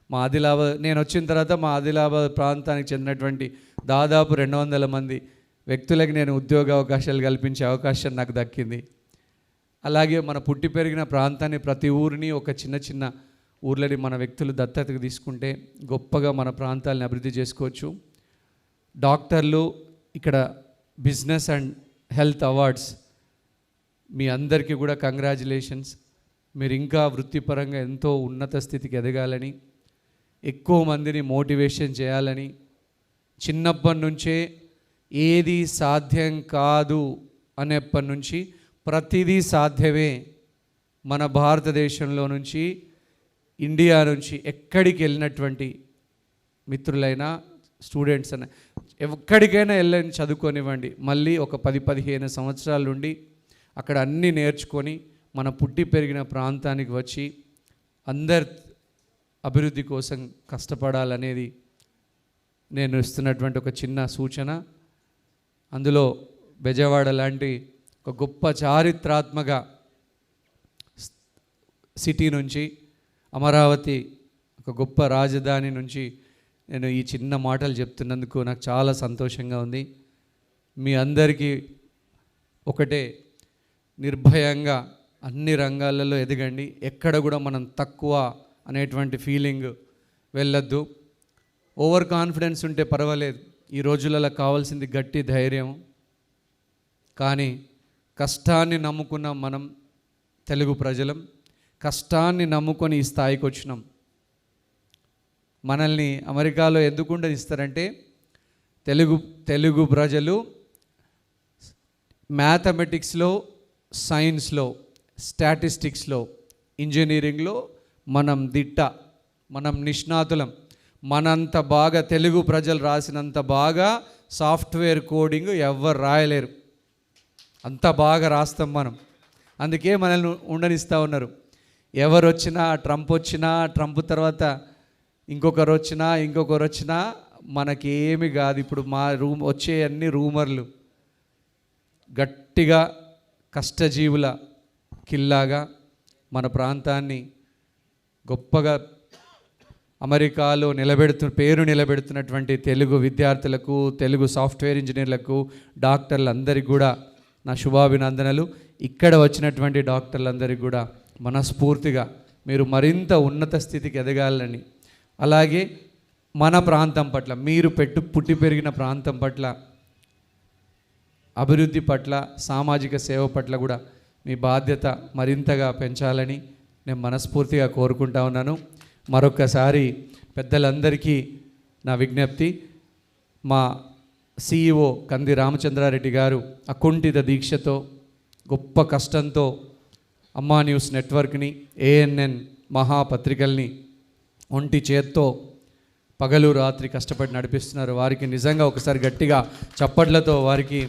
మా ఆదిలాబాద్ నేను వచ్చిన తర్వాత మా ఆదిలాబాద్ ప్రాంతానికి చెందినటువంటి దాదాపు 200 మంది వ్యక్తులకి నేను ఉద్యోగ అవకాశాలు కల్పించే అవకాశం నాకు దక్కింది. అలాగే మన పుట్టి పెరిగిన ప్రాంతాన్ని, ప్రతి ఊరిని, ఒక చిన్న చిన్న ఊర్లని మన వ్యక్తులు దత్తతకు తీసుకుంటే గొప్పగా మన ప్రాంతాలని అభివృద్ధి చేసుకోవచ్చు. డాక్టర్లు, ఇక్కడ బిజినెస్ అండ్ హెల్త్ అవార్డ్స్, మీ అందరికీ కూడా కంగ్రాచులేషన్స్. మీరు ఇంకా వృత్తిపరంగా ఎంతో ఉన్నత స్థితికి ఎదగాలని, ఎక్కువ మందిని మోటివేషన్ చేయాలని, చిన్నప్పటి నుంచే ఏది సాధ్యం కాదు అనేప్పటి నుంచి ప్రతిదీ సాధ్యమే. మన భారతదేశంలో నుంచి, ఇండియా నుంచి ఎక్కడికి వెళ్ళినటువంటి మిత్రులైనా, స్టూడెంట్స్ అయినా, ఎక్కడికైనా వెళ్ళని చదువుకోనివ్వండి, మళ్ళీ ఒక 10-15 సంవత్సరాల నుండి అక్కడ అన్నీ నేర్చుకొని మన పుట్టి పెరిగిన ప్రాంతానికి వచ్చి అందరి అభివృద్ధి కోసం కష్టపడాలనేది నేను ఇస్తున్నటువంటి ఒక చిన్న సూచన. అందులో బెజవాడ లాంటి ఒక గొప్ప చారిత్రాత్మక సిటీ నుంచి, అమరావతి ఒక గొప్ప రాజధాని నుంచి నేను ఈ చిన్న మాటలు చెప్తున్నందుకు నాకు చాలా సంతోషంగా ఉంది. మీ అందరికీ ఒకటే, నిర్భయంగా అన్ని రంగాలలో ఎదగండి. ఎక్కడ కూడా మనం తక్కువ అనేటువంటి ఫీలింగ్ వెళ్ళొద్దు. ఓవర్ కాన్ఫిడెన్స్ ఉంటే పర్వాలేదు, ఈ రోజులలో కావాల్సింది గట్టి ధైర్యం. కానీ కష్టాన్ని నమ్ముకున్న మనం తెలుగు ప్రజలం, కష్టాన్ని నమ్ముకొని ఈ స్థాయికి వచ్చినాం. మనల్ని అమెరికాలో ఎందుకు ఉండనిస్తారంటే తెలుగు ప్రజలు మ్యాథమెటిక్స్లో, సైన్స్లో, స్టాటిస్టిక్స్లో, ఇంజనీరింగ్లో మనం దిట్ట, మనం నిష్ణాతులం. మనంత బాగా తెలుగు ప్రజలు రాసినంత బాగా సాఫ్ట్వేర్ కోడింగ్ ఎవ్వరు రాయలేరు. అంత బాగా రాస్తాం మనం. అందుకే మనల్ని ఉండనిస్తూ ఉన్నారు. ఎవరు వచ్చినా, ట్రంప్ వచ్చినా, ట్రంప్ తర్వాత ఇంకొకరు వచ్చినా మనకేమి కాదు. ఇప్పుడు మా వచ్చే అన్ని రూమర్లు గట్టిగా కష్టజీవుల కిల్లాగా మన ప్రాంతాన్ని గొప్పగా అమెరికాలో పేరు నిలబెడుతున్నటువంటి తెలుగు విద్యార్థులకు, తెలుగు సాఫ్ట్వేర్ ఇంజనీర్లకు, డాక్టర్లందరికీ కూడా నా శుభాభినందనలు. ఇక్కడ వచ్చినటువంటి డాక్టర్లందరికీ కూడా మనస్ఫూర్తిగా మీరు మరింత ఉన్నత స్థితికి ఎదగాలని, అలాగే మన ప్రాంతం పట్ల, మీరు పుట్టి పెరిగిన ప్రాంతం పట్ల, అభివృద్ధి పట్ల, సామాజిక సేవ పట్ల కూడా మీ బాధ్యత మరింతగా పెంచాలని నేను మనస్ఫూర్తిగా కోరుకుంటా ఉన్నాను. మరొకసారి పెద్దలందరికీ నా విజ్ఞప్తి, మా CEO కంది రామచంద్రారెడ్డి గారు అకుంఠిత దీక్షతో, గొప్ప కష్టంతో అమ్మా న్యూస్ నెట్వర్క్ని, ANN మహాపత్రికల్ని ఒంటి చేత్తో పగలు రాత్రి కష్టపడి నడిపిస్తున్నారు. వారికి నిజంగా ఒకసారి గట్టిగా చప్పట్లతో వారికి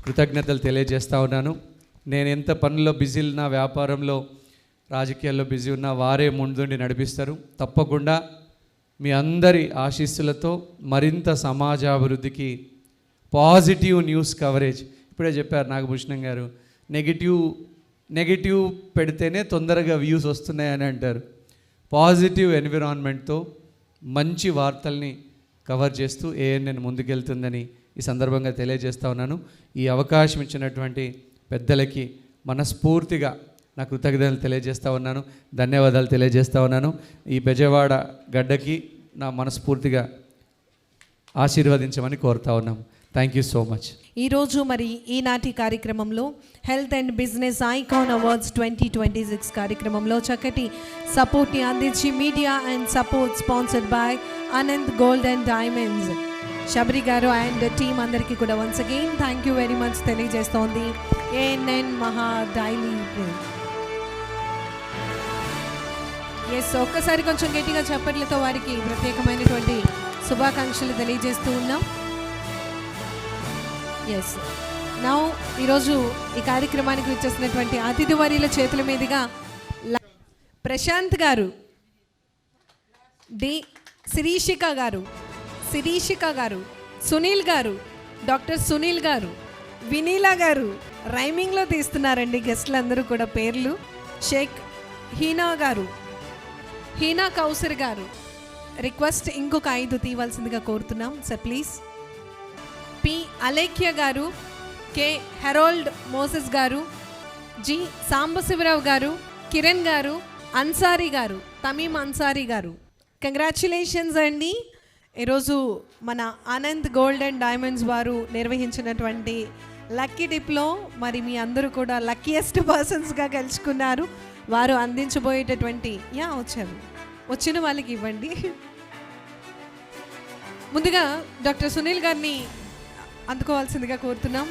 కృతజ్ఞతలు తెలియజేస్తూ ఉన్నాను. నేను ఎంత పనుల్లో బిజీ ఉన్నా, వ్యాపారంలో, రాజకీయాల్లో బిజీ ఉన్నా, వారే ముందుండి నడిపిస్తారు. తప్పకుండా మీ అందరి ఆశీస్సులతో మరింత సమాజాభివృద్ధికి పాజిటివ్ న్యూస్ కవరేజ్, ఇప్పుడే చెప్పారు నాగభూషణం గారు, నెగిటివ్ పెడితేనే తొందరగా వ్యూస్ వస్తున్నాయని అంటారు. పాజిటివ్ ఎన్విరాన్మెంట్తో మంచి వార్తల్ని కవర్ చేస్తూ ANN ముందుకెళ్తుందని ఈ సందర్భంగా తెలియజేస్తూ ఉన్నాను. ఈ అవకాశం ఇచ్చినటువంటి పెద్దలకి మనస్ఫూర్తిగా నా కృతజ్ఞతలు తెలియజేస్తూ ఉన్నాను, ధన్యవాదాలు తెలియజేస్తూ ఉన్నాను. ఈ బెజవాడ గడ్డకి నా మనస్ఫూర్తిగా ఆశీర్వదించమని కోరుతా ఉన్నాము. Thank you so much. ఈరోజు మరి ఈనాటి కార్యక్రమంలో health and business icon awards 2026 కార్యక్రమంలో చక్కటి సపోర్ట్ని అందించి media and support sponsored by Anand gold and diamonds Sabari garu and team అందరికీ కూడా once again thank you very much తెలియజేస్తోంది ANN మహా డైలీ. ఎస్, ఒక్కసారి కొంచెం గట్టిగా చప్పట్లతో వారికి ప్రత్యేకమైనటువంటి శుభాకాంక్షలు తెలియజేస్తూ ఉన్నాం. ఎస్, నౌ ఈరోజు ఈ కార్యక్రమానికి వచ్చేసినటువంటి అతిథి వర్యుల చేతుల మీదుగా ప్రశాంత్ గారు, శిరీషిక గారు, సునీల్ గారు, డాక్టర్ సునీల్ గారు, వినీలా గారు రైమింగ్లో తీస్తున్నారండి గెస్టులు అందరూ కూడా పేర్లు. షేక్ హీనా కౌసర్ గారు రిక్వెస్ట్ ఇంకొక 5 తీయవలసిందిగా కోరుతున్నాం సార్ ప్లీజ్. పి అలేఖ్య గారు, కె హెరాల్డ్ మోసెస్ గారు, జి సాంబశివరావు గారు, కిరణ్ గారు, అన్సారీ గారు, తమీం అన్సారీ గారు. కంగ్రాచులేషన్స్ అండి. ఈరోజు మన ఆనంద్ గోల్డ్ అండ్ డైమండ్స్ వారు నిర్వహించినటువంటి లక్కీ డిప్లో మరి మీ అందరూ కూడా లక్కీయెస్ట్ పర్సన్స్గా గెలుచుకున్నారు. వారు అందించబోయేటటువంటి వచ్చిన వాళ్ళకి ఇవ్వండి. ముందుగా డాక్టర్ సునీల్ గారిని అందుకోవాల్సిందిగా కోరుతున్నాం.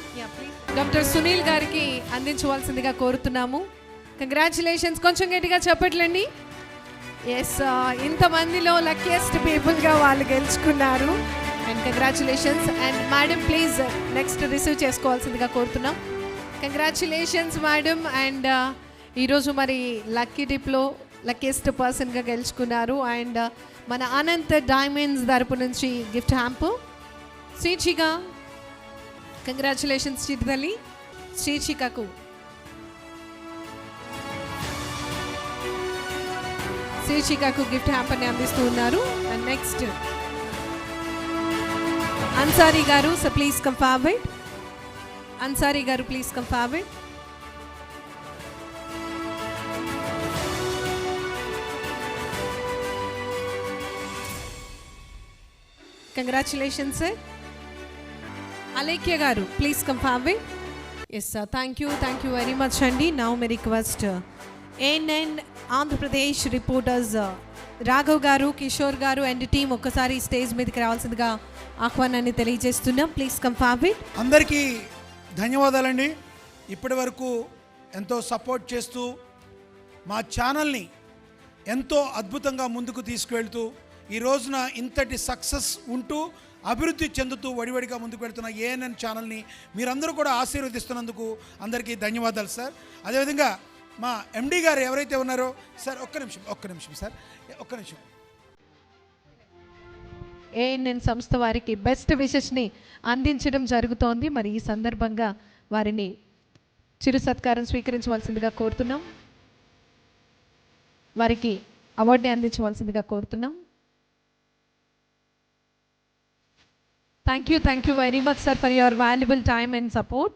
డాక్టర్ సునీల్ గారికి అందించవలసిందిగా కోరుతున్నాము. కంగ్రాచులేషన్స్. కొంచెం గట్టిగా చెప్పట్లండి. ఎస్, ఇంతమందిలో లక్కీయెస్ట్ పీపుల్గా వాళ్ళు గెలుచుకున్నారు. And congratulations. And madam please next receive చేసుకోవాల్సిందిగా కోరుతున్నాం. Congratulations madam. అండ్ ఈరోజు మరి లక్కీ డిప్లో లక్కీయెస్ట్ పర్సన్గా గెలుచుకున్నారు. అండ్ మన అనంత్ డైమండ్స్ తరపు నుంచి గిఫ్ట్ హ్యాంప్ శీర్షిక. కంగ్రాచులేషన్స్ చిట్తల్లి. శీర్షికకు గిఫ్ట్ హ్యాంప్ అని అందిస్తూ ఉన్నారు. And next Ansari garu, so please come forward. Ansari garu please come forward. Congratulations sir. Alekhya garu please come forward. Yes sir, thank you very much అండి. Now may request ANN Andhra Pradesh reporters Raghav garu, Kishore గారు అండ్ టీం ఒక్కసారి stage మీదకి రావాల్సిందిగా ఆహ్వానాన్ని తెలియజేస్తున్నాం. Please come forward. అందరికీ ధన్యవాదాలండి. ఇప్పటి వరకు ఎంతో సపోర్ట్ చేస్తూ మా ఛానల్ని ఎంతో అద్భుతంగా ముందుకు తీసుకువెళ్తూ ఈ రోజున ఇంతటి సక్సెస్ ఉంటూ అభివృద్ధి చెందుతూ వడివడిగా ముందుకు వెళ్తున్న ANN ఛానల్ని మీరందరూ కూడా ఆశీర్వదిస్తున్నందుకు అందరికీ ధన్యవాదాలు సార్. అదేవిధంగా మా MD గారు ఎవరైతే ఉన్నారో సార్, ఒక్క నిమిషం సార్, ఒక్క నిమిషం. ANN సంస్థ వారికి బెస్ట్ విషెస్ని అందించడం జరుగుతోంది. మరి ఈ సందర్భంగా వారిని చిరు సత్కారం స్వీకరించవలసిందిగా కోరుతున్నాం. వారికి అవార్డుని అందించవలసిందిగా కోరుతున్నాం. Thank you very much sir for your valuable time and support.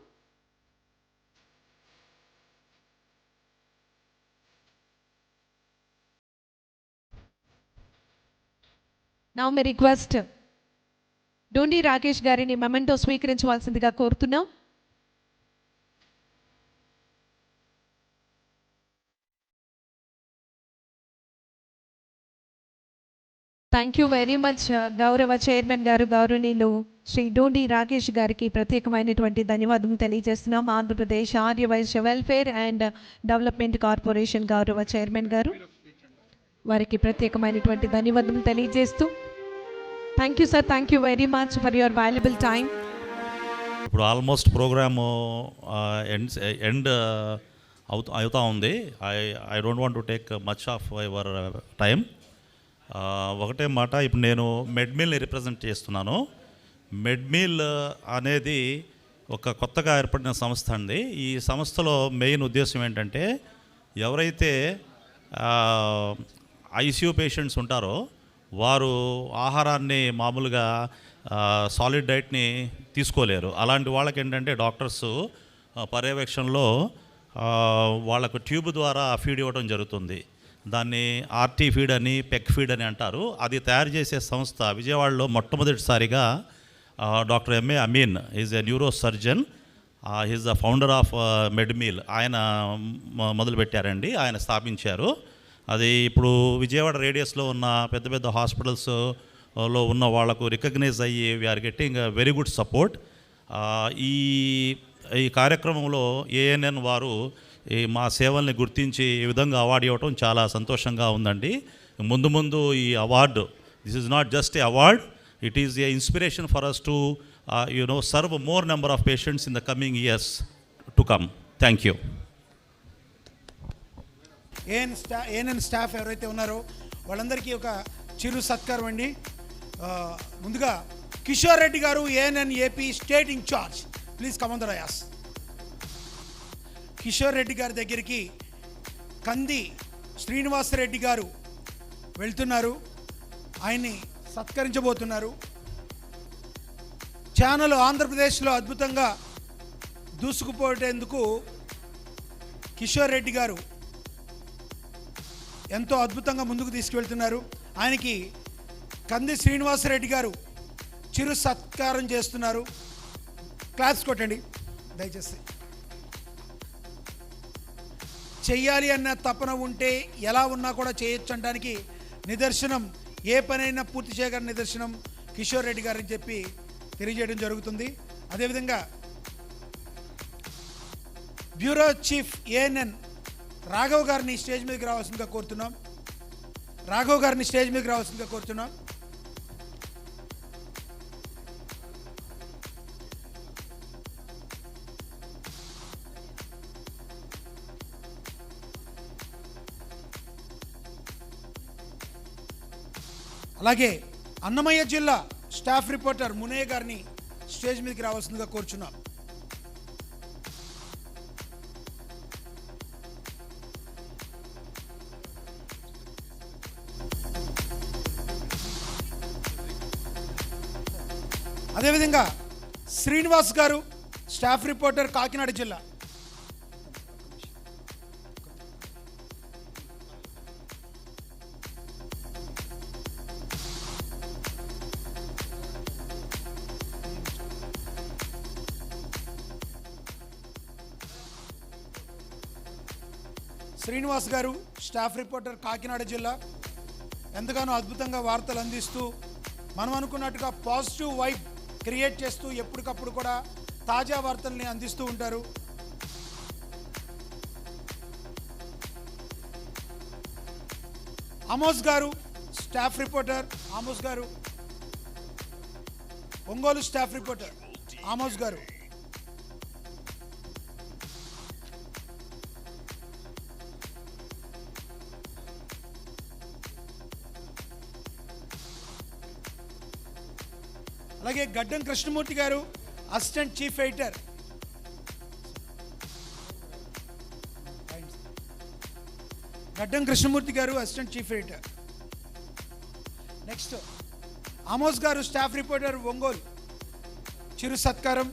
Now may request Dundi Rakesh గారిని మెమెంటో స్వీకరించవలసిందిగా కోరుతున్నాం. థ్యాంక్ యూ వెరీ మచ్ గౌరవ చైర్మన్ గారు, గౌరవనీయులు శ్రీ డోండి రాకేష్ గారికి ప్రత్యేకమైనటువంటి ధన్యవాదం తెలియజేస్తున్నాం. Andhra Pradesh Arya Vysya welfare and development corporation గౌరవ చైర్మన్ గారు, వారికి ప్రత్యేకమైనటువంటి ధన్యవాదం తెలియజేస్తూ thank you sir, thank you very much for your valuable time. ఇప్పుడు ఆల్మోస్ట్ ప్రోగ్రాము ఎండ్ అవుతా ఉంది. I don't want to take much of your time. ఒకటే మాట, ఇప్పుడు నేను మెడ్మిల్ని రిప్రజెంట్ చేస్తున్నాను. మెడ్మిల్ అనేది ఒక కొత్తగా ఏర్పడిన సంస్థ అండి. ఈ సంస్థలో మెయిన్ ఉద్దేశం ఏంటంటే, ఎవరైతే ICU పేషెంట్స్ ఉంటారో వారు ఆహారాన్ని మామూలుగా సాలిడ్ డైట్ని తీసుకోలేరు. అలాంటి వాళ్ళకి ఏంటంటే డాక్టర్స్ పర్యవేక్షణలో వాళ్ళకు ట్యూబ్ ద్వారా ఫీడ్ ఇవ్వడం జరుగుతుంది. దాన్ని RT ఫీడ్ అని, పెక్ ఫీడ్ అని అంటారు. అది తయారు చేసే సంస్థ విజయవాడలో మొట్టమొదటిసారిగా doctor MA Ameen is a neuro surgeon, is the founder of Medmeal. ఆయన మొదలుపెట్టారండి, ఆయన స్థాపించారు. అది ఇప్పుడు విజయవాడ రేడియస్లో ఉన్న పెద్ద పెద్ద హాస్పిటల్స్లో ఉన్న వాళ్లకు రికగ్నైజ్ అయ్యి we are getting very good support. ఈ కార్యక్రమంలో ANN వారు మా సేవల్ని గుర్తించి ఈ విధంగా అవార్డు ఇవ్వటం చాలా సంతోషంగా ఉందండి. ముందు ముందు ఈ award, this is not just a award, it is a inspiration for us to serve more number of patients in the coming years to come. Thank you. ANN staff ఎవరైతే ఉన్నారో వాళ్ళందరికీ ఒక చిరు సత్కారం అండి. ముందుగా కిషోర్ రెడ్డి గారు, ANN AP state incharge, please come on the dais. Kishore Reddy గారి దగ్గరికి కంది శ్రీనివాసరెడ్డి గారు వెళ్తున్నారు, ఆయన్ని సత్కరించబోతున్నారు. ఛానల్ ఆంధ్రప్రదేశ్లో అద్భుతంగా దూసుకుపోయేందుకు కిషోర్ రెడ్డి గారు ఎంతో అద్భుతంగా ముందుకు తీసుకువెళ్తున్నారు. ఆయనకి కంది శ్రీనివాసరెడ్డి గారు చిరు సత్కారం చేస్తున్నారు. క్లాప్స్ కొట్టండి దయచేసి. చెయ్యాలి అన్న తపన ఉంటే ఎలా ఉన్నా కూడా చేయొచ్చు అనడానికి నిదర్శనం, ఏ పనైనా పూర్తి చేయగల నిదర్శనం కిషోర్ రెడ్డి గారని చెప్పి తెలియజేయడం జరుగుతుంది. అదేవిధంగా బ్యూరో చీఫ్ ఏఎన్ఎన్ రాఘవ్ గారిని స్టేజ్ మీదకి రావాల్సిందిగా కోరుతున్నాం. రాఘవ్ గారిని స్టేజ్ మీదకి రావాల్సిందిగా కోరుతున్నాం. అలాగే అన్నమయ్య జిల్లా స్టాఫ్ రిపోర్టర్ మునయ్య గారిని స్టేజ్ మీదకి రావాల్సిందిగా కోరుచున్నాం. అదేవిధంగా శ్రీనివాస్ గారు స్టాఫ్ రిపోర్టర్ కాకినాడ జిల్లా. శ్రీనివాస్ గారు స్టాఫ్ రిపోర్టర్ కాకినాడ జిల్లా ఎంతగానో అద్భుతంగా వార్తలు అందిస్తూ మనం అనుకున్నట్టుగా పాజిటివ్ వైబ్ క్రియేట్ చేస్తూ ఎప్పటికప్పుడు కూడా తాజా వార్తల్ని అందిస్తూ ఉంటారు. ఆమోస్ గారు స్టాఫ్ రిపోర్టర్, ఆమోస్ గారు ఒంగోలు స్టాఫ్ రిపోర్టర్ ఆమోస్ గారు. అలాగే గడ్డం కృష్ణమూర్తి గారు అసిస్టెంట్ చీఫ్ ఎడిటర్. గడ్డం కృష్ణమూర్తి గారు assistant chief editor. Next Amos గారు స్టాఫ్ రిపోర్టర్ ఒంగోలు, చిరు సత్కారం.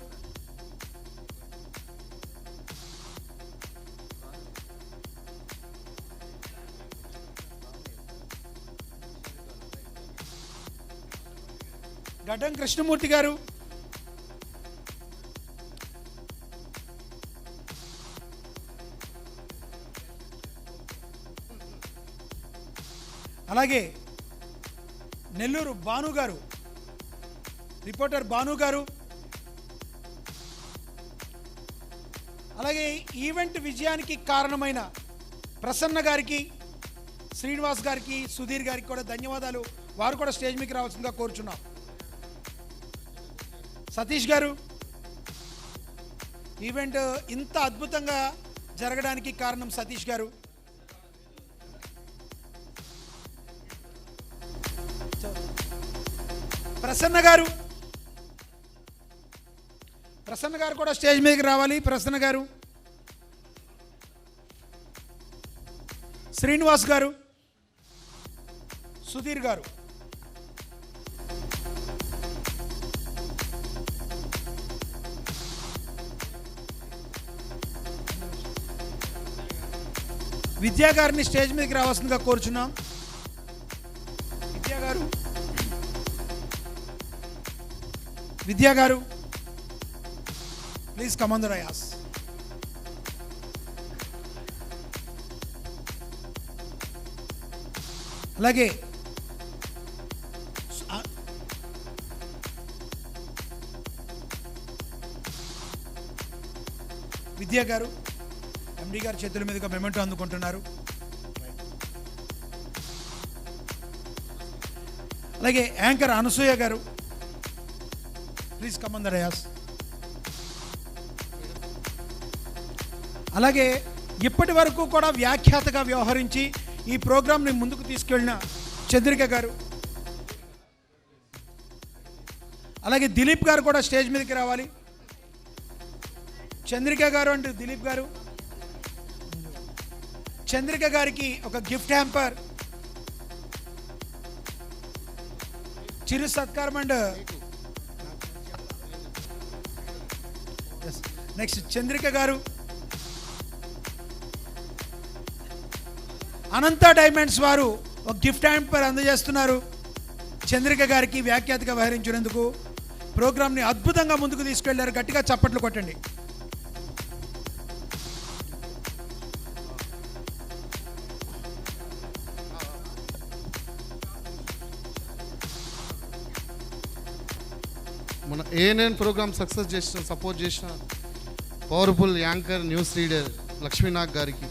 గడ్డం కృష్ణమూర్తి గారు అలాగే నెల్లూరు భాను గారు రిపోర్టర్ భాను గారు. అలాగే ఈవెంట్ విజయానికి కారణమైన ప్రసన్న గారికి, శ్రీనివాస్ గారికి, సుధీర్ గారికి కూడా ధన్యవాదాలు. వారు కూడా స్టేజ్ మీదకి రావాల్సిందిగా కోరుచున్నాం. సతీష్ గారు, ఈవెంట్ ఇంత అద్భుతంగా జరగడానికి కారణం సతీష్ గారు. ప్రసన్న గారు, ప్రసన్న గారు కూడా స్టేజ్ మీదకి రావాలి. ప్రసన్న గారు, శ్రీనివాస్ గారు, సుధీర్ గారు. విద్యా గారిని స్టేజ్ మీదకి రావాల్సిందిగా కోరుచున్నాం. విద్యా గారు, విద్యా గారు please come on the dais. అలాగే విద్యా గారు ఎండి గారి చేతుల మీదుగా మెమెంటో అందుకుంటున్నారు. అలాగే యాంకర్ అనసూయ గారు please come on the dais. అలాగే ఇప్పటి వరకు కూడా వ్యాఖ్యాతగా వ్యవహరించి ఈ ప్రోగ్రాంని ముందుకు తీసుకెళ్ళిన చంద్రిక గారు, అలాగే దిలీప్ గారు కూడా స్టేజ్ మీదకి రావాలి. చంద్రిక గారు అండ్ దిలీప్ గారు. చంద్రిక గారికి ఒక గిఫ్ట్ హ్యాంపర్, చిరు సత్కారం అండ్ నెక్స్ట్ చంద్రిక గారు అనంత డైమండ్స్ వారు ఒక గిఫ్ట్ హ్యాంపర్ అందజేస్తున్నారు చంద్రిక గారికి వ్యాఖ్యాతగా వ్యవహరించినందుకు. ప్రోగ్రామ్ని అద్భుతంగా ముందుకు తీసుకెళ్లారు. గట్టిగా చప్పట్లు కొట్టండి. మన ఏఎన్ఎన్ ప్రోగ్రామ్ సక్సెస్ చేసిన సపోర్ట్ చేసిన powerful anchor news reader Lakshminag గారికి